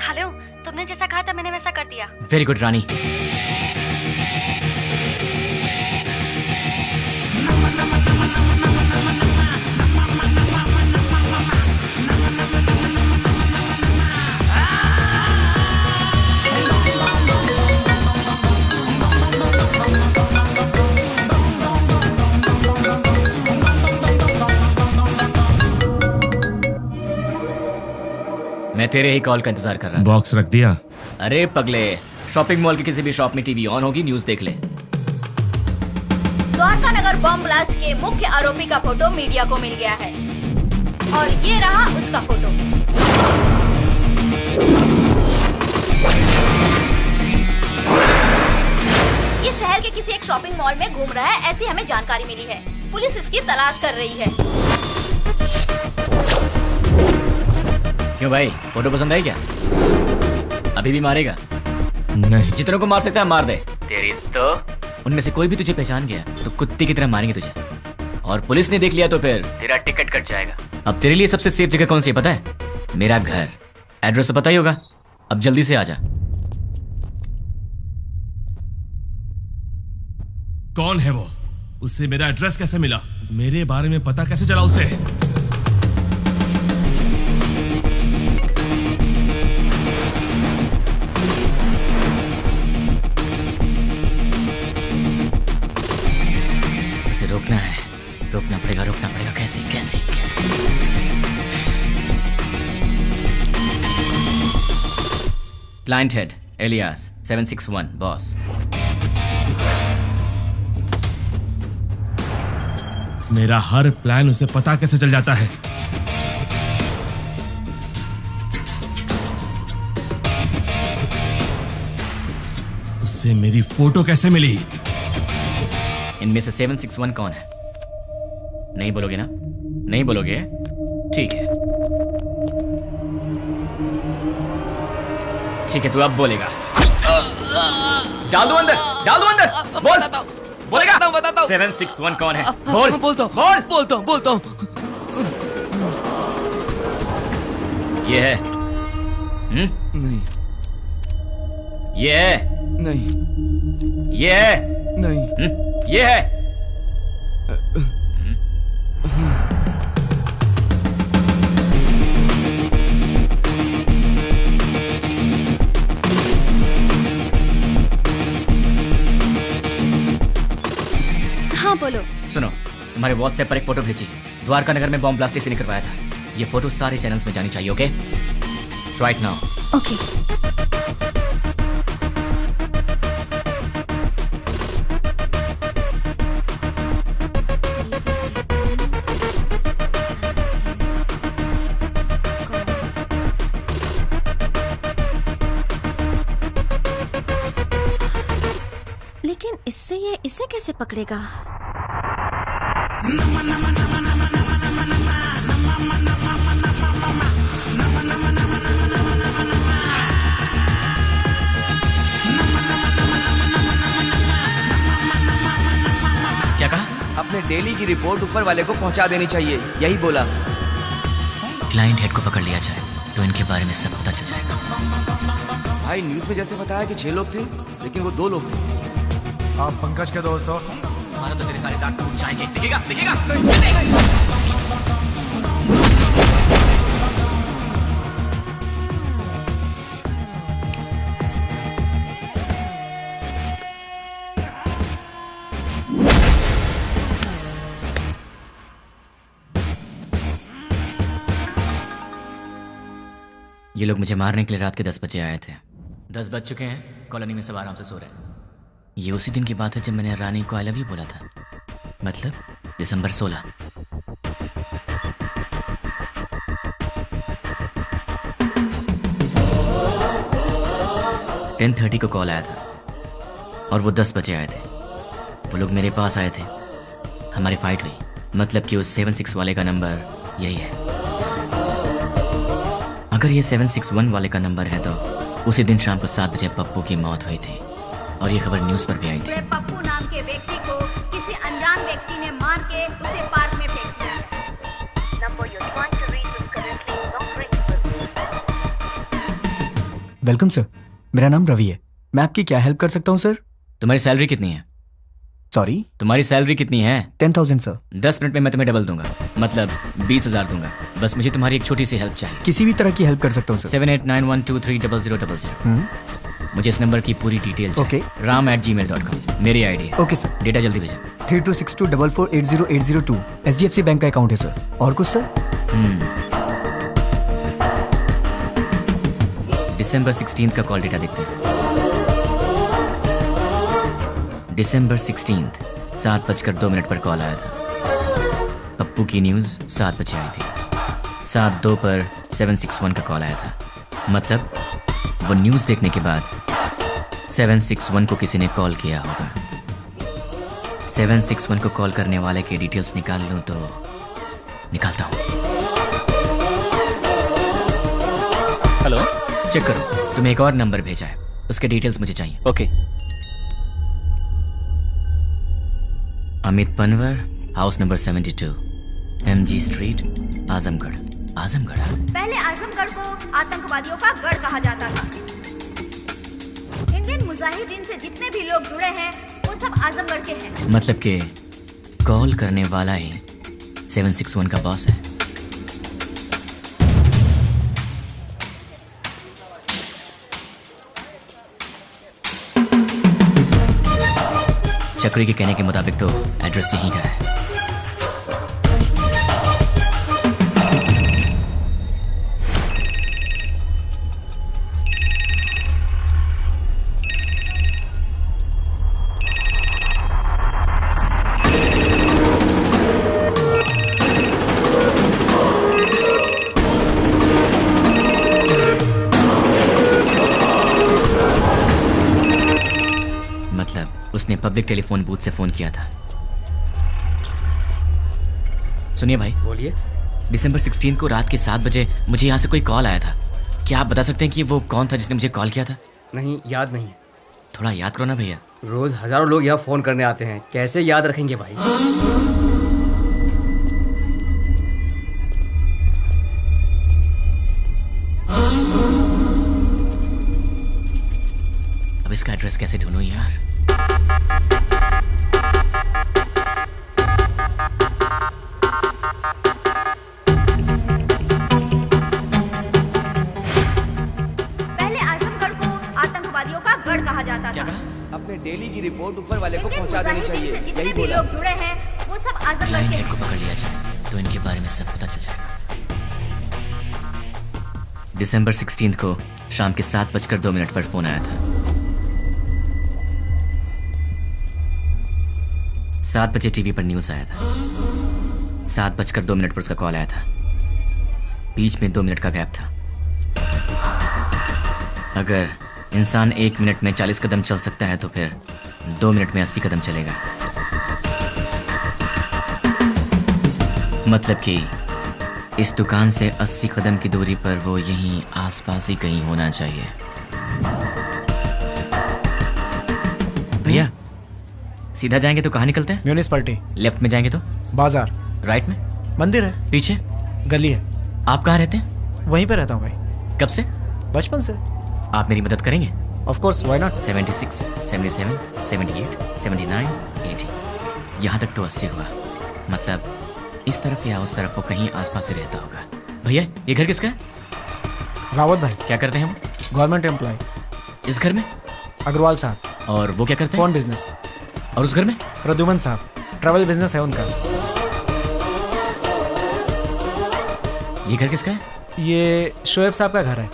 हेलो, तुमने जैसा कहा था मैंने वैसा कर दिया। वेरी गुड रानी। मैं तेरे ही कॉल का इंतजार कर रहा था। बॉक्स रख दिया? अरे पगले, शॉपिंग मॉल की किसी भी शॉप में टीवी ऑन होगी, न्यूज़ देख ले। द्वारका नगर बम ब्लास्ट के मुख्य आरोपी का फोटो मीडिया को मिल गया है और ये रहा उसका फोटो। ये शहर के किसी एक शॉपिंग मॉल में घूम रहा है, ऐसी हमें जानकारी मिली है। पुलिस इसकी तलाश कर रही है। क्यों भाई, फोटो पसंद आई क्या? अभी भी मारेगा? नहीं। जितनों को मार सकता है मार दे। तेरी तो उनमें से कोई भी तुझे पहचान गया तो कुत्ते की तरह मारेंगे तुझे, और पुलिस ने देख लिया तो फिर तेरा टिकट कट जाएगा। अब तेरे लिए सबसे सेफ जगह कौन सी है पता है? मेरा घर। एड्रेस तो पता ही होगा। अब जल्दी से आ जा। कौन है वो? उससे मेरा एड्रेस कैसे मिला? मेरे बारे में पता कैसे चला उसे? उसे रोकना है, रोकना पड़ेगा। कैसे कैसे कैसे? Client head alias 761 boss. मेरा हर प्लान उसे पता कैसे चल जाता है? उससे मेरी फोटो कैसे मिली? इनमें से 761 कौन है? नहीं बोलोगे ना? नहीं बोलोगे? ठीक है, ठीक है, तू अब बोलेगा। डाल दो अंदर, डाल दो अंदर। बोल, बोलेगा? बताता हूँ। 761 कौन है? बोल, बोलता हूँ, बोलता हूँ। ये है? नहीं। ये है? नहीं। ये है? नहीं। ये है? हाँ बोलो। सुनो, तुम्हारे व्हाट्सएप पर एक फोटो भेजी। द्वारका नगर में बॉम्ब ब्लास्ट इसने करवाया था। ये फोटो सारे चैनल्स में जानी चाहिए। Okay, try it now. Okay. लेकिन इससे ये इसे कैसे पकड़ेगा? क्या कहा? अपने डेली की रिपोर्ट ऊपर वाले को पहुंचा देनी चाहिए, यही बोला। क्लाइंट हेड को पकड़ लिया जाए तो इनके बारे में सब पता चल जाएगा। भाई न्यूज में जैसे बताया कि 6 लोग थे, लेकिन वो 2 लोग थे। आप पंकज के दोस्त हो? हमारा तो तेरे सारे दांत टूट जाएंगे। दिखेगा, दिखेगा। ये लोग मुझे मारने के लिए रात के 10 बजे आए थे। 10 बज चुके हैं, कॉलोनी में सब आराम से सो रहे हैं। ये उसी दिन की बात है जब मैंने रानी को आई लव यू बोला था, मतलब दिसंबर 16। टेन 10:30 को कॉल आया था और वो 10 बजे आए थे। वो लोग मेरे पास आए थे, हमारी फाइट हुई। मतलब कि उस 76 वाले का नंबर यही है। अगर ये 761 वाले का नंबर है तो उसी दिन शाम को 7 बजे पप्पू की मौत हुई थी और ये खबर न्यूज़ पर भी आई थी। पप्पू नाम के व्यक्ति को किसी अनजान व्यक्ति ने मार के उसे पार्क में फेंक दिया है। Number you trying to reach is currently not reachable. Welcome sir, मेरा नाम रवि है। मैं आपकी क्या हेल्प कर सकता हूँ सर? तुम्हारी सैलरी कितनी है? सॉरी? तुम्हारी सैलरी कितनी है? 10,000 सर। 10 मिनट में मैं तुम्हें डबल दूंगा, मतलब 20,000 दूंगा। बस मुझे तुम्हारी एक छोटी सी हेल्प चाहिए। किसी भी तरह की हेल्प कर सकता हूँ सर। 7891230000। मुझे इस नंबर की पूरी डिटेल चाहिए। ram@gmail.com मेरी आईडी है। Okay sir. डेटा जल्दी भेजो। 326244808002 HDFC बैंक का अकाउंट है सर। और कुछ सर? दिसंबर 16 का कॉल डेटा देखते हैं। दिसंबर 16 7:02 पर कॉल आया था। पप्पू की न्यूज़ 7 बजे आई थी। 7:02 पर 761 का कॉल आया था। मतलब वो न्यूज़ देखने के बाद 761 को किसी ने कॉल किया होगा। 761 को कॉल करने वाले के डिटेल्स निकाल लूं तो निकालता हूं। हेलो, चेक करो, तुम्हें एक और नंबर भेजा है, उसके डिटेल्स मुझे चाहिए। Okay. Amit Panwar, house number 72, MG street, Azamgarh. Azamgarh? पहले आजमगढ़ को आतंकवादियों का गढ़ कहा जाता था। इंडियन मुजाहिदीन से जितने भी लोग जुड़े हैं वो सब आजमगढ़ के हैं। मतलब कि कॉल करने वाला ही 761 का बॉस है। चक्री के कहने के मुताबिक तो एड्रेस यहीं का है। उसने पब्लिक टेलीफोन बूथ से फोन किया था। सुनिए भाई। बोलिए। दिसंबर 16 को रात के 7 बजे मुझे यहाँ से कोई कॉल आया था। क्या आप बता सकते हैं कि वो कौन था जिसने मुझे कॉल किया था? नहीं, याद नहीं है। थोड़ा याद करो ना भैया। रोज हजारों लोग यहाँ फोन करने आते हैं, कैसे याद रखेंगे भाई? अब इसका एड्रेस कैसे ढूंढूं यार? अपने डेली की रिपोर्ट ऊपर वाले को पहुंचा देनी चाहिए, यही बोला। लोग जुड़े हैं वो सब आजमगढ़ लाइन के हेड को पकड़ लिया जाए तो इनके बारे में सब पता चल जाएगा। दिसंबर 16 को शाम के 7:02 पर फोन आया था। 7 बजे टीवी पर न्यूज आया था। 7:02 पर उसका कॉल आया था। बीच में 2 मिनट का गैप था। अगर इंसान 1 मिनट में 40 कदम चल सकता है तो फिर 2 मिनट में 80 कदम चलेगा। मतलब कि इस दुकान से 80 कदम की दूरी पर वो यहीं आसपास ही कहीं होना चाहिए। भैया सीधा जाएंगे तो कहाँ निकलते हैं? म्यूनिसिपैलिटी। लेफ्ट में जाएंगे तो बाजार। राइट में मंदिर है। पीछे गली है। आप कहाँ रहते हैं? वहीं पे रहता हूँ भाई। कब से? बचपन से। आप मेरी मदद करेंगे? Of course, why not? 76, 77, 78, 79, 80। यहाँ तक तो 80 हुआ। मतलब इस तरफ या उस तरफ वो कहीं आसपास ही रहता होगा। भैया ये घर किसका है? रावत भाई। क्या करते हैं वो? Government employ. इस घर में? अग्रवाल साहब। और वो क्या करते हैं? Phone business. और उस घर में? प्रद्युमन साहब, ट्रैवल बिजनेस है उनका। ये घर किसका है? ये शोएब साहब का घर है।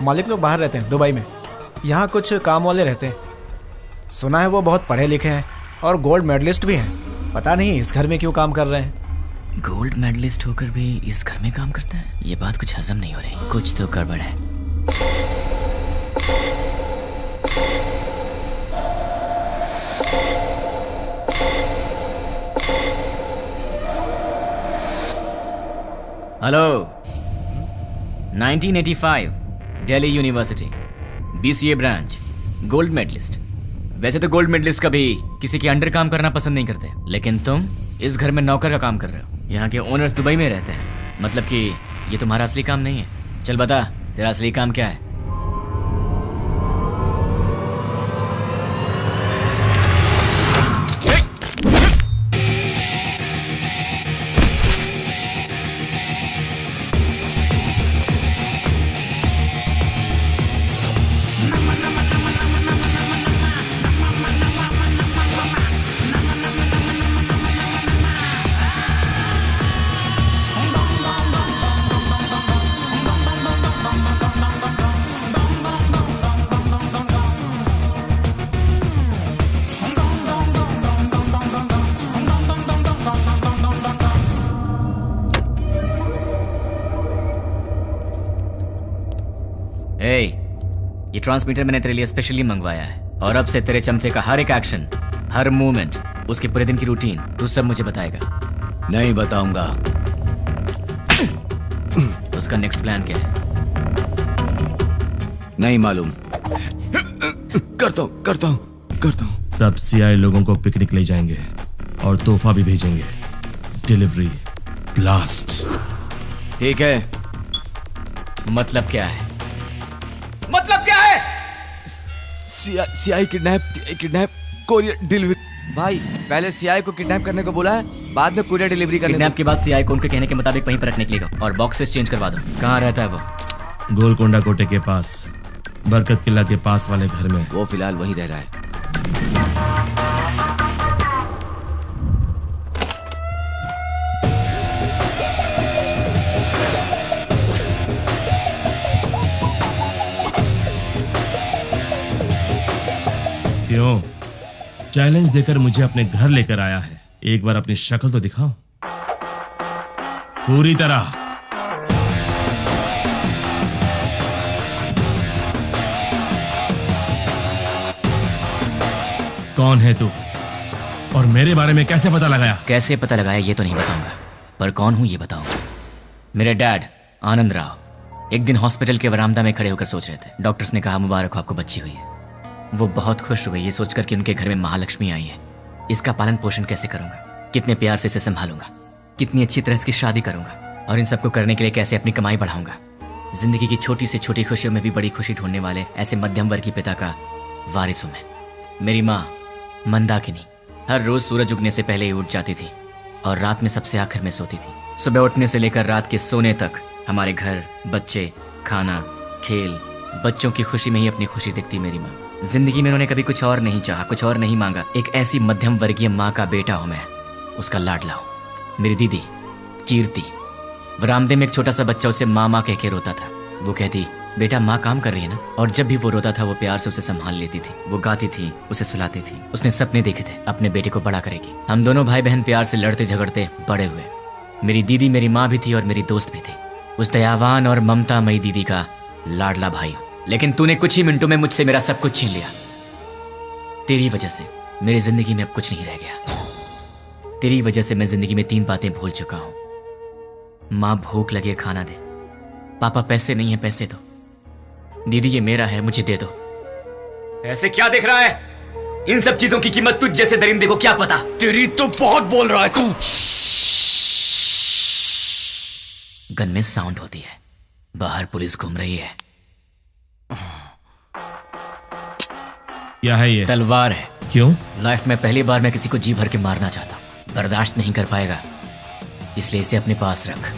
मालिक लोग बाहर रहते हैं, दुबई में। यहाँ कुछ काम वाले रहते हैं। सुना है वो बहुत पढ़े लिखे हैं और गोल्ड मेडलिस्ट भी हैं। पता नहीं इस घर में क्यों काम कर रहे हैं। गोल्ड मेडलिस्ट होकर भी इस घर में काम करते हैं? ये बात कुछ हजम नहीं हो रही। कुछ तो गड़बड़ है। Hello. 1985 Delhi university BCA branch, gold medallist. वैसे तो गोल्ड मेडलिस्ट कभी किसी के अंडर काम करना पसंद नहीं करते, लेकिन तुम इस घर में नौकर का काम कर रहे हो। यहाँ के ओनर्स दुबई में रहते हैं। मतलब कि ये तुम्हारा असली काम नहीं है। चल बता तेरा असली काम क्या है? ये ट्रांसमीटर मैंने तेरे लिए स्पेशली मंगवाया है और अब से तेरे चमचे का हर एक एक्शन, हर मूवमेंट, उसके पूरे दिन की रूटीन तू सब मुझे बताएगा। नहीं बताऊंगा। उसका नेक्स्ट प्लान क्या है? नहीं मालूम। करता हूँ। सब CI लोगों को पिकनिक ले जाएंगे और तोहफा भी भेजेंगे। Delivery blast. ठीक है। मतलब क्या है? मतलब क्या है? CI kidnap courier delivery. भाई पहले CI को किडनैप करने को बोला है, बाद में कोरियर डिलीवरी करने। किडनैप के बाद CI को उनके कहने के मुताबिक वहीं पर रखने के लिए और बॉक्सेस चेंज करवा दो। कहाँ रहता है वो? गोलकोंडा कोटे के पास, बरकत किला के पास वाले घर में। वो फिलहाल वहीं रह रहा है। क्यों? चैलेंज देकर मुझे अपने घर लेकर आया है। एक बार अपनी शक्ल तो दिखाओ पूरी तरह। कौन है तू और मेरे बारे में कैसे पता लगाया? कैसे पता लगाया ये तो नहीं बताऊंगा, पर कौन हूं ये बताऊंगा। मेरे डैड आनंद राव एक दिन हॉस्पिटल के वरामदा में खड़े होकर सोच रहे थे। डॉक्टर्स ने कहा मुबारक हो, आपको बच्ची हुई है। वो बहुत खुश हुए ये सोचकर कि उनके घर में महालक्ष्मी आई है। इसका पालन पोषण कैसे करूंगा, कितने प्यार से इसे संभालूंगा, कितनी अच्छी तरह इसकी शादी करूंगा और इन सबको करने के लिए कैसे अपनी कमाई बढ़ाऊंगा। जिंदगी की छोटी से छोटी खुशियों में भी बड़ी खुशी ढूंढने वाले ऐसे मध्यम वर्ग की पिता का वारिस हूं मैं। मेरी माँ मंदाकिनी हर रोज सूरज उगने से पहले ही उठ जाती थी और रात में सबसे आखिर में सोती थी। सुबह उठने से लेकर रात के सोने तक हमारे घर, बच्चे, खाना, खेल, बच्चों की खुशी में ही अपनी खुशी दिखती मेरी माँ। जिंदगी में उन्होंने कभी कुछ और नहीं चाहा, कुछ और नहीं मांगा। एक ऐसी मध्यम वर्गीय माँ का बेटा हूं मैं, उसका लाडला हूं। मेरी दीदी कीर्ति, वरामदे में एक छोटा सा बच्चा उसे माँ माँ कह के रोता था। वो कहती बेटा माँ काम कर रही है ना, और जब भी वो रोता था वो प्यार से उसे संभाल लेती थी। वो गाती थी, उसे सुलाती थी। उसने सपने देखे थे अपने बेटे को बड़ा करेगी। हम दोनों भाई बहन प्यार से लड़ते झगड़ते बड़े हुए। मेरी दीदी मेरी माँ भी थी और मेरी दोस्त भी थी। उस दयावान और ममता मई दीदी का लाडला भाई हूं। लेकिन तूने कुछ ही मिनटों में मुझसे मेरा सब कुछ छीन लिया। तेरी वजह से मेरी जिंदगी में अब कुछ नहीं रह गया। तेरी वजह से मैं जिंदगी में 3 बातें भूल चुका हूं। माँ भूख लगे खाना दे, पापा पैसे नहीं है पैसे दो, दीदी ये मेरा है मुझे दे दो। ऐसे क्या देख रहा है? इन सब चीजों की कीमत तुझ जैसे दरिंदे को क्या पता? तेरी तो बहुत बोल रहा है तू। गन में साउंड होती है, बाहर पुलिस घूम रही है। क्या है ये? तलवार है। क्यों? लाइफ में पहली बार मैं किसी को जी भर के मारना चाहता हूं। बर्दाश्त नहीं कर पाएगा, इसलिए इसे अपने पास रख।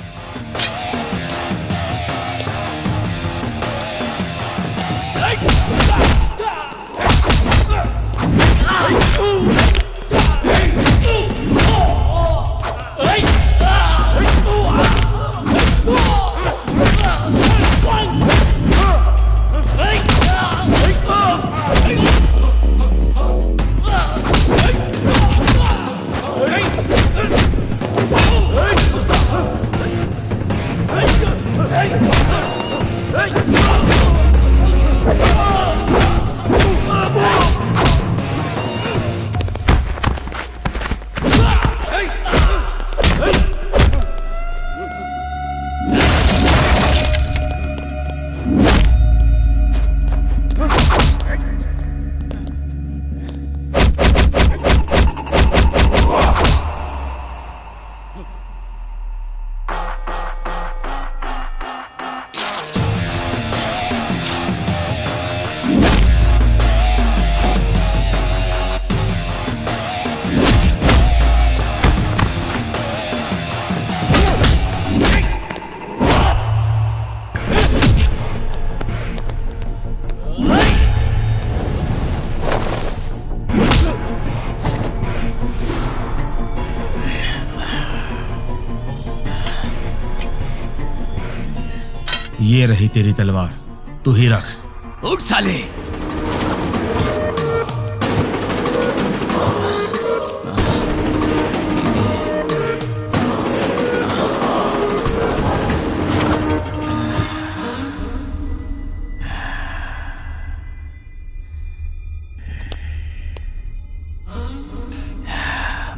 ये रही तेरी तलवार, तू ही रख। उठ साले।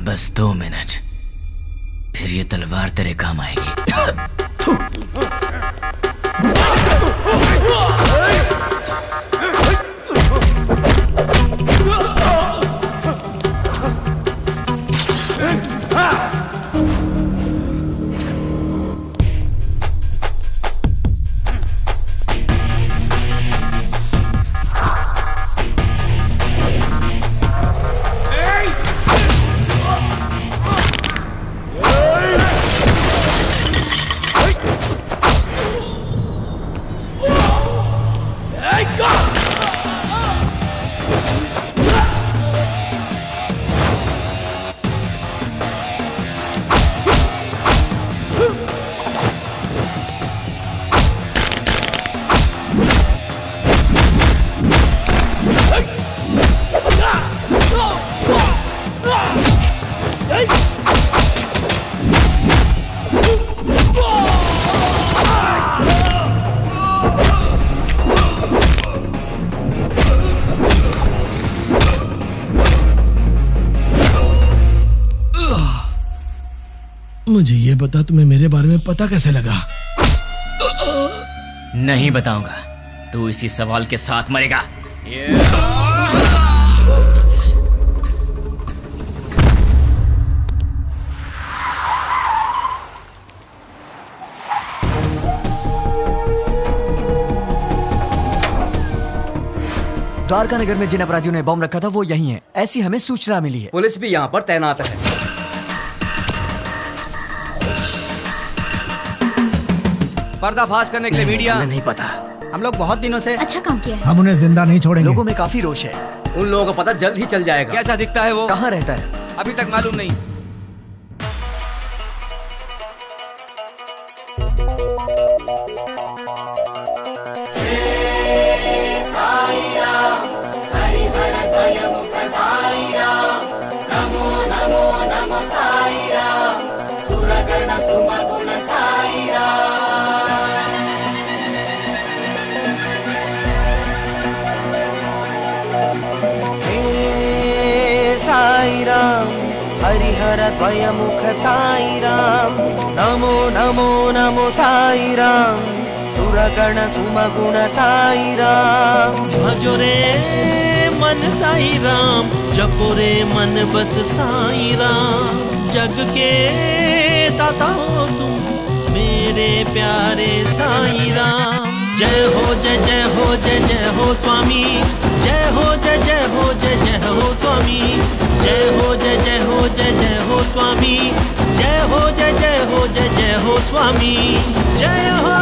बस 2 मिनट, फिर ये तलवार तेरे काम आएगी। Hey, go! मुझे ये बता, तुम्हें मेरे बारे में पता कैसे लगा? नहीं बताऊंगा, तू इसी सवाल के साथ मरेगा। द्वारका नगर में जिन अपराधियों ने बम रखा था वो यही है, ऐसी हमें सूचना मिली है। पुलिस भी यहाँ पर तैनात है। पर्दाफाश करने के लिए मीडिया। हमें नहीं पता। हम लोग बहुत दिनों से अच्छा काम किया है। हम उन्हें जिंदा नहीं छोड़ेंगे। लोगों में काफी रोष है। उन लोगों को पता जल्द ही चल जाएगा। कैसा दिखता है वो? कहाँ रहता है? अभी तक मालूम नहीं। साईराम हरिहर द्वयमुख साईराम नमो नमो नमो साईराम सुरगण सुमगुण साईराम भजो रे मन साईराम जपो रे मन बस साईराम जग के दाता हो तुम मेरे प्यारे साईराम जय हो जय जय हो जय जय हो स्वामी जय हो जय जय हो जय जय हो स्वामी जय हो जय जय हो जय जय हो स्वामी जय हो जय जय हो जय जय हो स्वामी जय हो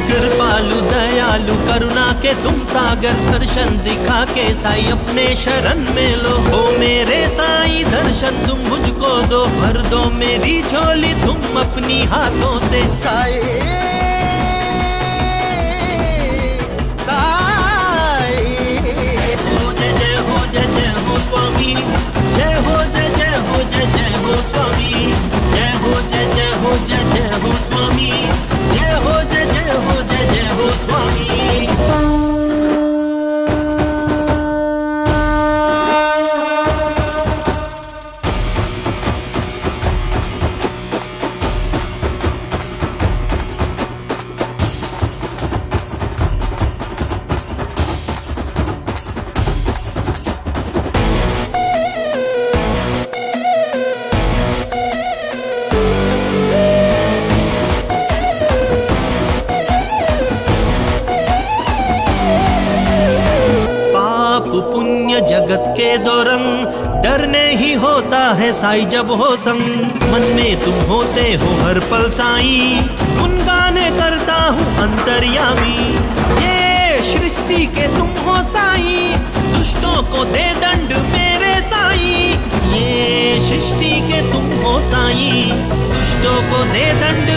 कृपालु दयालु करुणा के तुम सागर दर्शन दिखा के साई अपने शरण में लो हो मेरे साई दर्शन तुम मुझको दो भर दो मेरी झोली तुम अपनी हाथों से साई स्वामी जय हो जय जय हो जय जय हो स्वामी जय हो जय जय हो जय जय हो स्वामी जय हो जय जय हो जय जय हो स्वामी। जगत के दो रंग डरने ही होता है साई जब हो संग मन में तुम होते हो हर पल साई गुनगाने करता हूँ अंतर्यामी ये सृष्टि के तुम हो साई दुष्टों को दे दंड मेरे साई ये सृष्टि के तुम हो साई दुष्टों को दे दंड